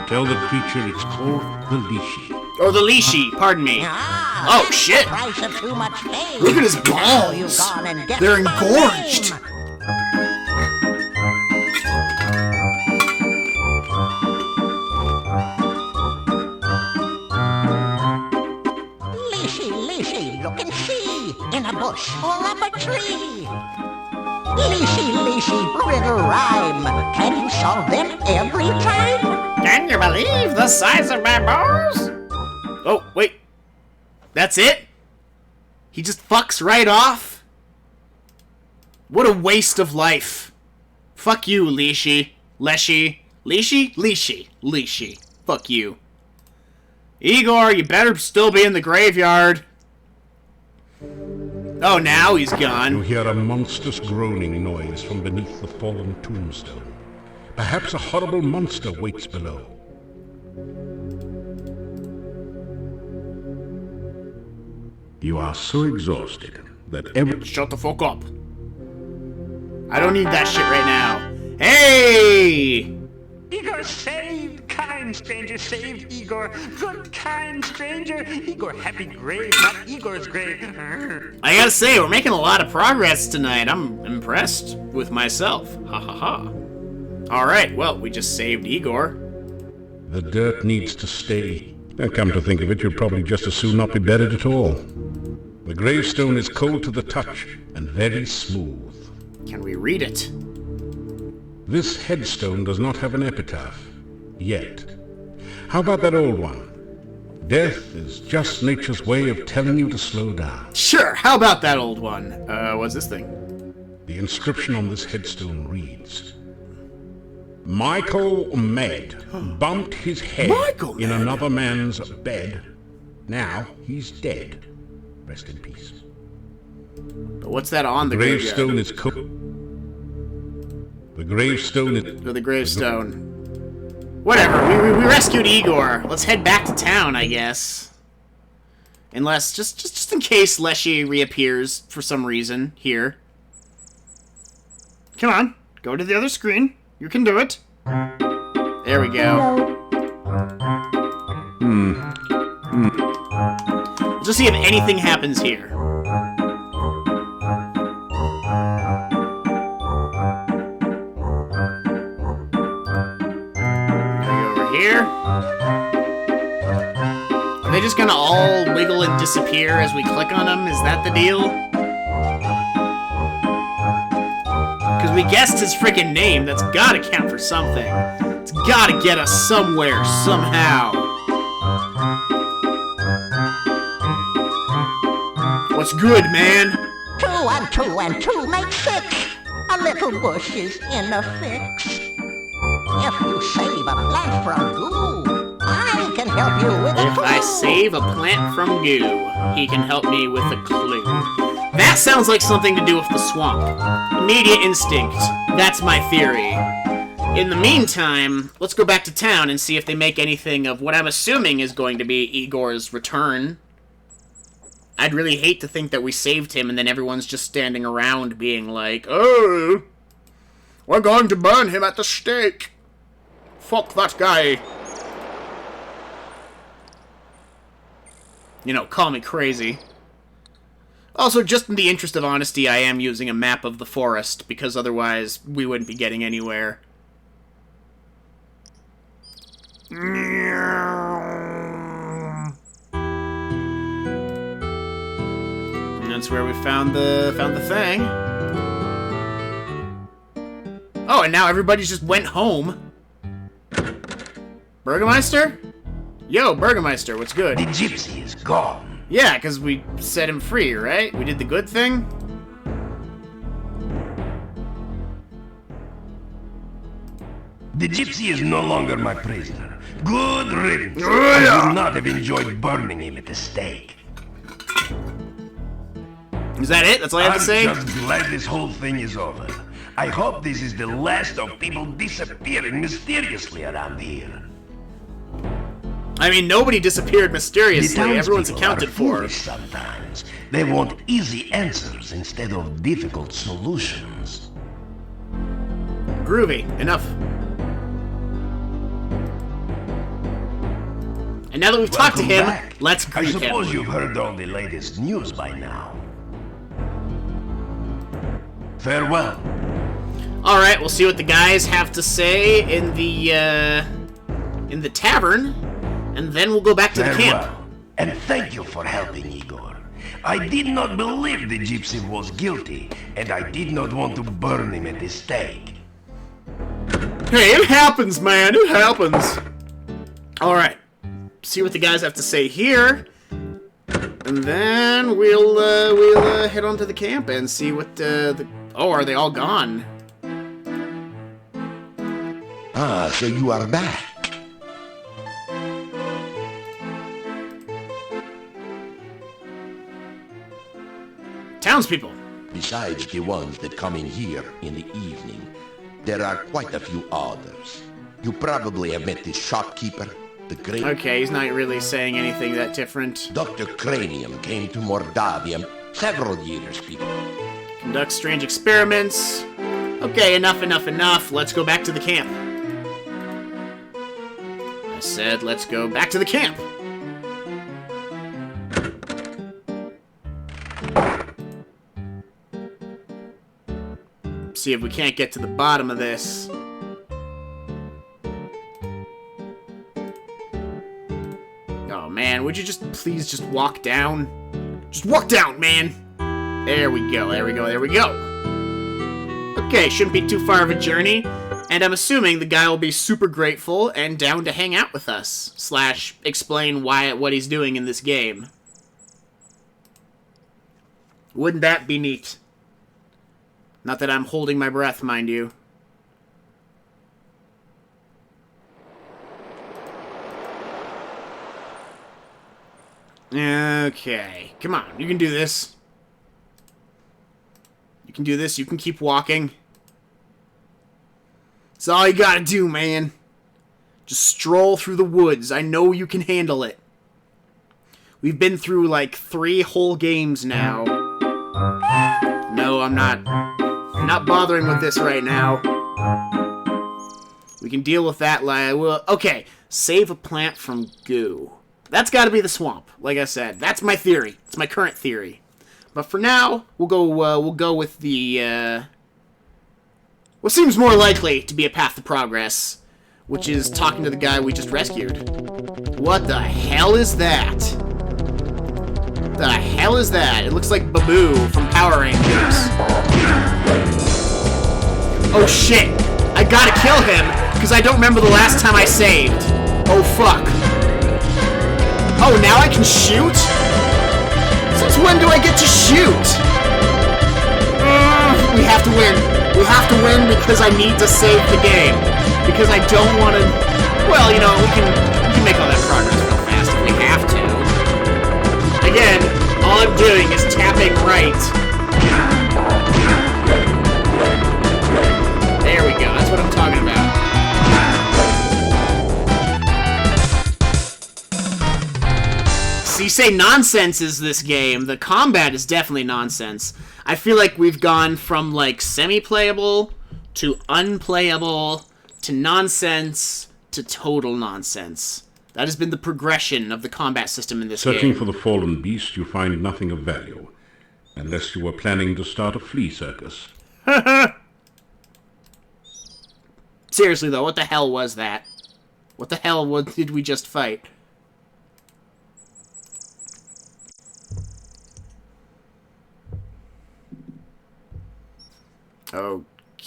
Tell the creature it's called the Leashy. Or the Leashy, pardon me. Oh, shit. Price of too much pain. Look at his Now you've balls. gone and get They're some engorged. fame. Leashy, look and see. In a bush or up a tree. Leashy, riddle rhyme. Can you solve them every time? Can you believe the size of my balls? Oh, wait. That's it? He just fucks right off? What a waste of life. Fuck you, Leashy. Leshy. Leashy? Leashy. Fuck you. Igor, you better still be in the graveyard. Oh, now he's gone. You hear a monstrous groaning noise from beneath the fallen tombstone. Perhaps a horrible monster waits below. You are so exhausted that every... Shut the fuck up. I don't need that shit right now. Hey! Igor saved! Kind stranger saved Igor! Good kind stranger! Igor happy grave, not Igor's grave! I gotta say, we're making a lot of progress tonight. I'm impressed with myself. Ha ha ha. Alright, well, we just saved Igor. The dirt needs to stay. And come to think of it, you'd probably just as soon not be buried at all. The gravestone is cold to the touch and very smooth. Can we read it? This headstone does not have an epitaph. Yet. How about that old one? Death is just nature's way of telling you to slow down. Sure, how about that old one? What's this thing? The inscription on this headstone reads, Michael Med bumped his head in another man's bed. Now he's dead. Rest in peace. But what's that on the gravestone is cooked. The gravestone is... The gravestone. Whatever, we rescued Igor. Let's head back to town, I guess. Unless, just in case Leshy reappears for some reason here. Come on, go to the other screen. You can do it. There we go. Let's just see if anything happens here. Here. Are they just gonna all wiggle and disappear as we click on them? Is that the deal? Because we guessed his freaking name. That's gotta count for something. It's gotta get us somewhere, somehow. What's good, man? 2 and 2 and 2 make 6. A little bush is in a fix. If you save a plant from goo, I can help you with a clue. If I save a plant from goo, he can help me with a clue. That sounds like something to do with the swamp. Immediate instinct. That's my theory. In the meantime, let's go back to town and see if they make anything of what I'm assuming is going to be Igor's return. I'd really hate to think that we saved him and then everyone's just standing around being like, oh, we're going to burn him at the stake. Fuck that guy. You know, call me crazy. Also, just in the interest of honesty, I am using a map of the forest, because otherwise we wouldn't be getting anywhere. And that's where we found the thing. Oh, and now everybody just went home. Burgermeister? Yo, Burgermeister, what's good? The gypsy is gone. Yeah, because we set him free, right? We did the good thing? The gypsy is no longer my prisoner. Good riddance. I would not have enjoyed burning him at the stake. Is that it? That's all I have to say? I'm just glad this whole thing is over. I hope this is the last of people disappearing mysteriously around here. I mean, nobody disappeared mysteriously. Everyone's accounted for. Sometimes they want easy answers instead of difficult solutions. Groovy. Enough. And now that we've talked to him, let's greet him. I suppose you've heard all the latest news by now. Farewell. Alright, we'll see what the guys have to say in the tavern, and then we'll go back to the camp. And thank you for helping, Igor. I did not believe the gypsy was guilty, and I did not want to burn him at the stake. Hey, it happens, man. It happens. Alright. See what the guys have to say here. And then we'll head on to the camp and see what oh, are they all gone? Ah, so you are back. Townspeople. Besides the ones that come in here in the evening, there are quite a few others. You probably have met the shopkeeper, the Cranium. Okay, he's not really saying anything that different. Dr. Cranium came to Mordavium several years before. Conduct strange experiments. Okay, enough. Let's go back to the camp. I said, let's go back to the camp. See if we can't get to the bottom of this. Oh man, would you just please just walk down? Just walk down, man! There we go. Okay, shouldn't be too far of a journey. And I'm assuming the guy will be super grateful and down to hang out with us. / explain what he's doing in this game. Wouldn't that be neat? Not that I'm holding my breath, mind you. Okay. Come on, you can do this. You can do this, you can keep walking. That's all you gotta do, man. Just stroll through the woods. I know you can handle it. We've been through like 3 whole games now. No, I'm not bothering with this right now. We can deal with that. Okay, save a plant from goo. That's got to be the swamp. Like I said, that's my theory. It's my current theory. But for now, we'll go with the what seems more likely to be a path to progress, which is talking to the guy we just rescued. What the hell is that? The hell is that? It looks like Babu from Power Rangers. Oh shit! I gotta kill him, because I don't remember the last time I saved. Oh fuck. Oh, now I can shoot? Since when do I get to shoot? We have to win. We have to win because I need to save the game. Because I don't want to... Well, you know, we can make all that progress real fast if we have to. Again, all I'm doing is tapping right. There we go, that's what I'm talking about. See, say nonsense is this game. The combat is definitely nonsense. I feel like we've gone from, like, semi-playable to unplayable to nonsense to total nonsense. That has been the progression of the combat system in this game. Searching for the fallen beast, you find nothing of value. Unless you were planning to start a flea circus. Seriously, though, what the hell was that? What the hell did we just fight?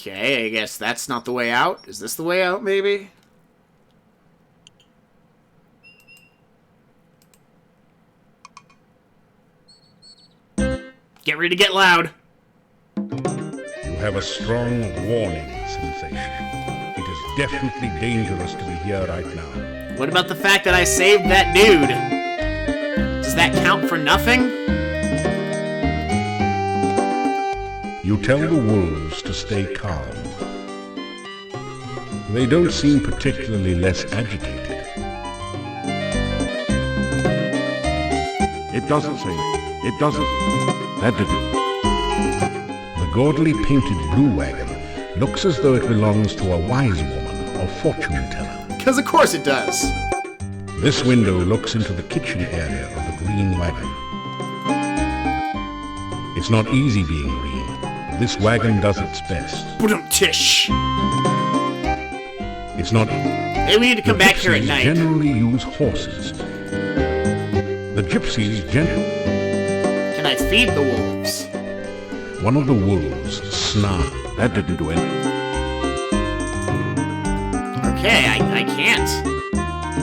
Okay, I guess that's not the way out. Is this the way out, maybe? Get ready to get loud. You have a strong warning sensation. It is definitely dangerous to be here right now. What about the fact that I saved that dude? Does that count for nothing? You tell the wolves to stay calm. They don't seem particularly less agitated. It doesn't say. It doesn't. That didn't. The gaudily painted blue wagon looks as though it belongs to a wise woman or fortune teller. Because of course it does. This window looks into the kitchen area of the green wagon. It's not easy being green, but this wagon does its best. Tish. It's not... Maybe we need to come back here at night. Generally use horses. The gypsies generally... Can I feed the wolves? One of the wolves snarled. That didn't do anything. Okay, I can't.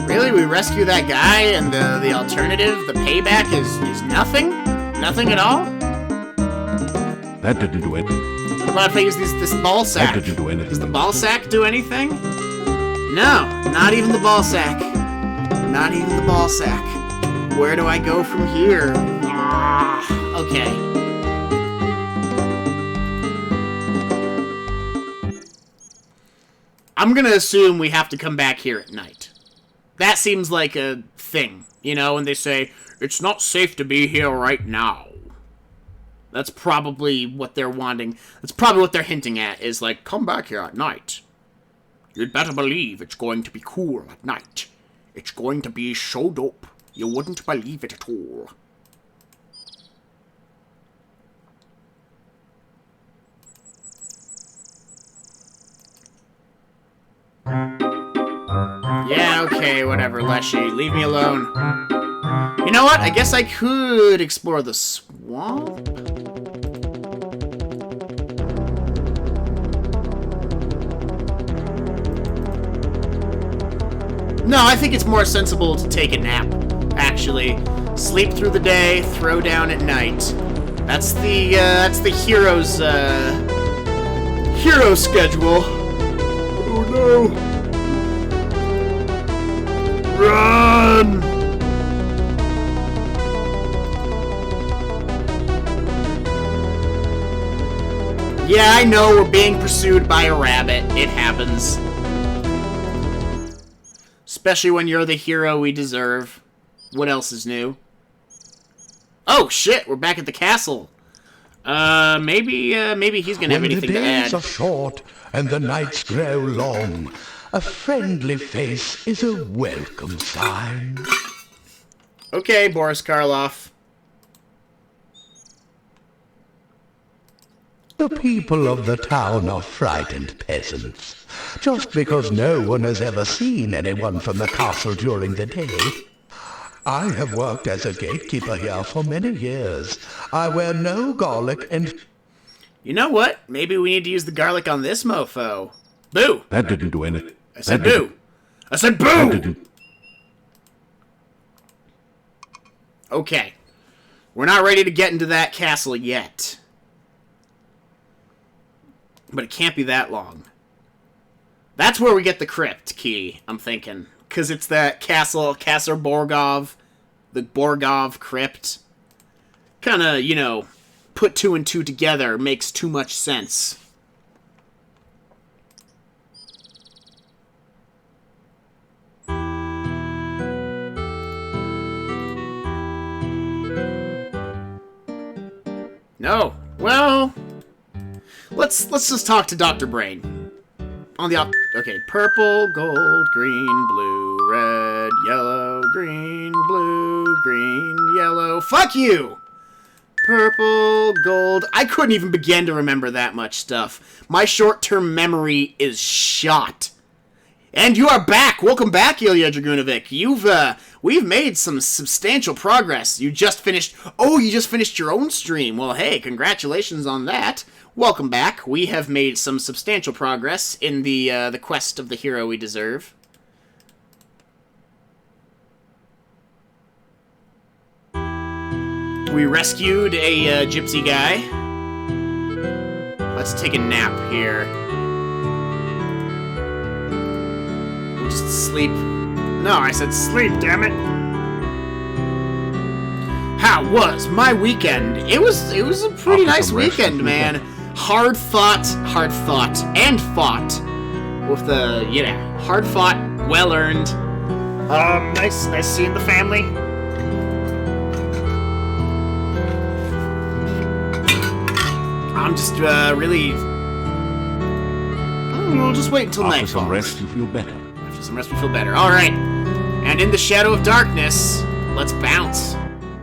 Really? We rescue that guy and the alternative, the payback is nothing? Nothing at all? That didn't do anything. What about if I use this ball sack? That didn't do anything. Does the ball sack do anything? No, not even the ball sack. Not even the ball sack. Where do I go from here? Okay. I'm gonna assume we have to come back here at night. That seems like a thing, you know, when they say, it's not safe to be here right now. That's probably what they're wanting. That's probably what they're hinting at, is like, come back here at night. You'd better believe it's going to be cool at night. It's going to be so dope. You wouldn't believe it at all. Yeah, okay, whatever, Leshy. Leave me alone. You know what? I guess I could explore the swamp. No, I think it's more sensible to take a nap, actually. Sleep through the day, throw down at night. That's the hero's, hero schedule. Oh no. Run! Yeah, I know we're being pursued by a rabbit. It happens. Especially when you're the hero we deserve. What else is new? Oh, shit, we're back at the castle. Maybe he's gonna have anything to add. When the days are short and the nights grow long, a friendly face is a welcome sign. Okay, Boris Karloff. The people of the town are frightened peasants. Just because no one has ever seen anyone from the castle during the day. I have worked as a gatekeeper here for many years. I wear no garlic and... You know what? Maybe we need to use the garlic on this mofo. Boo! That didn't do anything. I said boo! I said boo! Okay. We're not ready to get into that castle yet. But it can't be that long. That's where we get the crypt key, I'm thinking. Because it's that Castle Borgov. The Borgov crypt. Kind of, you know, put two and two together makes too much sense. No. Well, let's just talk to Dr. Brain. On the okay, purple, gold, green, blue, red, yellow, green, blue, green, yellow. Fuck you! Purple, gold. I couldn't even begin to remember that much stuff. My short-term memory is shot. And you are back! Welcome back, Ilya Dragunovic. We've made some substantial progress. You just finished your own stream. Well, hey, congratulations on that. Welcome back. We have made some substantial progress in the quest of the hero we deserve. We rescued a gypsy guy. Let's take a nap here. We'll just sleep. No, I said sleep, damn it. How was my weekend? It was a pretty nice weekend, man. Hard fought, and fought. With the, hard fought, well earned. Nice seeing the family. I'm just really. We'll just wait until night After some falls. rest, you feel better. After some rest, we feel better. All right. And in the shadow of darkness, let's bounce.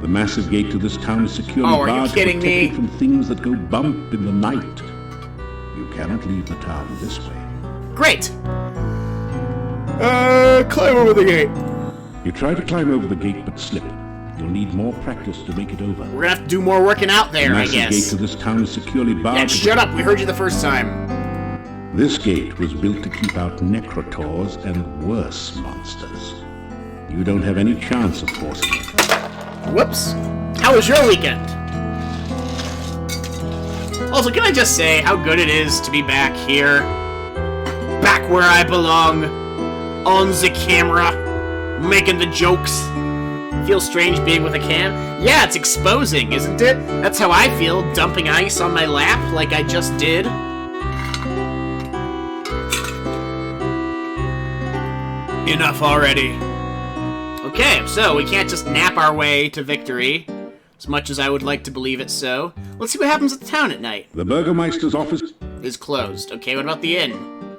The massive gate to this town is securely Oh, are you barred to kidding protect me? you from things that go bump in the night. You cannot leave the town this way. Great. Climb over the gate. You try to climb over the gate but slip. You'll need more practice to make it over. We're gonna have to do more working out there, The I massive gate guess. to this town is securely barred. Yeah, to shut up. We heard you the first time. This gate was built to keep out necrotors and worse monsters. You don't have any chance of forcing it. Whoops. How was your weekend? Also, can I just say how good it is to be back here? Back where I belong. On the camera. Making the jokes. Feels strange being with a cam? Yeah, it's exposing, isn't it? That's how I feel, dumping ice on my lap like I just did. Enough already. Okay, so we can't just nap our way to victory, as much as I would like to believe it so. Let's see what happens at the town at night. The Burgermeister's office Is closed. Okay, what about the inn?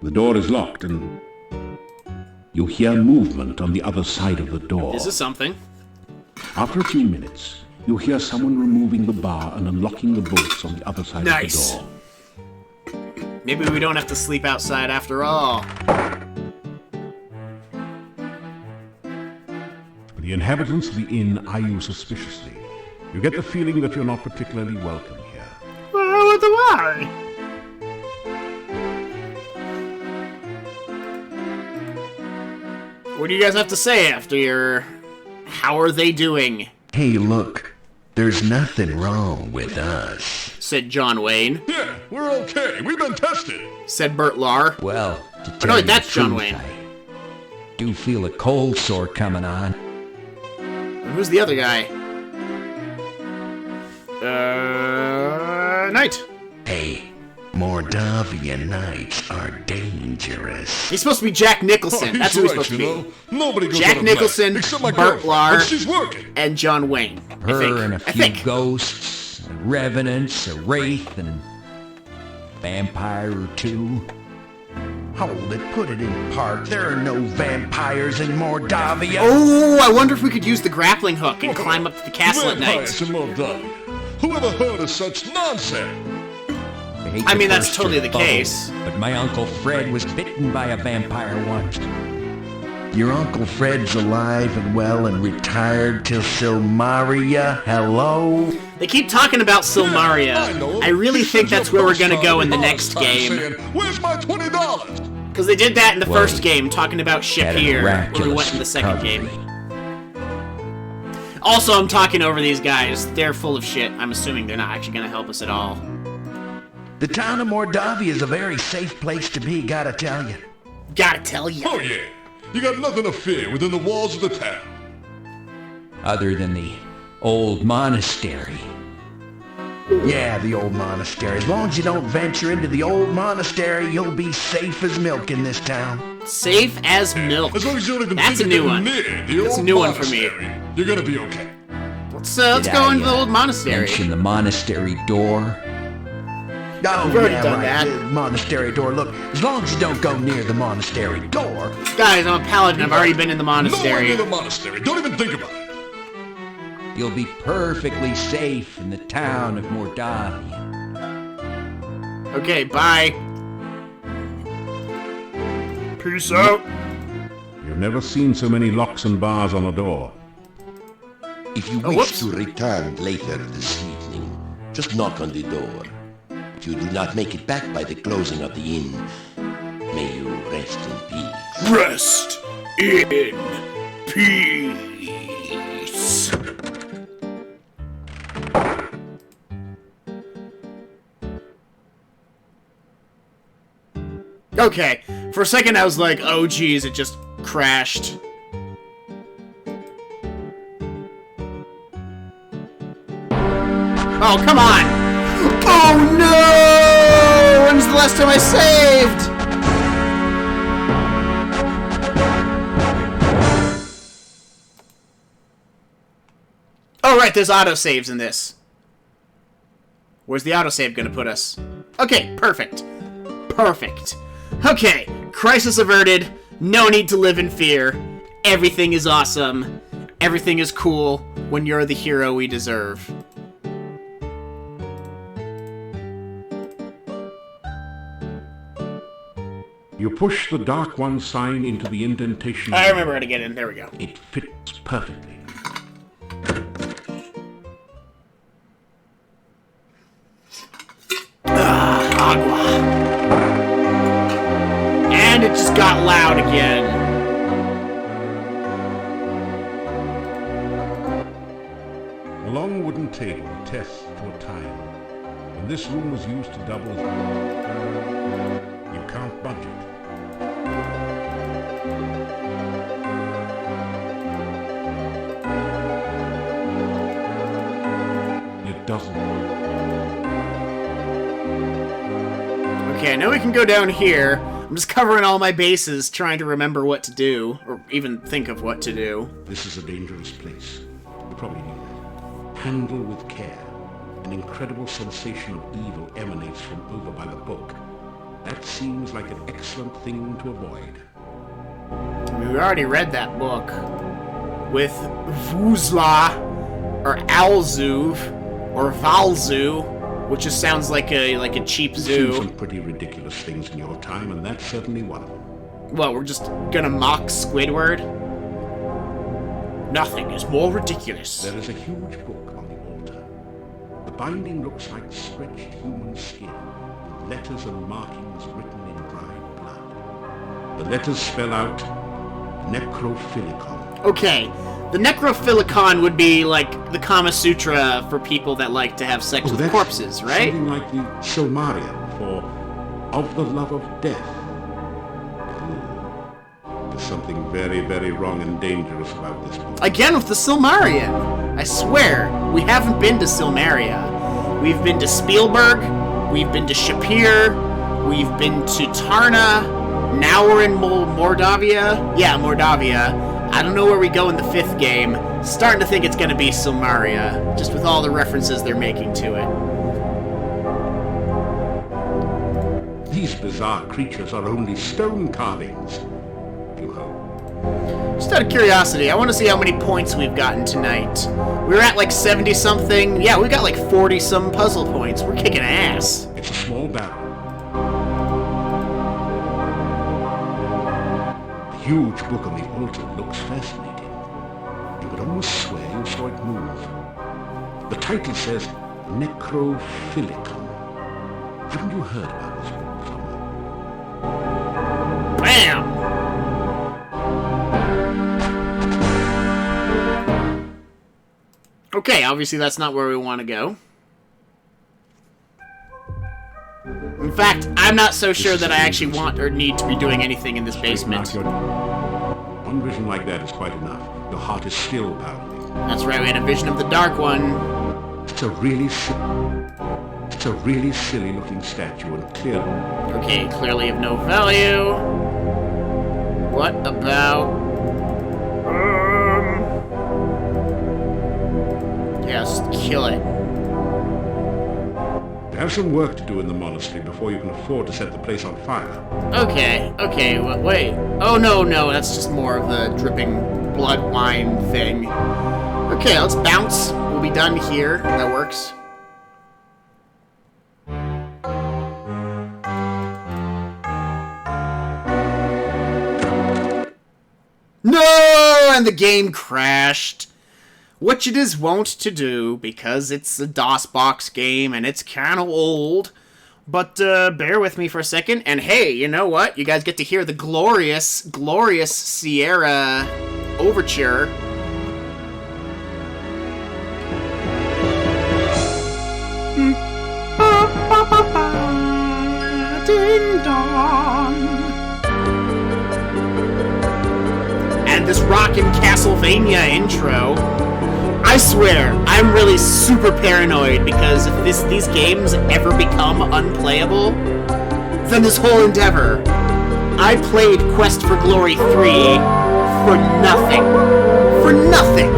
The door is locked and you hear movement on the other side of the door. This is something. After a few minutes, you hear someone removing the bar and unlocking the bolts on the other side Nice. of the door. Maybe we don't have to sleep outside after all. The inhabitants of the inn eye you suspiciously. You get the feeling that you're not particularly welcome here. Well, what do I? What do you guys have to say after your... How are they doing? Hey, look. There's nothing wrong with us. Said John Wayne. Yeah, we're okay. We've been tested. Said Bert Lahr. Well, to Oh, tell no, you that's the John truth, Wayne. I do feel a cold sore coming on. And who's the other guy? Knight. Hey, Mordavian knights are dangerous. He's supposed to be Jack Nicholson. Oh, he's That's who he's right, supposed to you be. know. Nobody goes Jack out of black, Nicholson, except my Bert girlfriend, Lahr, but she's working. and John Wayne. Her and a I few think. ghosts, a revenants, a wraith, and a vampire or two. Hold it, put it in park. There are no vampires in Mordavia. Oh, I wonder if we could use the grappling hook and climb up to the castle at Vampires night. in Moldavia. Who ever heard of such nonsense? hate I to mean, that's burst totally your the bubble, case. But my Uncle Fred was bitten by a vampire once. Your Uncle Fred's alive and well and retired till Silmaria. Hello? They keep talking about Silmaria. I really think that's where we're gonna go in the next game. Where's my $20? Because they did that in the Well, first game, talking about had a Shapir, when we miraculous went in the second recovery. game. Also, I'm talking over these guys. They're full of shit. I'm assuming they're not actually gonna help us at all. The town of Mordavia is a very safe place to be, gotta tell you. Gotta tell you. Oh yeah, you got nothing to fear within the walls of the town. Other than the old monastery. Yeah, the old monastery. As long as you don't venture into the old monastery, you'll be safe as milk in this town. Safe as milk. As long as you don't even That's a think new of one. getting near the That's a old new one for me. monastery, You're gonna be okay. Let's Did go I, into the old monastery. Mention the monastery door. Oh, We've already yeah, done right. that. The monastery door. Look, as long as you don't go near the monastery door. Guys, I'm a paladin. I've already been in the Nowhere monastery. near the monastery. Don't even think about it. You'll be perfectly safe in the town of Mordavia. Okay, bye. Peace out. You've never seen so many locks and bars on a door. If you wish to return later this evening, just knock on the door. If you do not make it back by the closing of the inn, may you rest in peace. Rest in peace. Okay, for a second I was like, oh geez, it just crashed. Oh, come on! Oh no! When's the last time I saved? Oh right, there's autosaves in this. Where's the autosave gonna put us? Okay, perfect. Perfect. Okay, crisis averted, no need to live in fear. Everything is awesome. Everything is cool when you're the hero we deserve. You push the Dark One sign into the indentation. I remember how to get in. There we go. It fits perfectly. Agua. And it just got loud again. A long wooden table attests to a time when this room was used to double as... You can't budge it. It doesn't. Okay, I know we can go down here. I'm just covering all my bases, trying to remember what to do, or even think of what to do. This is a dangerous place. You probably knew that. Handle with care. An incredible sensation of evil emanates from over by the book. That seems like an excellent thing to avoid. I mean, we already read that book with Vuzla, or Alzuv, or Valzu, which just sounds like a cheap zoo. You've seen some pretty ridiculous things in your time, and that's certainly one of them. What, we're just gonna mock Squidward? Nothing is more ridiculous. There is a huge book on the altar. The binding looks like stretched human skin, with letters and markings written in dried blood. The letters spell out Necrophilicon. Okay, the Necrophilicon would be like the Kama Sutra for people that like to have sex with corpses, right? Something like the Silmarillion for of the love of death. There's something very, very wrong and dangerous about this book. Again with the Silmarillion. I swear, we haven't been to Silmaria. We've been to Spielberg, we've been to Shapir, we've been to Tarna, now we're in Mordavia. Yeah, Mordavia. I don't know where we go in the 5th game. Starting to think it's gonna be Silmaria, just with all the references they're making to it. These bizarre creatures are only stone carvings. You hope. Just out of curiosity, I want to see how many points we've gotten tonight. We were at like 70-something. Yeah, we got like 40-some puzzle points. We're kicking ass. It's a small barrel. The huge book on the altar looks fascinating. You would almost swear you saw it move. The title says Necrophilicon. Haven't you heard about this book before? Bam! Okay, obviously that's not where we want to go. In fact, I'm not so sure that I actually want or need to be doing anything in this basement. One vision like that is quite enough. Your heart is still pounding. That's right, we had a vision of the Dark One. It's a really silly looking statue and clearly... Okay, clearly of no value. What about... Just kill it. You have some work to do in the monastery before you can afford to set the place on fire. Okay, wait. Oh, no, that's just more of the dripping blood wine thing. Okay, let's bounce. We'll be done here. That works. and the game crashed. Which it is wont to do, because it's a DOSBox game and it's kind of old. But bear with me for a second, and hey, you know what? You guys get to hear the glorious, glorious Sierra overture. Ding dong. And this rockin' Castlevania intro. I swear, I'm really super paranoid because if these games ever become unplayable, then this whole endeavor. I played Quest for Glory 3 for nothing. For nothing.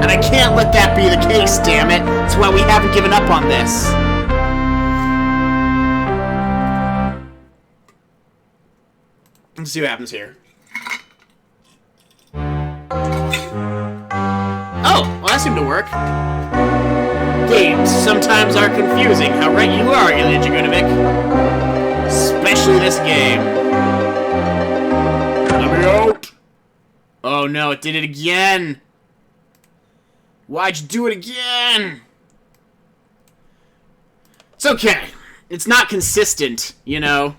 And I can't let that be the case, damn it. That's why we haven't given up on this. Let's see what happens here. Oh, well that seemed to work. Games sometimes are confusing. How right you are, Ilya Jagunovic. Especially this game. Let me out! Oh no, it did it again! Why'd you do it again? It's okay. It's not consistent, you know.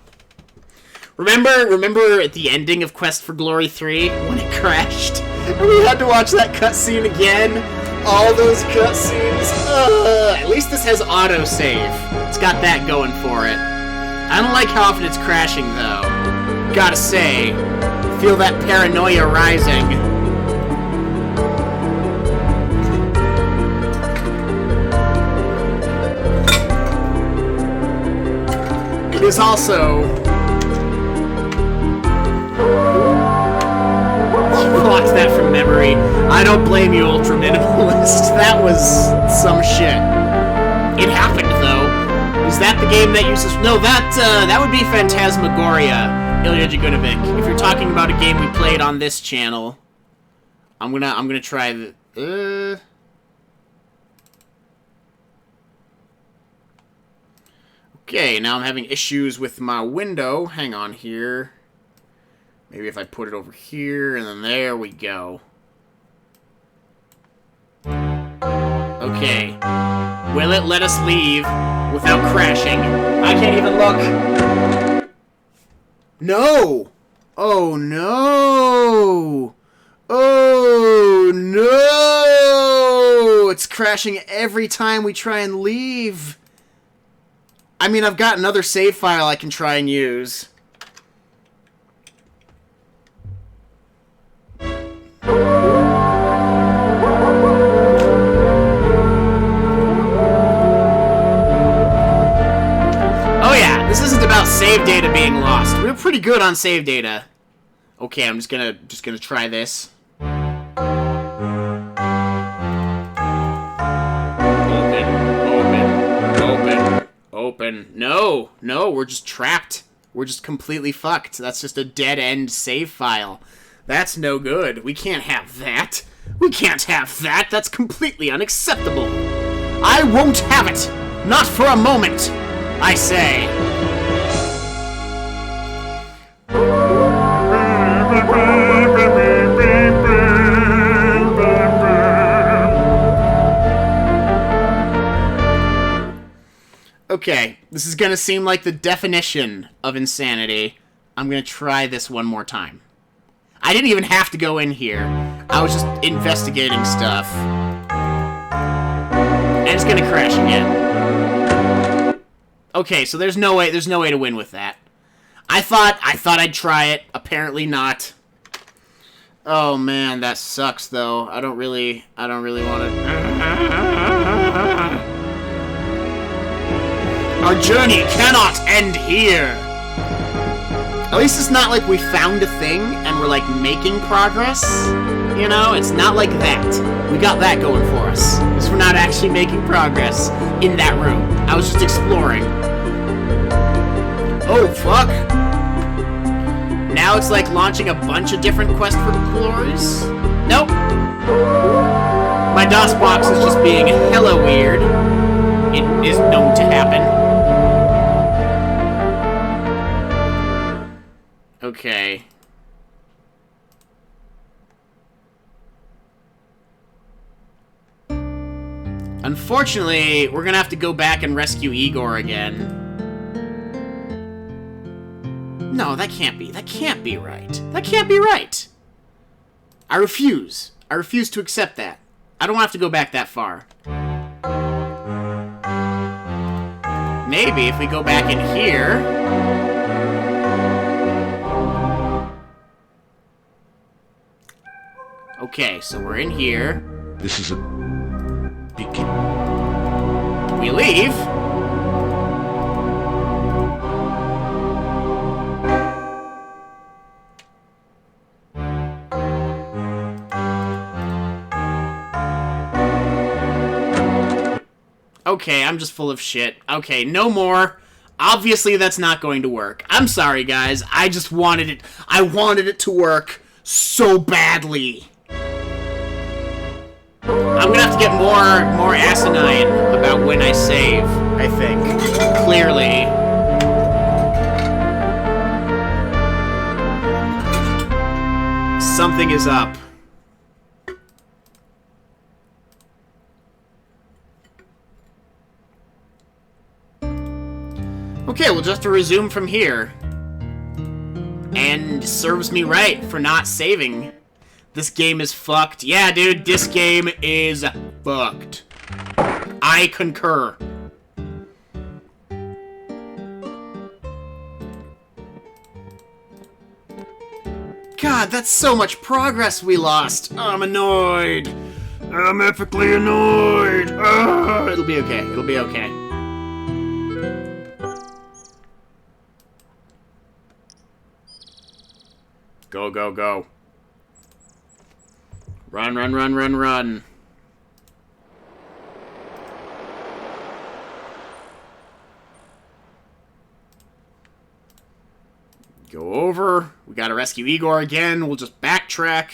Remember at the ending of Quest for Glory 3 when it crashed? And we had to watch that cutscene again? All those cutscenes? At least this has autosave. It's got that going for it. I don't like how often it's crashing, though. Gotta say, feel that paranoia rising. It is also... Blocked that from memory. I don't blame you, Ultra Minimalist. That was some shit. It happened, though. Is that the game that uses... No, that would be Phantasmagoria, Ilya Jagunovic. If you're talking about a game we played on this channel, I'm gonna try the... Okay, now I'm having issues with my window. Hang on here. Maybe if I put it over here, and then there we go. Okay. Will it let us leave without crashing? I can't even look. No! Oh no! Oh no! It's crashing every time we try and leave. I mean, I've got another save file I can try and use. Oh yeah, this isn't about save data being lost. We're pretty good on save data. Okay, I'm just gonna try this. Open. No, we're just trapped. We're just completely fucked. That's just a dead-end save file. That's no good. We can't have that. We can't have that. That's completely unacceptable. I won't have it. Not for a moment, I say. Okay, this is gonna seem like the definition of insanity. I'm gonna try this one more time. I didn't even have to go in here. I was just investigating stuff. And it's gonna crash again. Okay, so there's no way to win with that. I thought I'd try it. Apparently not. Oh man, that sucks though. I don't really want to. Our journey cannot end here! At least it's not like we found a thing and we're like making progress. You know, it's not like that. We got that going for us. Because we're not actually making progress in that room. I was just exploring. Oh, fuck. Now it's like launching a bunch of different Quest for Glories? Nope. My DOSBox is just being hella weird. It is known to happen. Okay. Unfortunately, we're gonna have to go back and rescue Igor again. No, that can't be right. That can't be right. I refuse. I refuse to accept that. I don't have to go back that far. Maybe if we go back in here... Okay, so we're in here. This is a... We leave. Okay, I'm just full of shit. Okay, no more. Obviously, that's not going to work. I'm sorry, guys. I just wanted it. I wanted it to work so badly. I'm gonna have to get more asinine about when I save, I think. Clearly. Something is up. Okay, we'll just have to resume from here. And serves me right for not saving. This game is fucked. Yeah, dude, this game is fucked. I concur. God, that's so much progress we lost. I'm annoyed. I'm epically annoyed. It'll be okay. It'll be okay. Go, go, go. Run, run, run, run, run. Go over. We gotta rescue Igor again. We'll just backtrack.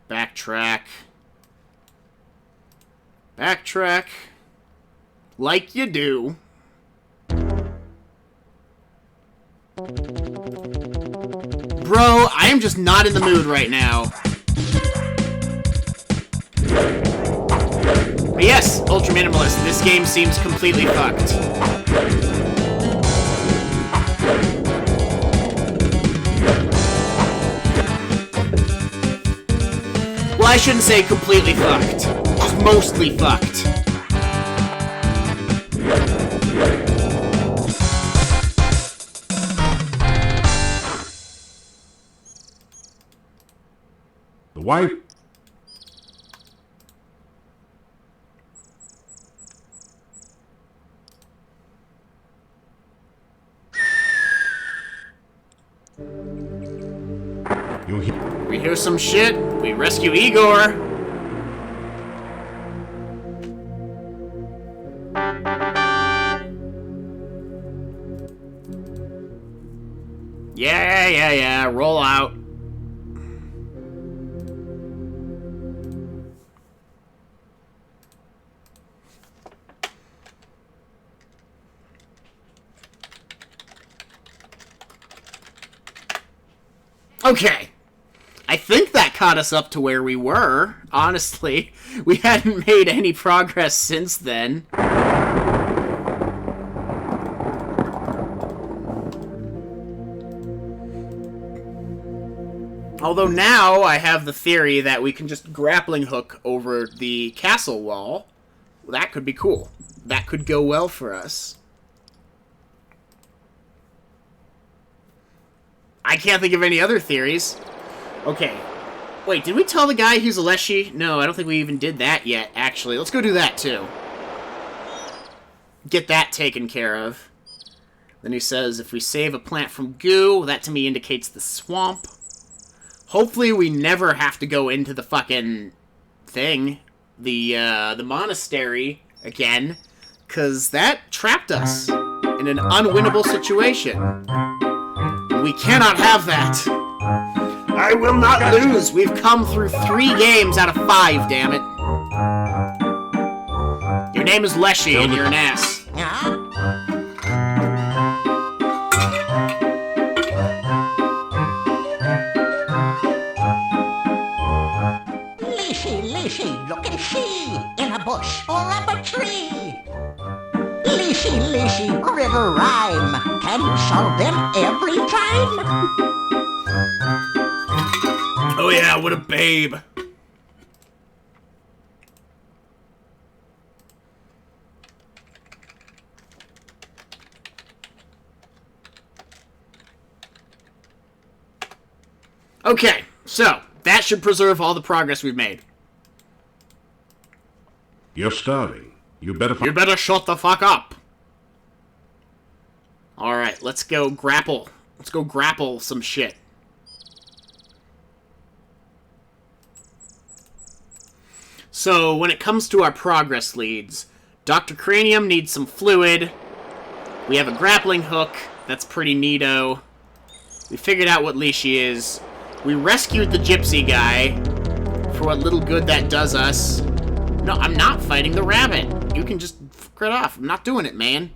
Backtrack. Backtrack. Like you do. Bro, I am just not in the mood right now. But yes, Ultra Minimalist, this game seems completely fucked. Well, I shouldn't say completely fucked. Just mostly fucked. The wife... We hear some shit. We rescue Igor. Yeah. Roll out. Okay. I think that caught us up to where we were. Honestly, we hadn't made any progress since then. Although now I have the theory that we can just grappling hook over the castle wall. That could be cool. That could go well for us. I can't think of any other theories. Okay. Wait, did we tell the guy he's a Leshy? No, I don't think we even did that yet, actually. Let's go do that, too. Get that taken care of. Then he says, if we save a plant from goo, that to me indicates the swamp. Hopefully we never have to go into the fucking thing. The monastery again. Because that trapped us in an unwinnable situation. We cannot have that. I will not lose. We've come through 3 games out of 5, damn it. Your name is Leshy and you're an ass. Leshy, look at she in a bush. All river rhyme. Can you solve them every time? Oh yeah, what a babe. Okay, so that should preserve all the progress we've made. You're starving. You better shut the fuck up. Alright, let's go grapple. Let's go grapple some shit. So, when it comes to our progress leads, Dr. Cranium needs some fluid. We have a grappling hook. That's pretty neato. We figured out what leash he is. We rescued the gypsy guy for what little good that does us. No, I'm not fighting the rabbit. You can just fuck it off. I'm not doing it, man.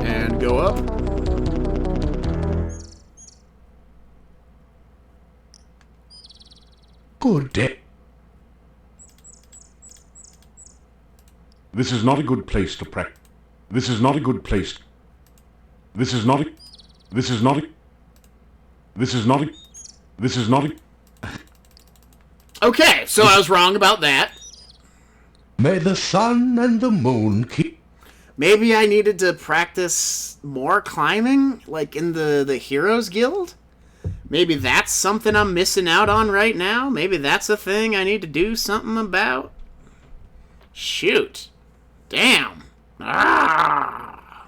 And go up. Good day. This is not a good place to practice. This is not a good place. This is not a... This is not a... This is not a... This is not a... Okay, so I was wrong about that. May the sun and the moon keep... Maybe I needed to practice more climbing, like in the Heroes Guild? Maybe that's something I'm missing out on right now? Maybe that's a thing I need to do something about? Shoot. Damn. Ah.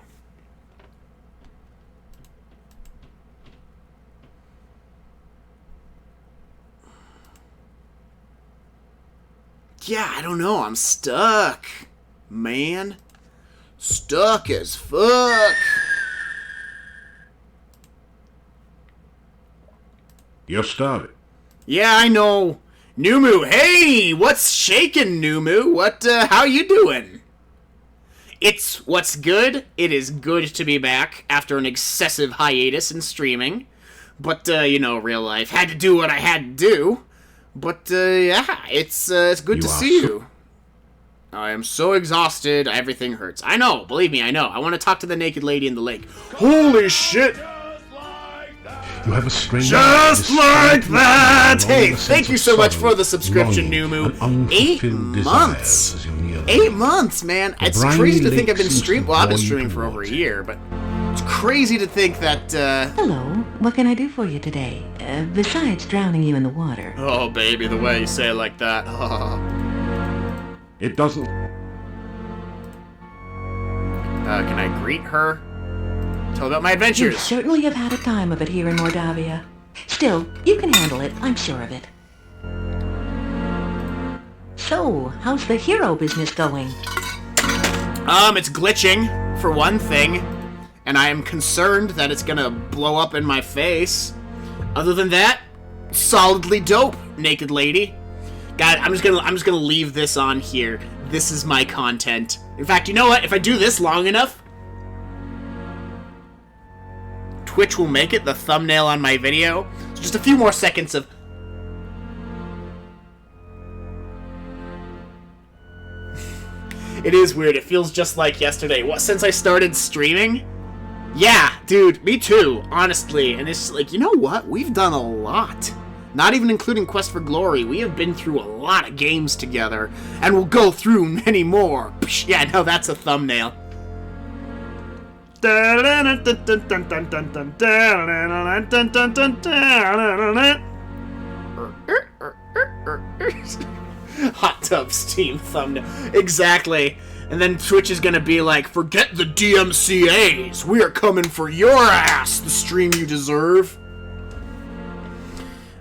Yeah, I don't know. I'm stuck. Man. Stuck as fuck. You're starving. Yeah, I know. Numu, hey! What's shaking, Numu? How you doing? It's what's good. It is good to be back after an excessive hiatus in streaming. But, you know, real life. Had to do what I had to do. But, yeah, it's good to see you. I am so exhausted, everything hurts. I know, believe me, I know. I want to talk to the naked lady in the lake. Holy shit! You have a strange... Just like that! Hey, thank you so much for the subscription, Numu. 8 months! 8 months, man! It's crazy to think I've been streaming... Well, I've been streaming for over a year, but... It's crazy to think that, Hello, what can I do for you today? Besides drowning you in the water. Oh, baby, the way you say it like that. It doesn't... Can I greet her? Tell about my You adventures. certainly have had a time of it here in Mordavia. Still, you can handle it, I'm sure of it. So, how's the hero business going? It's glitching, for one thing. And I am concerned that it's gonna blow up in my face. Other than that, solidly dope, naked lady. God, I'm just gonna leave this on here. This is my content. In fact, you know what? If I do this long enough, Twitch will make it the thumbnail on my video. So just a few more seconds of... It is weird. It feels just like yesterday. What, since I started streaming? Yeah, dude, me too, honestly. And it's like, you know what? We've done a lot. Not even including Quest for Glory. We have been through a lot of games together. And we'll go through many more. Psh, yeah, no, that's a thumbnail. Hot tub steam thumbnail. Exactly. And then Twitch is gonna be like, forget the DMCAs. We are coming for your ass. The stream you deserve.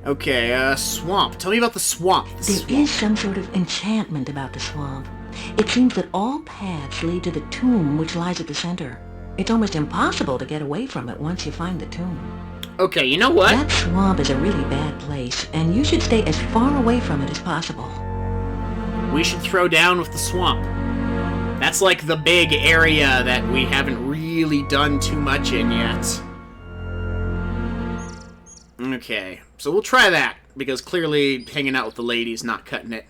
Okay, swamp. Tell me about the swamp. There is some sort of enchantment about the swamp. It seems that all paths lead to the tomb which lies at the center. It's almost impossible to get away from it once you find the tomb. Okay, you know what? That swamp is a really bad place, and you should stay as far away from it as possible. We should throw down with the swamp. That's like the big area that we haven't really done too much in yet. Okay, so we'll try that, because clearly hanging out with the lady's not cutting it.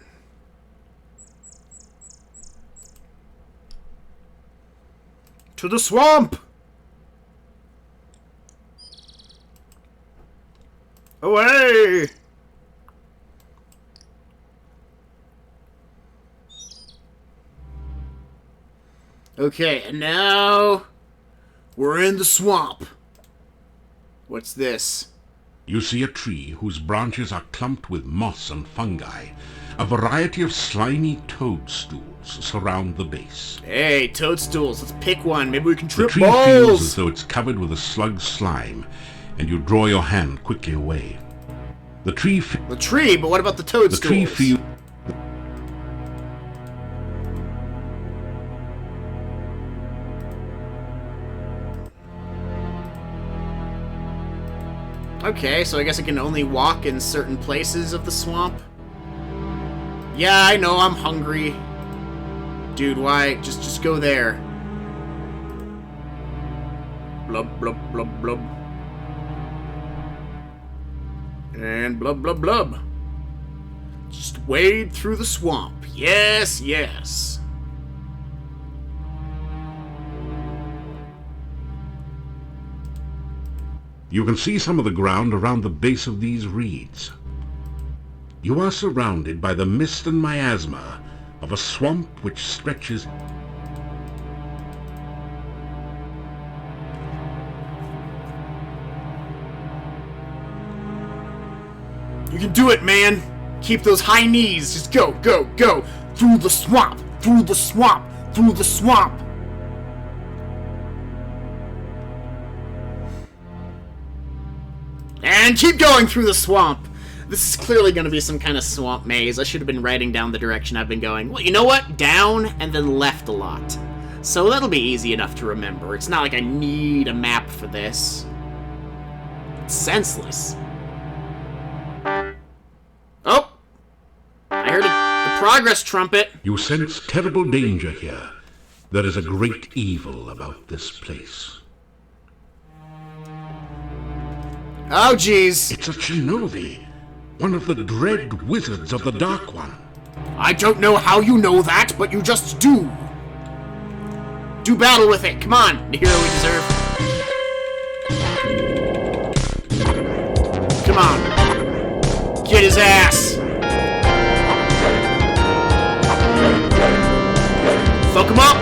To the swamp! Away! Okay, and now we're in the swamp. What's this? You see a tree whose branches are clumped with moss and fungi. A variety of slimy toadstools surround the base. Hey, toadstools, let's pick one. Maybe we can trip the tree balls! feels as though it's covered with a slug slime, and you draw your hand quickly away. The tree... The tree? But what about the toadstools? The tree feels... Okay, so I guess I can only walk in certain places of the swamp. Yeah, I know, I'm hungry. Dude, why? Just go there. Blub, blub, blub, blub. And blub, blub, blub. Just wade through the swamp. Yes, yes. You can see some of the ground around the base of these reeds. You are surrounded by the mist and miasma of a swamp which stretches... You can do it, man! Keep those high knees! Just go, go, go! Through the swamp! Through the swamp! Through the swamp! And keep going through the swamp! This is clearly going to be some kind of swamp maze. I should have been writing down the direction I've been going. Well, you know what? Down and then left a lot. So that'll be easy enough to remember. It's not like I need a map for this. It's senseless. Oh! I heard the progress trumpet. You sense terrible danger here. There is a great evil about this place. Oh, jeez. It's a shinobi. One of the dread wizards of the Dark One. I don't know how you know that, but you just do. Do battle with it. Come on, the hero we deserve. Come on. Get his ass. Fuck him up.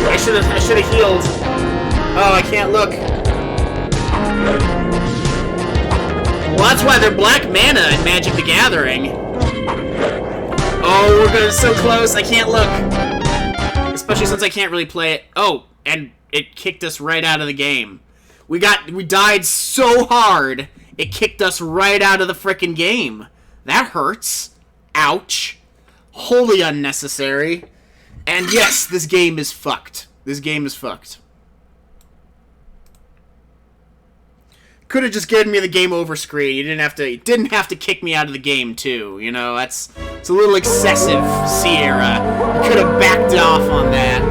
I should have healed. Oh, I can't look. Well, that's why they're black mana in Magic the Gathering. Oh, we're gonna so close, I can't look. Especially since I can't really play it. Oh, and it kicked us right out of the game. We died so hard, it kicked us right out of the frickin' game. That hurts. Ouch. Wholly unnecessary. And yes, this game is fucked. This game is fucked. Could have just given me the game over screen. You didn't have to kick me out of the game too. You know, it's a little excessive, Sierra. You could have backed off on that.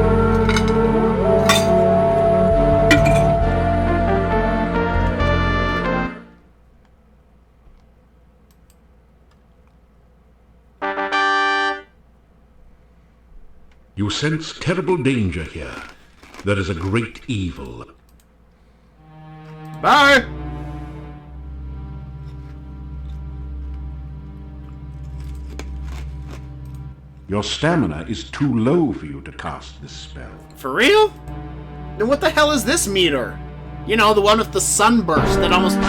You sense terrible danger here. There is a great evil. Bye! Your stamina is too low for you to cast this spell. For real? Then what the hell is this meter? You know, the one with the sunburst that almost...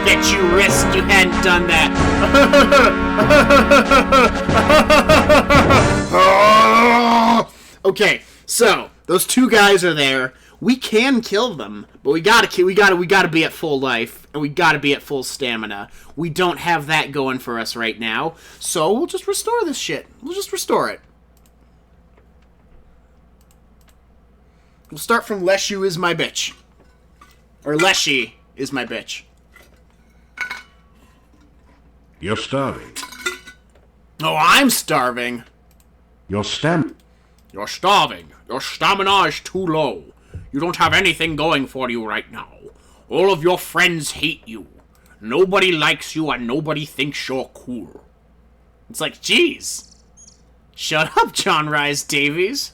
Bet you risked you hadn't done that. Okay, so those two guys are there. We can kill them, but we gotta be at full life, and we gotta be at full stamina. We don't have that going for us right now, so we'll just restore this shit. We'll just restore it. We'll start from Leshu is my bitch. Or Leshy is my bitch. You're starving. Oh, I'm starving. You're starving. Your stamina is too low. You don't have anything going for you right now. All of your friends hate you. Nobody likes you and nobody thinks you're cool. It's like, geez. Shut up, John Rhys Davies.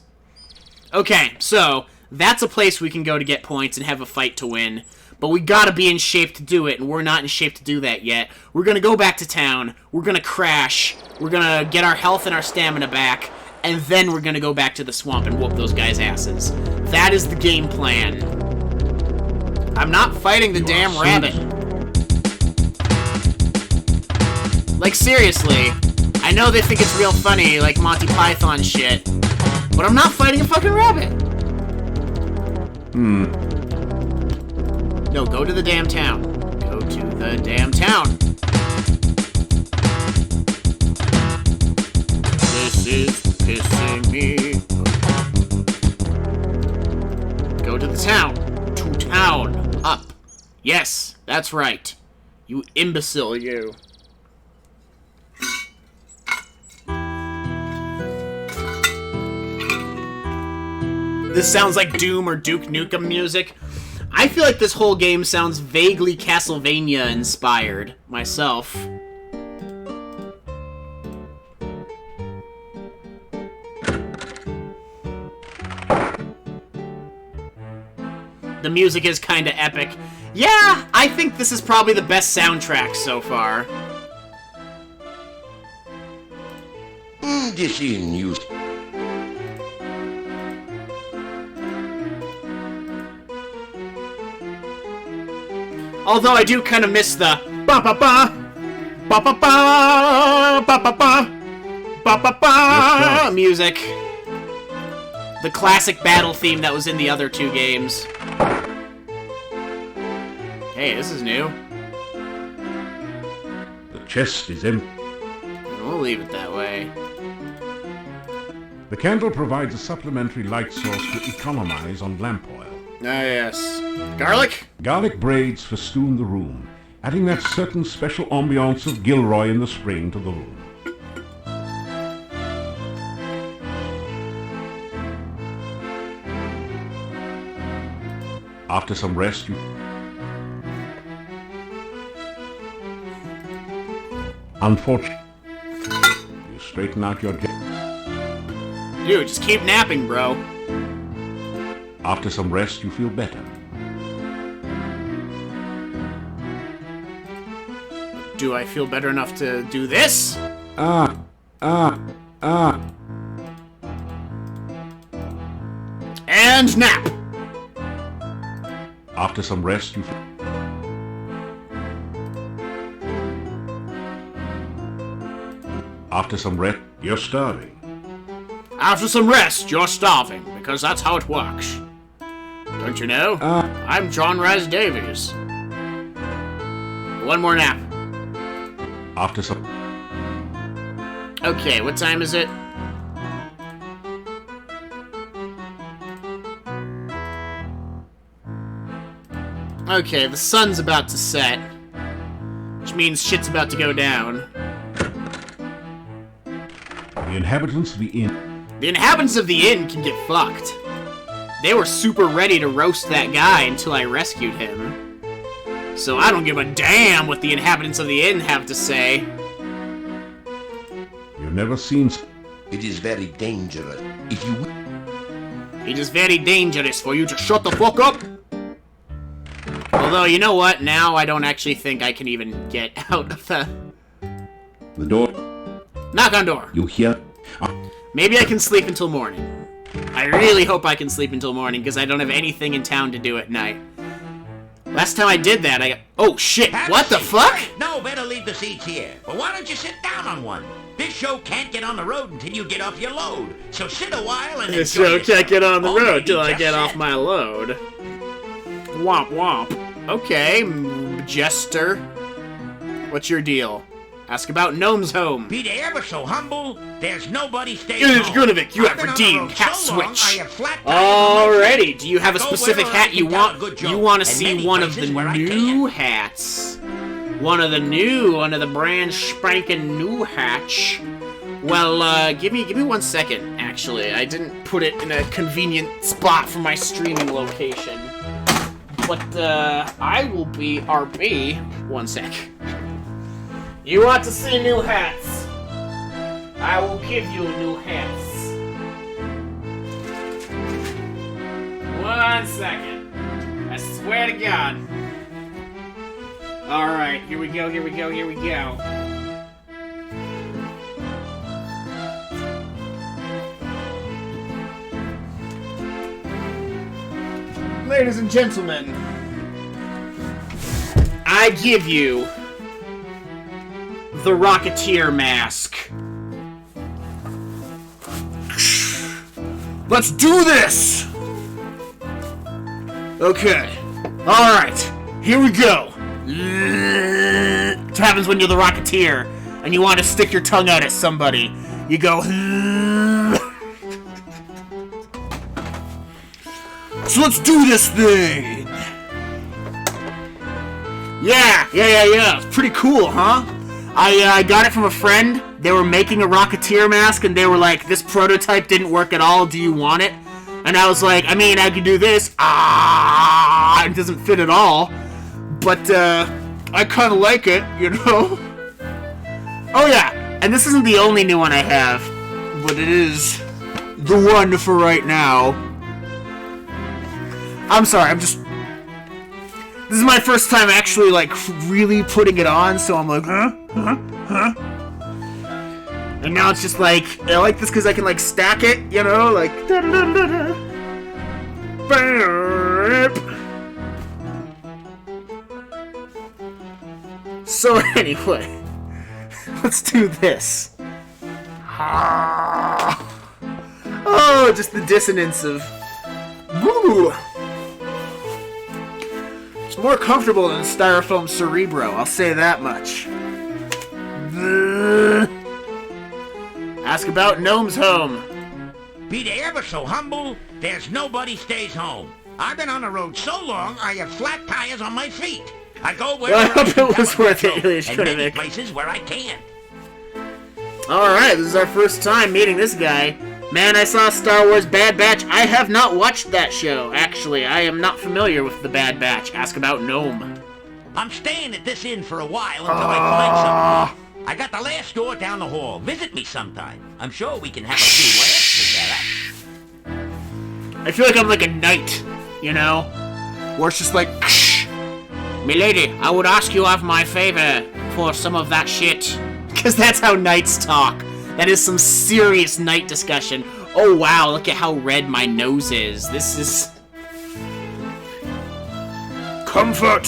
Okay, so that's a place we can go to get points and have a fight to win. But we gotta be in shape to do it, and we're not in shape to do that yet. We're gonna go back to town, we're gonna crash, we're gonna get our health and our stamina back, and then we're gonna go back to the swamp and whoop those guys' asses. That is the game plan. I'm not fighting the damn rabbit. Like, seriously, I know they think it's real funny, like Monty Python shit, but I'm not fighting a fucking rabbit. No, go to the damn town. Go to the damn town. This is pissing me. Go to the town. To town. Up. Yes, that's right. You imbecile, you. This sounds like Doom or Duke Nukem music. I feel like this whole game sounds vaguely Castlevania-inspired, myself. The music is kinda epic. Yeah, I think this is probably the best soundtrack so far. This is news. Although I do kind of miss the ba-ba-ba, ba-ba-ba, ba-ba-ba, ba-ba-ba music. The classic battle theme that was in the other two games. Hey, this is new. The chest is empty. We'll leave it that way. The candle provides a supplementary light source to economize on lamp oil. Ah, yes. Garlic? Garlic braids festoon the room, adding that certain special ambiance of Gilroy in the spring to the room. After some rest, you... Unfortunately, you straighten out your... Dude, just keep napping, bro. After some rest, you feel better. Do I feel better enough to do this? And nap! After some rest, you feel... After some rest, you're starving. After some rest, you're starving, because that's how it works. Don't you know? I'm John Rhys Davies. One more nap. After some... Okay, what time is it? Okay, the sun's about to set, which means shit's about to go down. The inhabitants of the inn... The inhabitants of the inn can get fucked. They were super ready to roast that guy until I rescued him. So I don't give a damn what the inhabitants of the inn have to say. You've never seen... It is very dangerous. If you... It is very dangerous for you to shut the fuck up. Although, you know what? Now I don't actually think I can even get out of the... The door... Knock on door. You hear? Maybe I can sleep until morning. I really hope I can sleep until morning, because I don't have anything in town to do at night. Last time I did that, I got... Oh, shit! What the fuck? No, better leave the seats here. But why don't you sit down on one? This show can't get on the road until you get off your load. So sit a while and This enjoy show can't get on the yourself. road till I Just get said. off my load. Womp womp. Okay, Jester. What's your deal? Ask about Gnome's Home. Be they ever so humble, there's nobody staying It is home. Grunevik, you have I've been on the redeemed road hat so long, switch. I have flat tires on my Alrighty, do you have a Go specific wherever hat I you can tell a want? good joke, You want to and see many one of the places where I new hats. One of the brand spanking new hats. Well, give me 1 second, actually. I didn't put it in a convenient spot for my streaming location. But, I will be RP. 1 sec. You want to see new hats? I will give you a new house. 1 second. I swear to God. Alright, here we go, here we go, here we go. Ladies and gentlemen, I give you the Rocketeer mask. Let's do this! Okay. Alright. Here we go. What happens when you're the Rocketeer and you want to stick your tongue out at somebody? You go... So let's do this thing! Yeah. It's pretty cool, huh? I got it from a friend. They were making a Rocketeer mask, and they were like, this prototype didn't work at all, do you want it? And I was like, I mean, I could do this. It doesn't fit at all. But, I kind of like it, you know? Oh, yeah, and this isn't the only new one I have, but it is the one for right now. I'm sorry, this is my first time actually, like, really putting it on, so I'm like, huh? And now it's just like, I like this because I can, like, stack it, you know, like, So anyway, let's do this. Oh, just the dissonance of... Woo! It's more comfortable than Styrofoam Cerebro, I'll say that much. Ask about Gnome's home. Be they ever so humble, there's nobody stays home. I've been on the road so long, I have flat tires on my feet. I go where I hope it was worth it, Ilish and many Kunovic. places where I can. Alright, this is our first time meeting this guy. Man, I saw Star Wars Bad Batch. I have not watched that show, actually. I am not familiar with the Bad Batch. Ask about Gnome. I'm staying at this inn for a while until I find something. I got the last store down the hall. Visit me sometime. I'm sure we can have a few laughs together. I feel like I'm like a knight, you know? Where it's just like, Milady, I would ask you of my favor for some of that shit. Because that's how knights talk. That is some serious knight discussion. Oh wow, look at how red my nose is. This is... Comfort!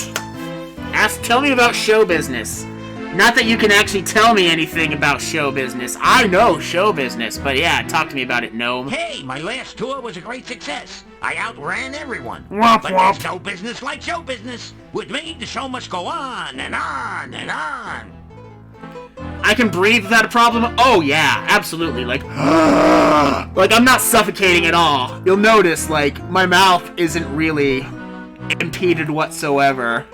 Tell me about show business. Not that you can actually tell me anything about show business. I know show business, but yeah, talk to me about it, Gnome. Hey, my last tour was a great success. I outran everyone. Womp But womp. there's no business like show business. With me, the show must go on and on and on. I can breathe without a problem? Oh yeah, absolutely. Like, like I'm not suffocating at all. You'll notice, like, my mouth isn't really impeded whatsoever.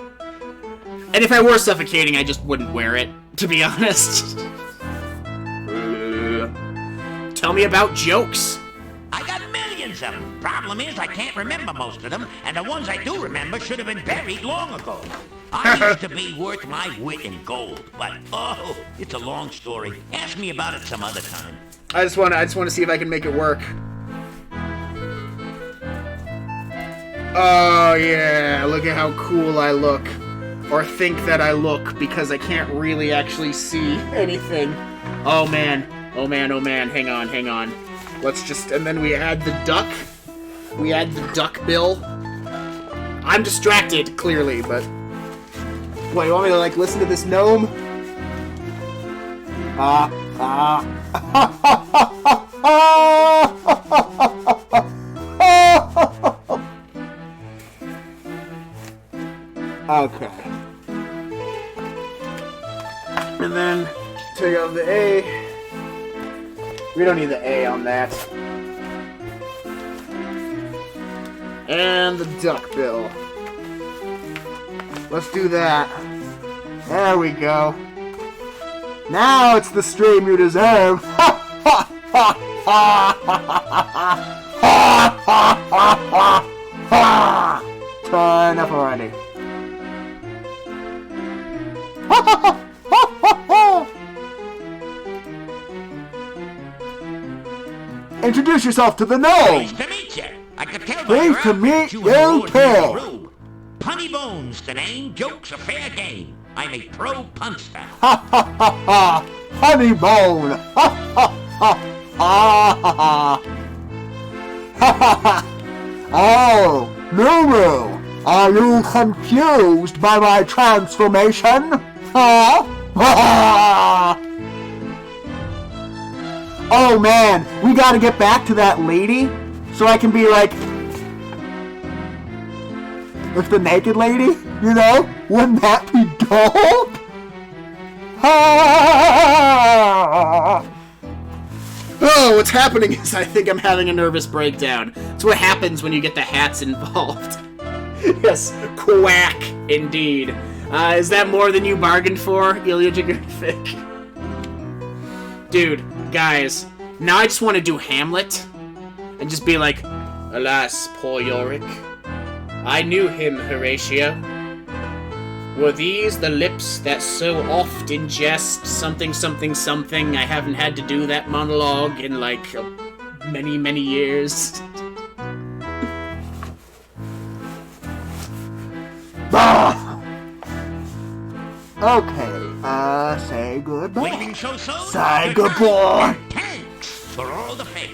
And if I were suffocating, I just wouldn't wear it, to be honest. Tell me about jokes. I got millions of them. Problem is, I can't remember most of them, and the ones I do remember should have been buried long ago. I used to be worth my wit in gold, but oh, it's a long story. Ask me about it some other time. I just want to see if I can make it work. Oh yeah, look at how cool I look. Or think that I look, because I can't really actually see anything. Oh man, oh man, oh man, hang on. Let's just, and then we add the duck. We add the duck bill. I'm distracted, clearly, but... What, you want me to, like, listen to this gnome? Okay. And then take out the A. We don't need the A on that. And the duck bill. Let's do that. There we go. Now it's the stream you deserve. Enough already. Introduce yourself to the gnome. Nice to meet you. I could tell by Pleased your to meet outfit you were lord too. in the room. Punny Bones the name, jokes a fair game. I'm a pro punster. Ha ha ha ha! Honeybone! Ha ha ha ha ha ha ha! Oh, Nuru, are you confused by my transformation? Huh? Oh man, we gotta get back to that lady so I can be like the naked lady, you know? Wouldn't that be dope? Oh, what's happening is I think I'm having a nervous breakdown. It's what happens when you get the hats involved. Yes, quack, indeed. Is that more than you bargained for, Ilya Jagurfik? Dude, guys, now I just want to do Hamlet and just be like, alas, poor Yorick. I knew him, Horatio. Were these the lips that so oft ingest something, something, something? I haven't had to do that monologue in, like, many, many years. Okay, say goodbye. Waving so soon? Say goodbye. Thanks for all the fish.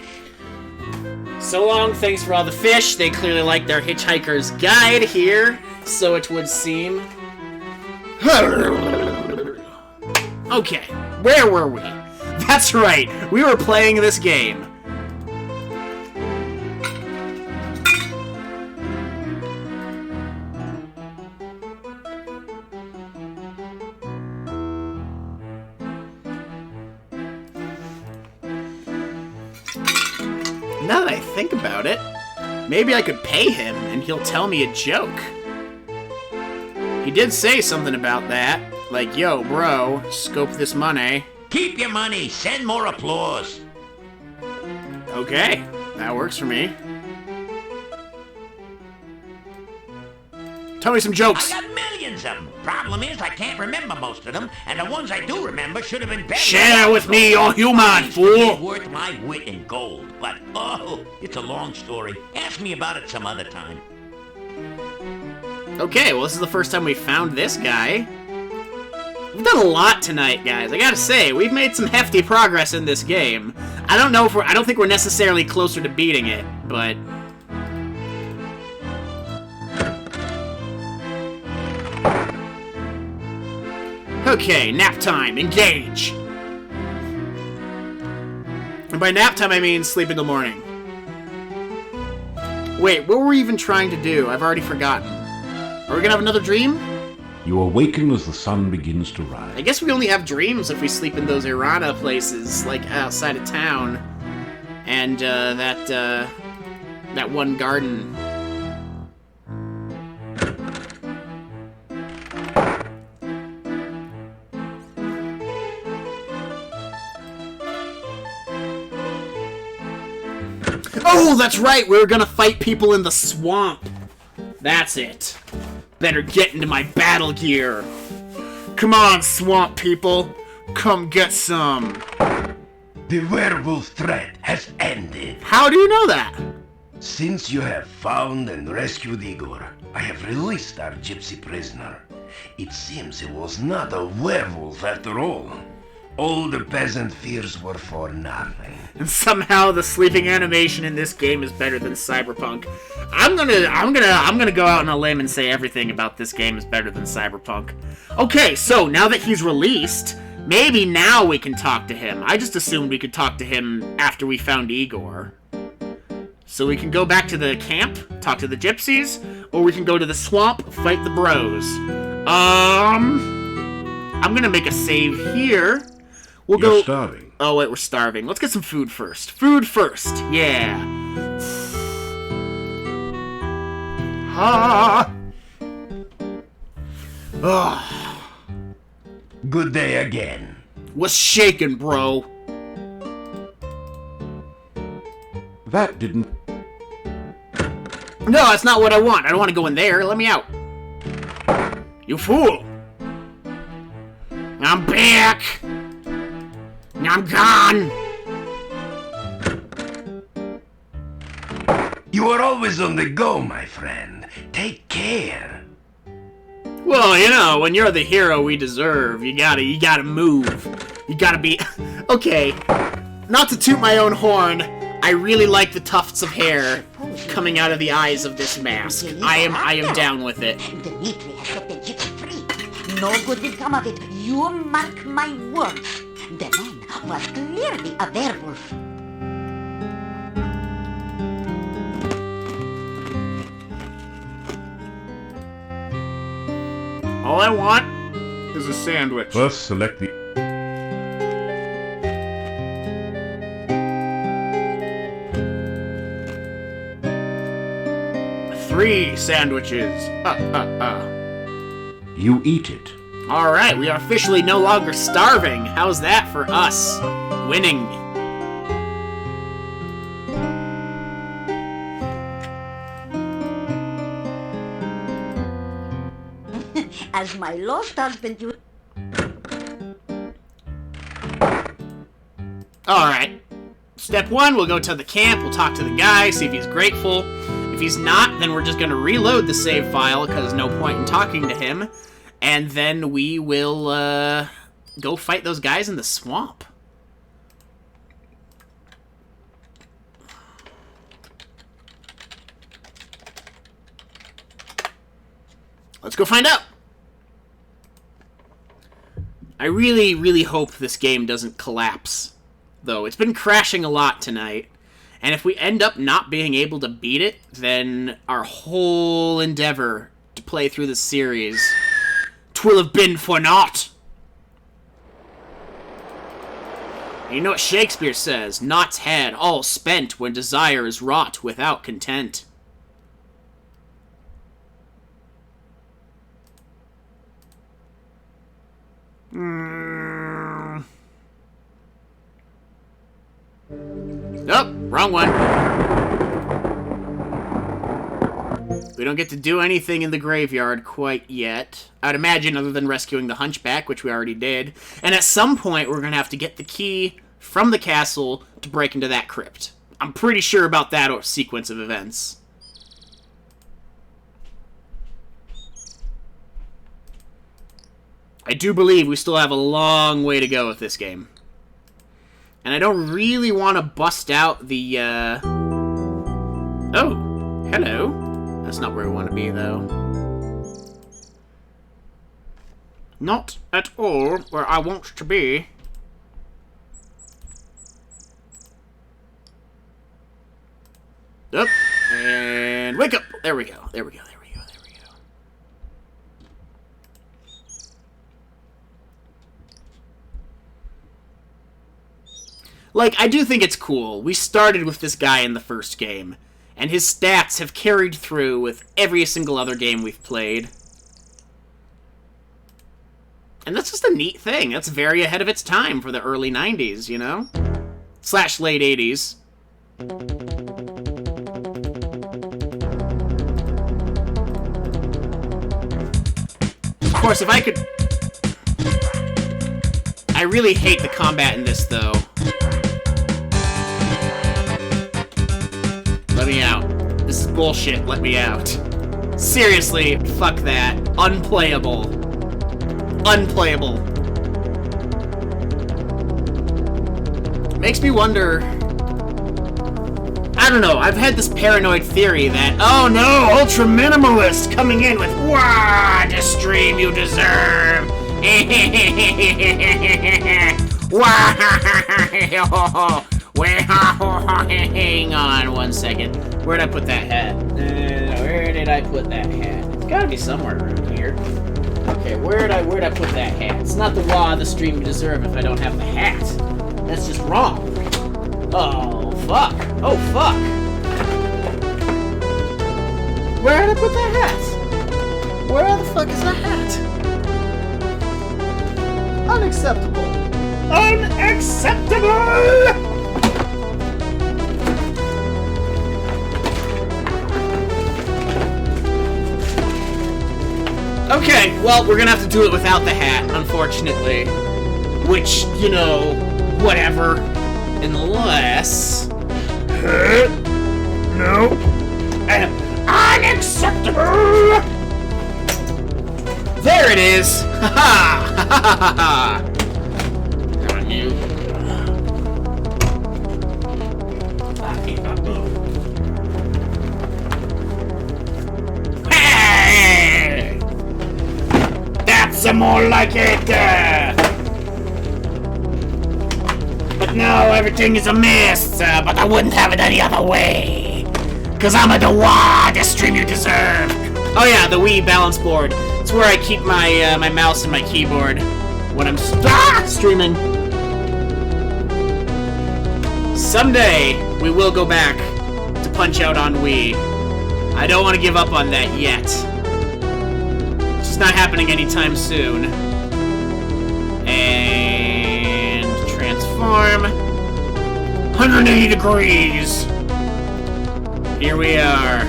So long, thanks for all the fish. They clearly like their Hitchhiker's Guide here, so it would seem. Okay, where were we? That's right, we were playing this game. Now that I think about it, maybe I could pay him and he'll tell me a joke. He did say something about that. Like, yo, bro, scope this money. Keep your money. Send more applause. Okay, that works for me. Tell me some jokes. I got millions of them. Problem is, I can't remember most of them, and the ones I do remember should have been better. Share with me your human, fool. It's worth my wit in gold, but oh, it's a long story. Ask me about it some other time. Okay, well, this is the first time we found this guy. We've done a lot tonight, guys. I gotta say, we've made some hefty progress in this game. I don't think we're necessarily closer to beating it, but okay, nap time. Engage. And by nap time, I mean sleep until morning. Wait, what were we even trying to do? I've already forgotten. Are we gonna have another dream? You awaken as the sun begins to rise. I guess we only have dreams if we sleep in those Irana places, like outside of town. And, that one garden. Oh, that's right! We were gonna fight people in the swamp. That's it. Better get into my battle gear. Come on, swamp people. Come get some. The werewolf threat has ended. How do you know that? Since you have found and rescued Igor, I have released our gypsy prisoner. It seems it was not a werewolf after all. All the peasant fears were for nothing. And somehow the sleeping animation in this game is better than Cyberpunk. I'm gonna go out on a limb and say everything about this game is better than Cyberpunk. Okay, so now that he's released, maybe now we can talk to him. I just assumed we could talk to him after we found Igor. So we can go back to the camp, talk to the gypsies, or we can go to the swamp, fight the bros. I'm gonna make a save here. You're starving. Oh wait, we're starving. Let's get some food first. Food first, yeah. Good day again. What's shaking, bro? That didn't... No, that's not what I want. I don't want to go in there. Let me out. You fool. I'm back. I'm gone. You are always on the go, my friend. Take care. Well, you know, when you're the hero we deserve, you gotta move. You gotta be... Okay, not to toot my own horn, I really like the tufts of hair coming out of the eyes of this mask. I am down with it. Dimitri has set the gypsy free. No good will come of it. You mark my words. The man was clearly a werewolf. All I want is a sandwich. First, select the... 3 sandwiches. You eat it. Alright, we are officially no longer starving. How's that for us? Winning. As my lost husband, you... Alright. Step 1, we'll go to the camp, we'll talk to the guy, see if he's grateful. If he's not, then we're just gonna reload the save file, because there's no point in talking to him. And then we will, go fight those guys in the swamp. Let's go find out! I really, really hope this game doesn't collapse, though. It's been crashing a lot tonight. And if we end up not being able to beat it, then our whole endeavor to play through the series 'twill have been for naught. You know what Shakespeare says? Naught's had, all spent, when desire is wrought without content. Nope, wrong one. We don't get to do anything in the graveyard quite yet. I'd imagine other than rescuing the Hunchback, which we already did. And at some point, we're going to have to get the key from the castle to break into that crypt. I'm pretty sure about that sequence of events. I do believe we still have a long way to go with this game. And I don't really want to bust out the, Oh, hello. That's not where we want to be, though. Not at all where I want to be. Up, and wake up! There we go, there we go, there we go, there we go. Like, I do think it's cool. We started with this guy in the first game, and his stats have carried through with every single other game we've played. And that's just a neat thing. That's very ahead of its time for the early 90s, you know? / late 80s. Of course, if I could... I really hate the combat in this, though. Let me out. This is bullshit. Let me out. Seriously, fuck that. Unplayable. Unplayable. Makes me wonder... I don't know, I've had this paranoid theory that, oh no, Ultra Minimalist coming in with, wah, the stream you deserve. Wah, hang on 1 second. Where'd I put that hat? Where did I put that hat? It's gotta be somewhere around here. Okay, where'd I put that hat? It's not the wah, the stream you deserve if I don't have the hat. That's just wrong. Oh, fuck. Oh, fuck. Where did I put that hat? Where the fuck is that hat? Unacceptable. Unacceptable! Okay, well, we're gonna have to do it without the hat, unfortunately. Which, you know, whatever. Unless... No. Unacceptable! There it is! Ha ha! Ha ha ha! On you. Hey! That's more like it! But no, everything is a mess, but I wouldn't have it any other way. Cause I'm a the stream you deserve. Oh yeah, the Wii balance board. It's where I keep my my mouse and my keyboard when I'm streaming. Someday, we will go back to Punch-Out on Wii. I don't want to give up on that yet. It's just not happening anytime soon. And transform. 180 degrees. Here we are.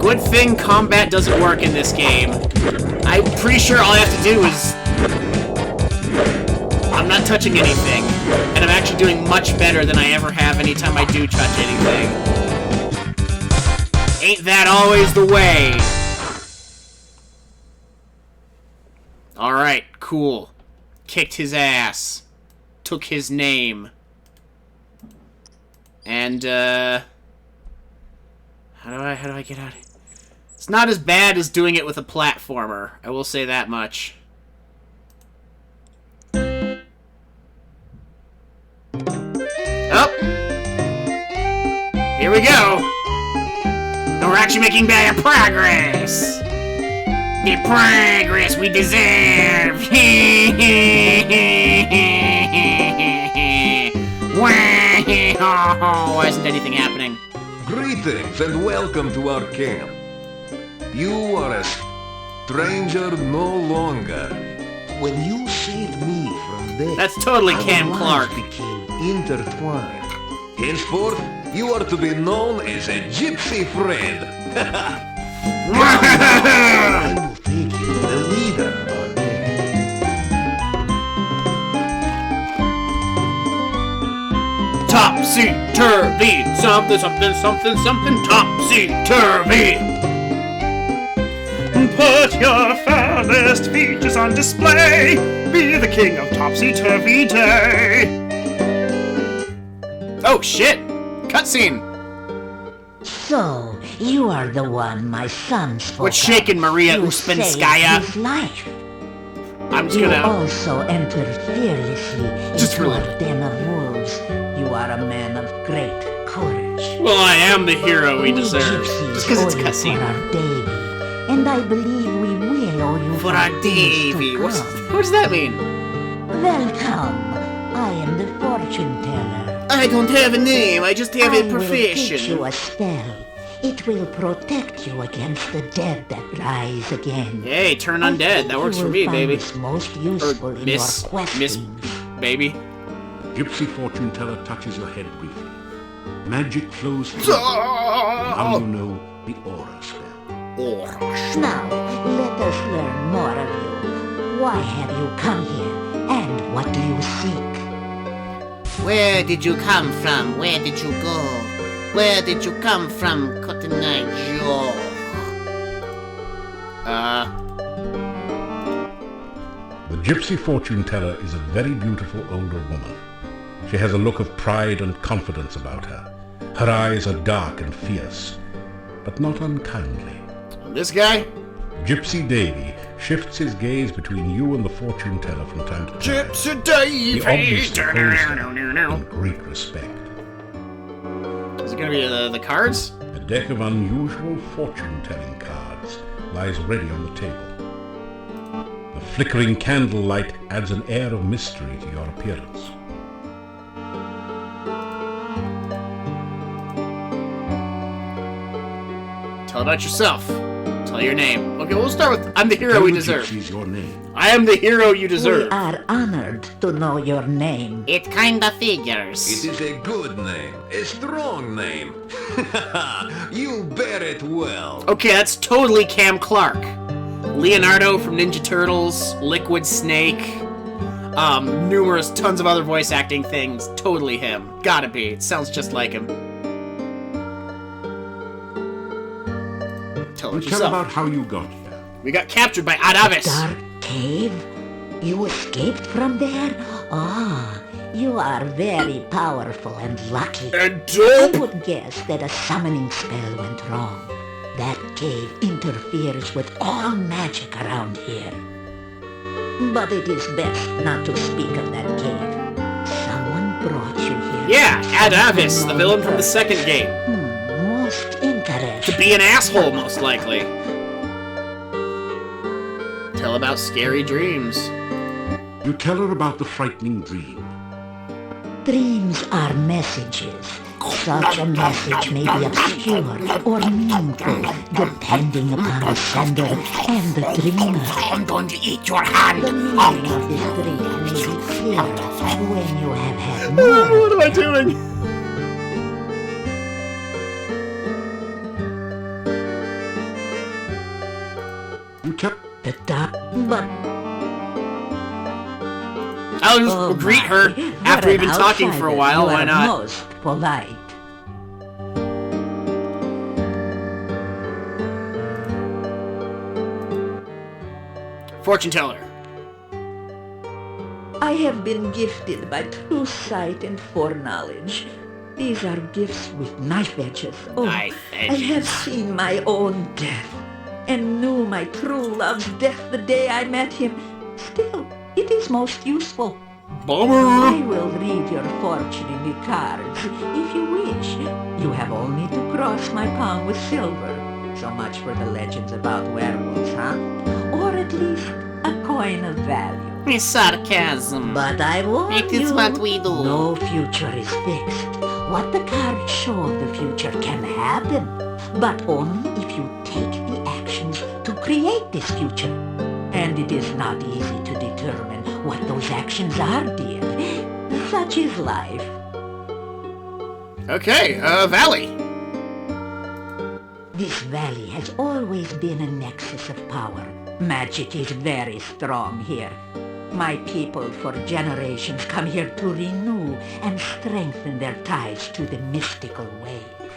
Good thing combat doesn't work in this game. I'm pretty sure all I have to do is... I'm not touching anything. And I'm actually doing much better than I ever have anytime I do touch anything. Ain't that always the way? Alright, cool. Kicked his ass. Took his name. And, how do I get out of here? It's not as bad as doing it with a platformer. I will say that much. Up. Here we go. And we're actually making better progress. The progress we deserve. Why isn't anything happening? Greetings and welcome to our camp. You are a stranger no longer. When you saved me from death, that's totally Cam Clark. Became intertwined. Henceforth, you are to be known as a gypsy friend. I will take you to the leader of our camp. Topsy-turvy, something, something, something, something, topsy-turvy. Put your finest features on display. Be the king of Topsy-Turvy Day. Oh shit! Cutscene. So, you are the one my son spoke What's shaking, Maria You Uspenskáya? saved his life. I'm just You gonna... also entered fearlessly Just into really- our den of wolves. You are a man of great courage. Well, I am the hero we deserve. gypsies Just because it's owe you cutscene. for our Davy, and I believe we will owe you For our days to Davy. What come. does that mean? Welcome. I am the fortune teller. I don't have a name. I just have I a will teach profession. you a spell. It will protect you against the dead that rise again. Hey, turn undead. That works You for will me, find baby. this most useful in Miss, your questing. Miss, baby. Gypsy fortune teller touches your head briefly. Magic flows through. Now you know the aura spell. Now, let us learn more of you. Why have you come here, and what do you seek? Where did you come from? Where did you go? Where did you come from, Cotton Eye Joe? The gypsy fortune teller is a very beautiful older woman. She has a look of pride and confidence about her. Her eyes are dark and fierce, but not unkindly. This guy? Gypsy Davy shifts his gaze between you and the fortune teller from time to time. Gypsy Davy! He obviously holds her in great respect. Is it gonna be the cards? A deck of unusual fortune-telling cards lies ready on the table. The flickering candlelight adds an air of mystery to your appearance. Tell about yourself. Tell your name. Okay, we'll start with I'm the hero Tell we the deserve. gypsies your name. I am the hero you We deserve. are honored to know your name. It kinda figures. It is a good name, a strong name. You bear it well. Okay, that's totally Cam Clark. Leonardo from Ninja Turtles, Liquid Snake. numerous tons of other voice acting things. Totally him. Gotta be. It sounds just like him. Tell us Tell about how you got here. We got captured by Adavis. Dark cave? You escaped from there? Ah, you are very powerful and lucky. And I would guess that a summoning spell went wrong. That cave interferes with all magic around here. But it is best not to speak of that cave. Someone brought you here. Yeah, Adavis, the villain from the second game. Most interesting. To be an asshole, most likely. Tell about scary dreams. You tell her about the frightening dream. Dreams are messages. Such a message may be obscure or meaningful, depending upon the sender and the dreamer. I'm going to eat your hand. The meaning of this dream may be clearer when you have had more. What am I doing? You tell the dark, but I'll just greet her after we've been talking for a while. Why not? Most polite. Fortune teller. I have been gifted by true sight and foreknowledge. These are gifts with knife edges. Oh, Knife I have edges. seen my own death, and knew my true love's death the day I met him. Still, it is most useful. Bummer. I will read your fortune in the cards, if you wish. You have only to cross my palm with silver. So much for the legends about werewolves, huh? Or at least a coin of value. It's sarcasm. But I warn you, It is what we do. no future is fixed. What the cards show of the future can happen, but only if you take the actions to create this future. And it is not easy to determine what those actions are, dear. Such is life. Okay, Valley. This valley has always been a nexus of power. Magic is very strong here. My people for generations come here to renew and strengthen their ties to the mystical wave.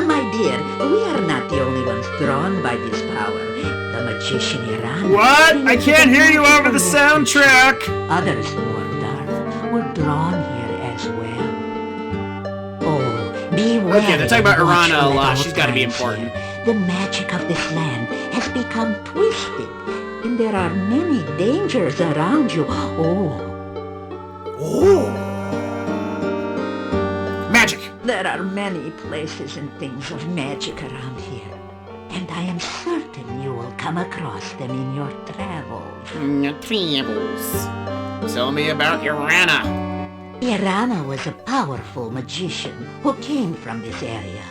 My dear, we are not the only ones drawn by this power. The magician Iran... What? I can't hear you over the soundtrack! Others more dark were drawn here as well. Oh, beware. Okay, they're talking about and watch Irana a for lot. that She's gotta be old important. friend. The magic of this land has become twisted, and there are many dangers around you. Oh. Magic! There are many places and things of magic around here. And I am certain you will come across them in your travels. Travels. Tell me about Irana. Irana was a powerful magician who came from this area.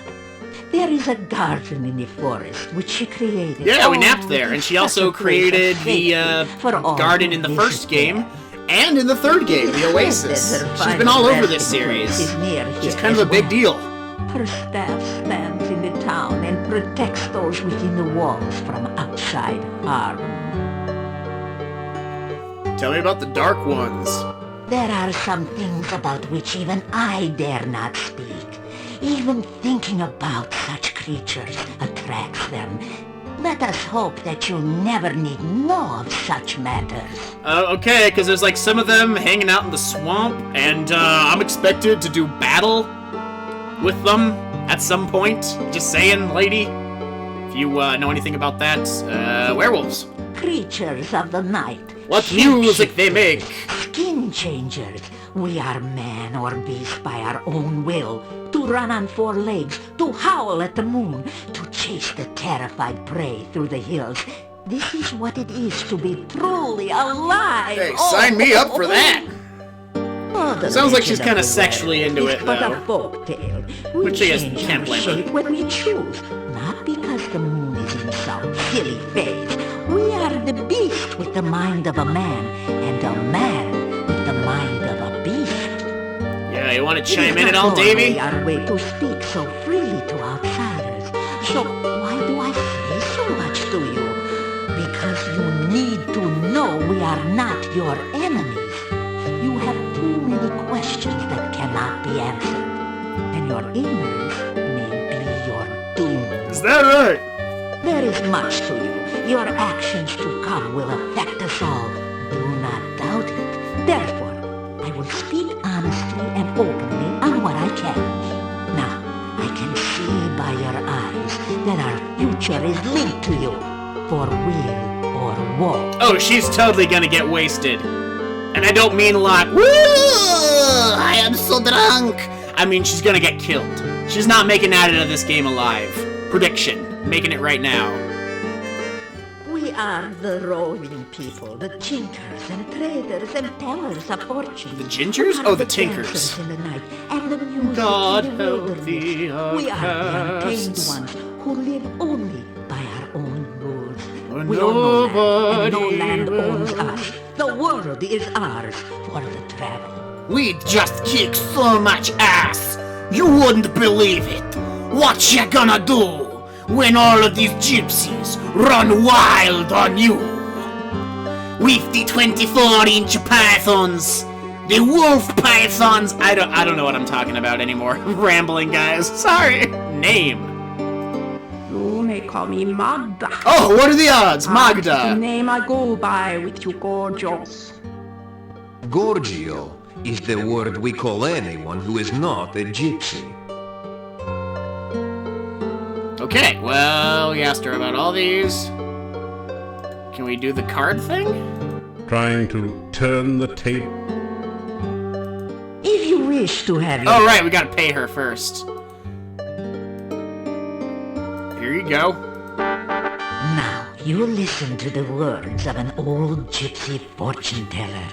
There is a garden in the forest which she created. Yeah, we Oh, napped there, and she such also a place of created the safety for all garden who in the visit first game, there. and in the third game, It the is said Oasis. that her She's been final all over this resting place series. is near She's here kind of as a big well. deal. Her staff stands in the town and protects those within the walls from outside harm. Tell me about the Dark Ones. There are some things about which even I dare not speak. Even thinking about such creatures attracts them. Let us hope that you never need know of such matters. Okay, because there's like some of them hanging out in the swamp, and I'm expected to do battle with them at some point. Just saying, lady. If you know anything about that, werewolves. Creatures of the night. What music they make. Skin changers. We are man or beast by our own will. To run on four legs, to howl at the moon, to chase the terrified prey through the hills. This is what it is to be truly alive. Hey, sign me up for that. Oh, the Sounds like she's legend kind of the sexually into werewolf it, is but though. a folk tale. We Which I guess change can't our blame her. shape when we choose, not because the moon is in some silly phase. We are the beast with the mind of a man, and a man with the mind of a beast. Yeah, you want to chime It in is at all, not Davey? normally our way to speak so freely to outsiders. So why do I say so much to you? Because you need to know we are not your enemies. You have too many questions that cannot be answered, and your ignorance may be your doom. Is that right? There is much to you. Your actions to come will affect us all. Do not doubt it. Therefore, I will speak honestly and openly on what I can. Now, I can see by your eyes that our future is linked to you, for weal or woe. Oh, she's totally gonna get wasted. And I don't mean like, woo! I am so drunk! I mean, she's gonna get killed. She's not making it out of this game alive. Prediction. Making it right now. We are the roving people, the tinkers and traders and tellers of fortune. The gingers? Oh, the tinkers. dancers in the night and the music God in the help wilderness. the We are the untamed outcasts. ones who live only by our own rules. When We own no land, and no nobody land owns will. us. The world is ours for the travel. We just kick so much ass. You wouldn't believe it. What you gonna do when all of these gypsies run wild on you? With the 24-inch pythons, the wolf pythons. I don't know what I'm talking about anymore. Rambling, guys. Sorry. Name. You may call me Magda. Oh, what are the odds? The Magda. name I go by with you gorgeous. Gorgio is the word we call anyone who is not a gypsy. Okay, well, we asked her about all these. Can we do the card thing? Trying to turn the tape. If you wish to have your... Oh, right, we gotta pay her first. Here you go. Now, you listen to the words of an old gypsy fortune teller.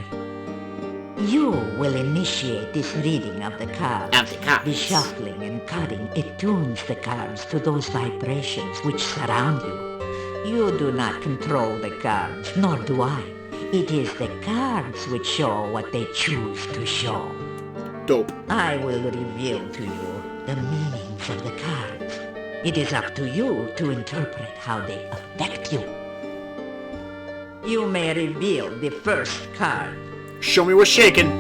You will initiate this reading of the cards. The shuffling and cutting attunes the cards to those vibrations which surround you. You do not control the cards, nor do I. It is the cards which show what they choose to show. Dope. I will reveal to you the meanings of the cards. It is up to you to interpret how they affect you. You may reveal the first card. Show me what's shaking.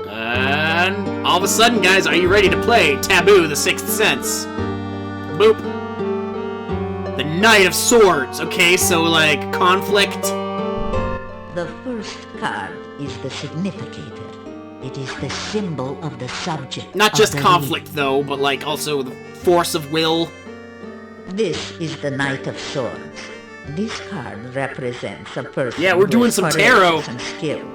And all of a sudden, guys, are you ready to play Taboo, the Sixth Sense? Boop. The Knight of Swords. Okay, so like conflict. The first card is the significator. It is the symbol of the subject. Not of just the conflict, though, but like also the force of will. This is the Knight of Swords. This card represents a person Yeah, we're who doing is some courageous tarot. and skilled.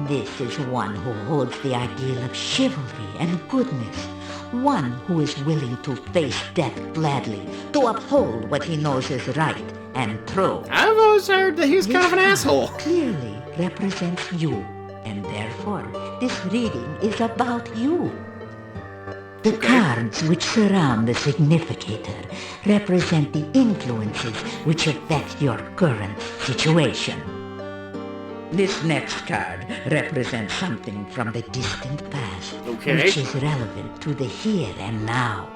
This is one who holds the ideal of chivalry and goodness. One who is willing to face death gladly, to uphold what he knows is right and true. I've always heard that he's kind of an asshole. Clearly represents you, and therefore this reading is about you. The cards which surround the significator represent the influences which affect your current situation. This next card represents something from the distant past, Okay. which is relevant to the here and now.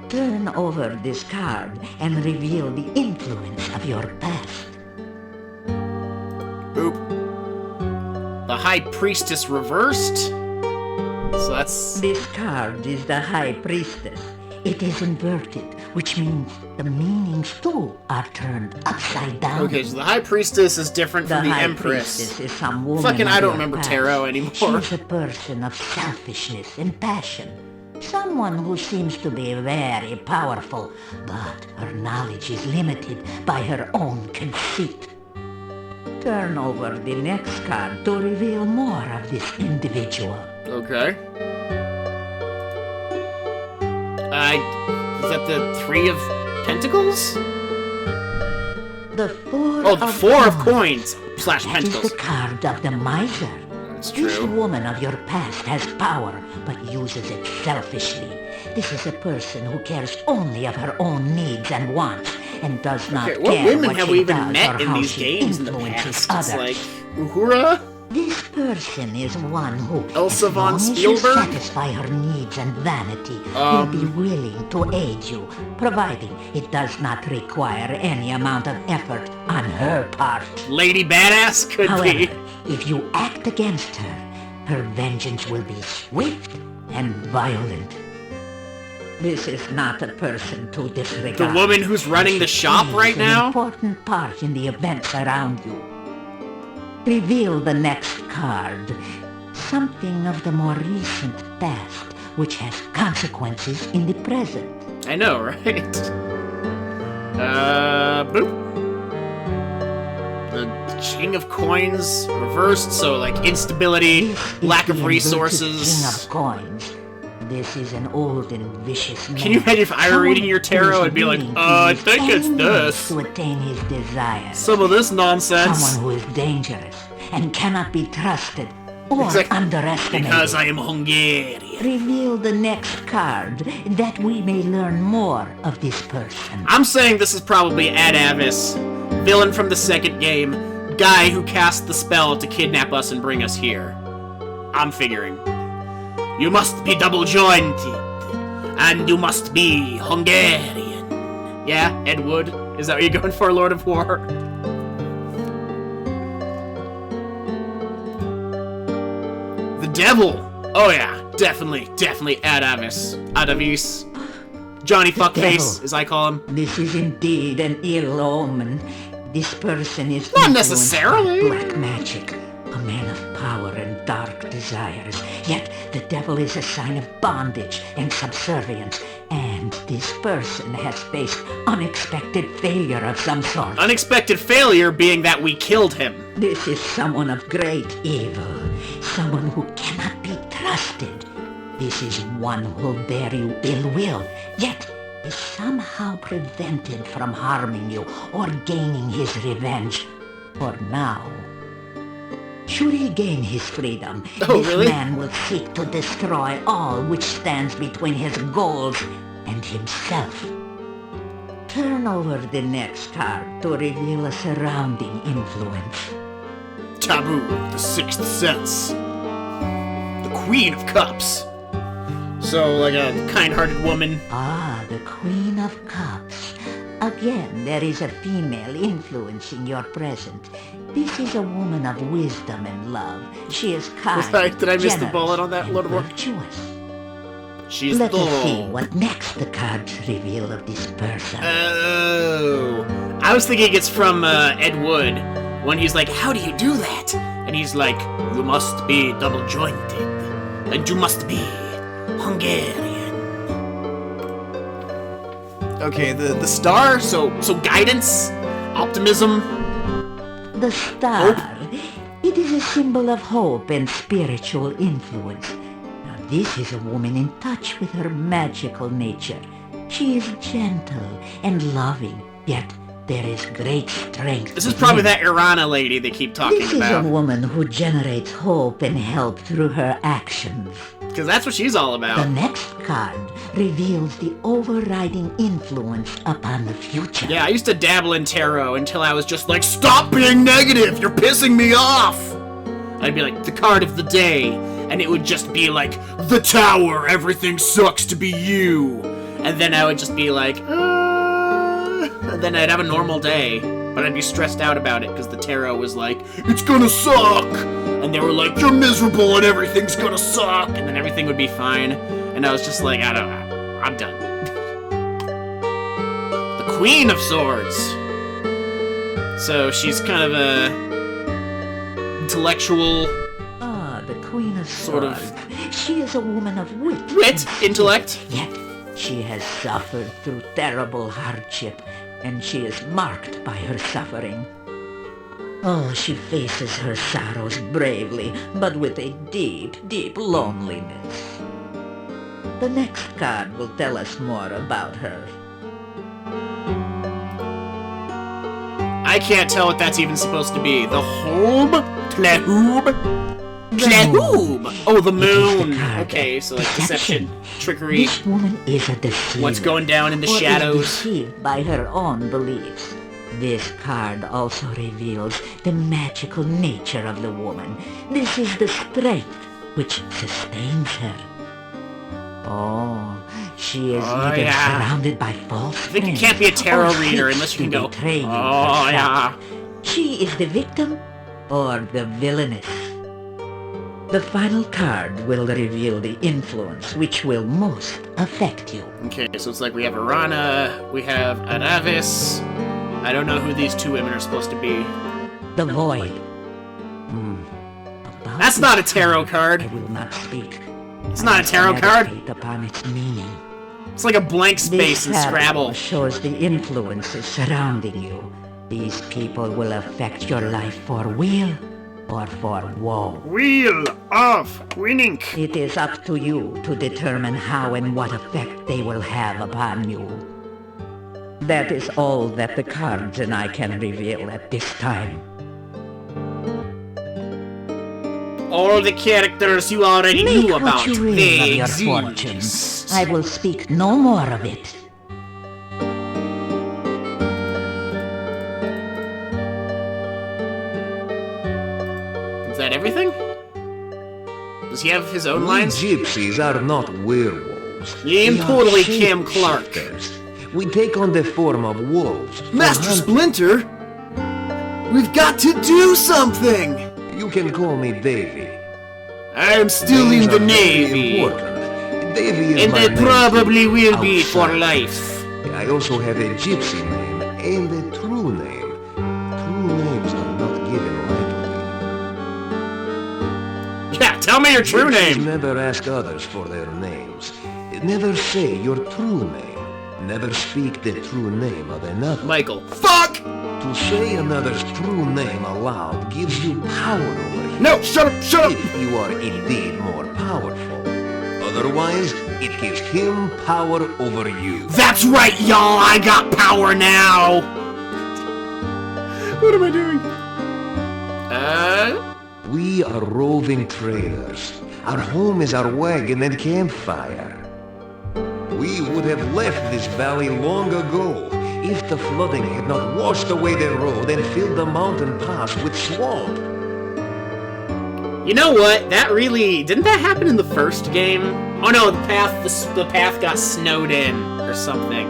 Turn over this card and reveal the influence of your past. Boop. The High Priestess reversed. So that's... This card is the High Priestess. It is inverted, which means the meanings too are turned upside down. Okay, so the High Priestess is different from the High Empress. Priestess is some woman Fucking, of I don't your remember past. tarot anymore. She's a person of selfishness and passion. Someone who seems to be very powerful, but her knowledge is limited by her own conceit. Turn over the next card to reveal more of this individual. Okay. Is that the Three of Pentacles? The Four Oh, the of Four of Coins. Coins slash That is Pentacles. the card of the miser. That's This true. woman of your past has power, but uses it selfishly. This is a person who cares only of her own needs and wants, and does not Okay, what care women what have she we even does met or in how these she games in the influences past? It's others. like Uhura? This person is one who, Elsa as von long as you Spielberg? satisfy her needs and vanity, will be willing to aid you, providing it does not require any amount of effort on her part. Lady Badass could However, be. if you act against her, her vengeance will be swift and violent. This is not a person to disregard. The woman who's running the shop right She plays now? an important part in the events around you. Reveal the next card. Something of the more recent past, which has consequences in the present. I know, right? Boop. The King of Coins reversed, so like instability, lack of King resources. of Coins. This is an old and vicious man. Can you imagine if I were reading your tarot and be like, I think it's this. To attain his desires. Some of this nonsense. Someone who is dangerous and cannot be trusted or underestimated. Because I am Hungarian. Reveal the next card that we may learn more of this person. I'm saying this is probably Ad Avis, villain from the second game, guy who cast the spell to kidnap us and bring us here. I'm figuring. You must be double jointed, and you must be Hungarian. Yeah, Ed Wood? Is that what you're going for, Lord of War? The devil! Oh yeah, definitely Ad Avis. Ad Avis. Johnny Fuckface, devil. as I call him. This is indeed an ill omen. This person is Not influenced necessarily. by black magic, a man of power and dark desires. Yet the devil is a sign of bondage and subservience, and this person has faced unexpected failure of some sort. Unexpected failure being that we killed him. This is someone of great evil, someone who cannot be trusted. This is one who will bear you ill will, yet is somehow prevented from harming you or gaining his revenge. For now. Should he gain his freedom, this man will seek to destroy all which stands between his goals and himself. Turn over the next card to reveal a surrounding influence. Taboo, the Sixth Sense. The Queen of Cups. So, like a kind-hearted woman. Ah, the Queen of Cups. Again, there is a female influencing your present. This is a woman of wisdom and love. She is kind, Did I miss the generous, bullet on that, and Lord of War? virtuous. She's Let the... us see what next the cards reveal of this person. Oh. I was thinking it's from Ed Wood, when he's like, how do you do that? And he's like, you must be double-jointed, and you must be Hungarian. Okay, the star, so guidance, optimism. The star. It is a symbol of hope and spiritual influence. Now, this is a woman in touch with her magical nature. She is gentle and loving, yet there is great strength. This is probably that Irana lady they keep talking This is about. a woman who generates hope and help through her actions. Because that's what she's all about. The next card reveals the overriding influence upon the future. Yeah, I used to dabble in tarot until I was just like, stop being negative, you're pissing me off! I'd be like, the card of the day, and it would just be like, the Tower, everything sucks to be you. And then I would just be like, and then I'd have a normal day, but I'd be stressed out about it because the tarot was like, it's gonna suck! And they were like, you're miserable and everything's gonna suck! And then everything would be fine. And I was just like, I don't know, I'm done. The Queen of Swords! So she's kind of a intellectual... Ah, the Queen of Sort of. Swords. She is a woman of wit. Wit? Intellect? Yet she has suffered through terrible hardship, and she is marked by her suffering. Oh, she faces her sorrows bravely, but with a deep, deep loneliness. The next card will tell us more about her. I can't tell what that's even supposed to be. The Hob? Tlahoob? Tlahoob! Oh, the moon! Okay, so like deception, trickery. This woman is a deceiver. What's going down in the or shadows? Is deceived by her own beliefs. This card also reveals the magical nature of the woman. This is the strength which sustains her. Oh, she is either surrounded by false friends. I think you can't be a tarot reader unless you can go, oh, yeah. She is the victim or the villainess. The final card will reveal the influence which will most affect you. Okay, so it's like we have Arana, we have Anavis. I don't know who these two women are supposed to be. The Void. That's not a tarot card. I will not speak. It's not a tarot card. Upon its meaning. It's like a blank space in Scrabble. Shows the influences surrounding you. These people will affect your life for weal or for woe. Wheel of winning. It is up to you to determine how and what effect they will have upon you. That is all that the cards and I can reveal at this time. All the characters you already knew about, they of your fortune. I will speak no more of it. Is that everything? Does he have his own lines? We gypsies are not werewolves. You ain't totally Kim Clark. We take on the form of wolves. Master Splinter! We've got to do something! You can call me Davy. I'm still in the Navy. Davy is and my they probably will outside. be for life. I also have a gypsy name and a true name. True names are not given lightly. Yeah, tell me your true Gypsies name. Never ask others for their names. Never say your true name. Never speak the true name of another. Michael. Fuck! To say another's true name aloud gives you power over him. No, shut up, shut up! If you are indeed more powerful. Otherwise, it gives him power over you. That's right, y'all. I got power now. What am I doing? We are roving traders. Our home is our wagon and campfire. We would have left this valley long ago if the flooding had not washed away the road and filled the mountain pass with swamp. You know what? That really didn't that happen in the first game? Oh no, the path got snowed in or something.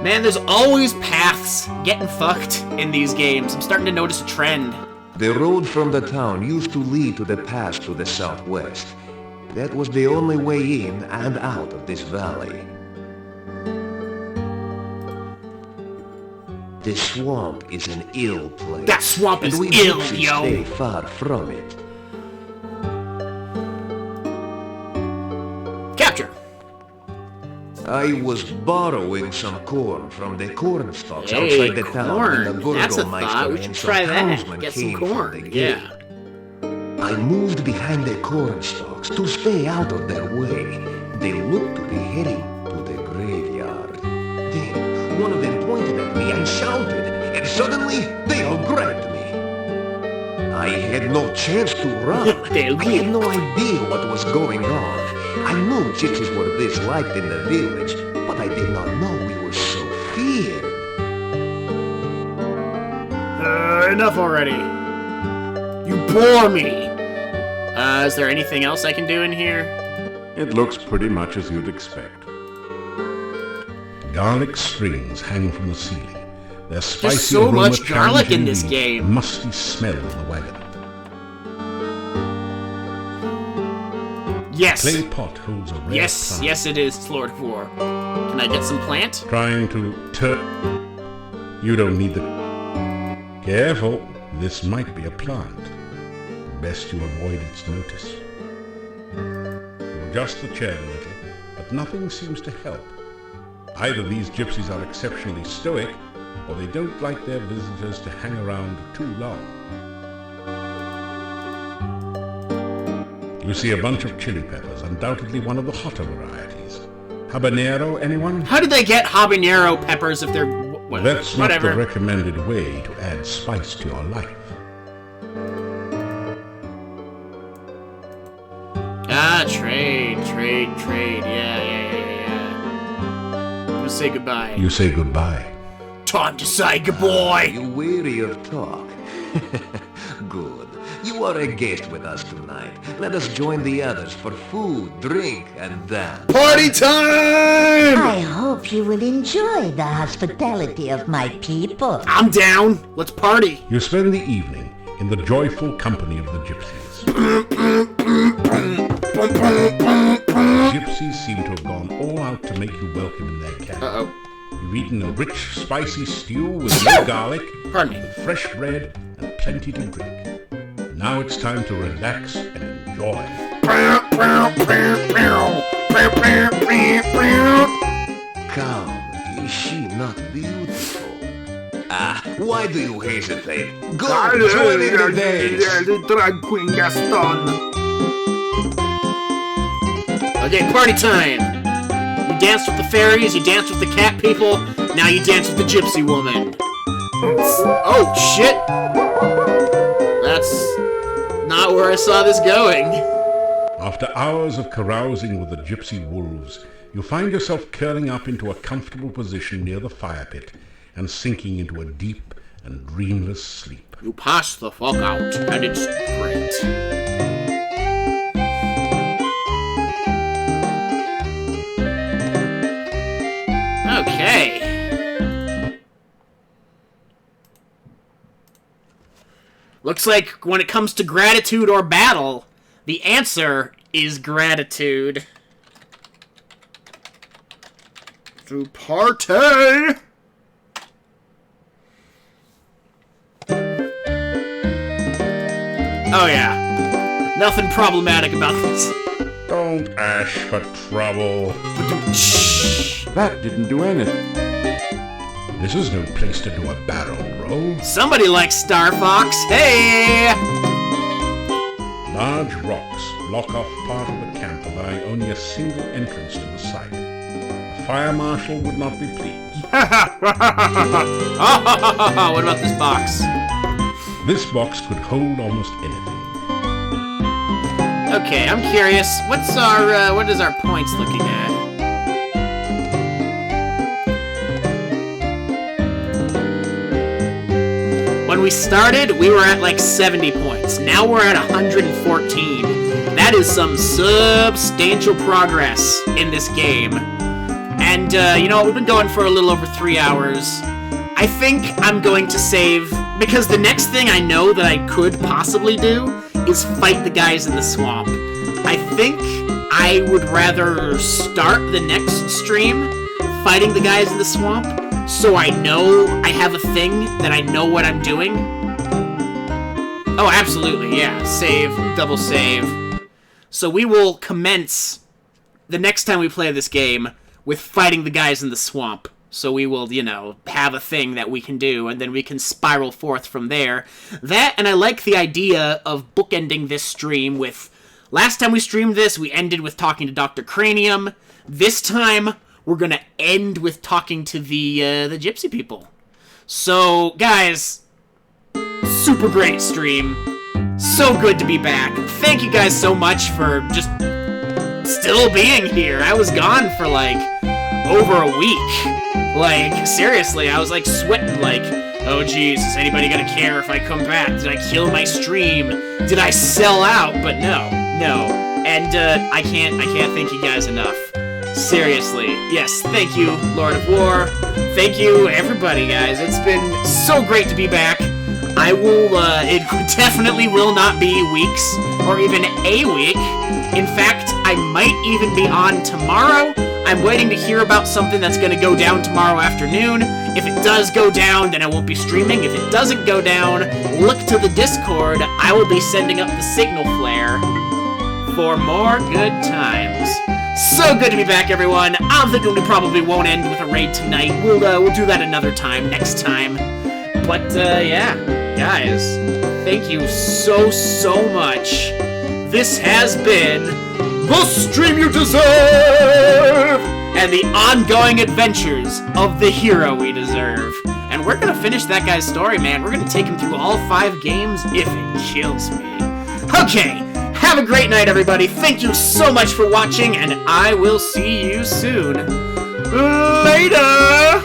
Man, there's always paths getting fucked in these games. I'm starting to notice a trend. The road from the town used to lead to the pass to the southwest. That was the only way in and out of this valley. The swamp is an ill place. That swamp is and we ill, gypsies yo. Stay far from it. Capture. I was borrowing some corn from the corn stalks Hey, outside the town when the corn. That's a thought. Burgomeister We and should some try that. townsmen Get some came from the corn. gate. Yeah. I moved behind the corn stalks to stay out of their way. They looked to be heading to the graveyard. Then one of them pointed at me and shouted, and suddenly they all grabbed me. I had no chance to run. I had no idea what was going on. I knew gypsies were disliked in the village, but I did not know we were so feared. Enough already. You bore me. Is there anything else I can do in here? It looks pretty much as you'd expect. Garlic strings hang from the ceiling. Their spicy so aroma much garlic in this challenging the game. musty smell of the wagon. Yes. Clay pot holds a rare Yes, plant. yes it is, it's Lord of War. Can I get some plant? Trying to You don't need the... Careful, this might be a plant. Best you avoid its notice. You adjust the chair a little, but nothing seems to help. Either these gypsies are exceptionally stoic, or they don't like their visitors to hang around too long. You see a bunch of chili peppers, undoubtedly one of the hotter varieties. Habanero, anyone? How did they get habanero peppers if they're... That's not whatever. the recommended way to add spice to your life. Ah, trade. Yeah. I'm gonna say goodbye. You say goodbye. time to say goodbye. You weary of talk? Good. You are a guest with us tonight. Let us join the others for food, drink, and dance. Party time! I hope you will enjoy the hospitality of my people. I'm down. Let's party. You spend the evening in the joyful company of the gypsies. Gypsies seem to have gone all out to make you welcome in their camp. Uh-oh. You've eaten a rich, spicy stew with no garlic, Pardon me. with fresh bread, and plenty to drink. Now it's time to relax and enjoy. Come, is she not beautiful? Ah, why do you hesitate? Go, join in the dance! Drag Queen Gaston. Okay, party time. You danced with the fairies, you danced with the cat people, now you dance with the gypsy woman. Oh, shit! That's not where I saw this going. After hours of carousing with the gypsy wolves, you find yourself curling up into a comfortable position near the fire pit and sinking into a deep and dreamless sleep. You pass the fuck out, and it's great. Okay. Looks like when it comes to gratitude or battle, the answer is gratitude. To party! Oh yeah. Nothing problematic about this. Don't ask for trouble. Shh. That didn't do anything. This is no place to do a barrel roll. Somebody likes Star Fox. Hey! Large rocks block off part of the camp, allowing only a single entrance to the site. The fire marshal would not be pleased. What about this box? This box could hold almost anything. Okay, I'm curious. What is our points looking at? When we started, we were at like 70 points. Now we're at 114. That is some substantial progress in this game. And, we've been going for a little over 3 hours. I think I'm going to save, because the next thing I know that I could possibly do is fight the guys in the swamp. I think I would rather start the next stream fighting the guys in the swamp, so I know I have a thing that I know what I'm doing. Oh, absolutely, yeah. Save, double save. So we will commence the next time we play this game with fighting the guys in the swamp. So we will, have a thing that we can do, and then we can spiral forth from there. That, and I like the idea of bookending this stream with... Last time we streamed this, we ended with talking to Dr. Cranium. This time, we're gonna end with talking to the gypsy people. So, guys, super great stream. So good to be back. Thank you guys so much for just still being here. I was gone for, over a week. Seriously, I was, sweating, oh, geez, is anybody gonna care if I come back? Did I kill my stream? Did I sell out? But no. And, I can't thank you guys enough. Seriously. Yes, thank you, Lord of War. Thank you, everybody, guys. It's been so great to be back. I will, it definitely will not be weeks, or even a week. In fact, I might even be on tomorrow. I'm waiting to hear about something that's going to go down tomorrow afternoon. If it does go down, then I won't be streaming. If it doesn't go down, look to the Discord. I will be sending up the signal flare for more good times. So good to be back, everyone. I'm thinking we probably won't end with a raid tonight. We'll do that another time, next time. But, yeah, guys, thank you so much. This has been the stream you deserve, and the ongoing adventures of the hero we deserve. And we're gonna finish that guy's story, man. We're gonna take him through all 5 games if it kills me. Okay, have a great night, everybody. Thank you so much for watching, and I will see you soon. Later!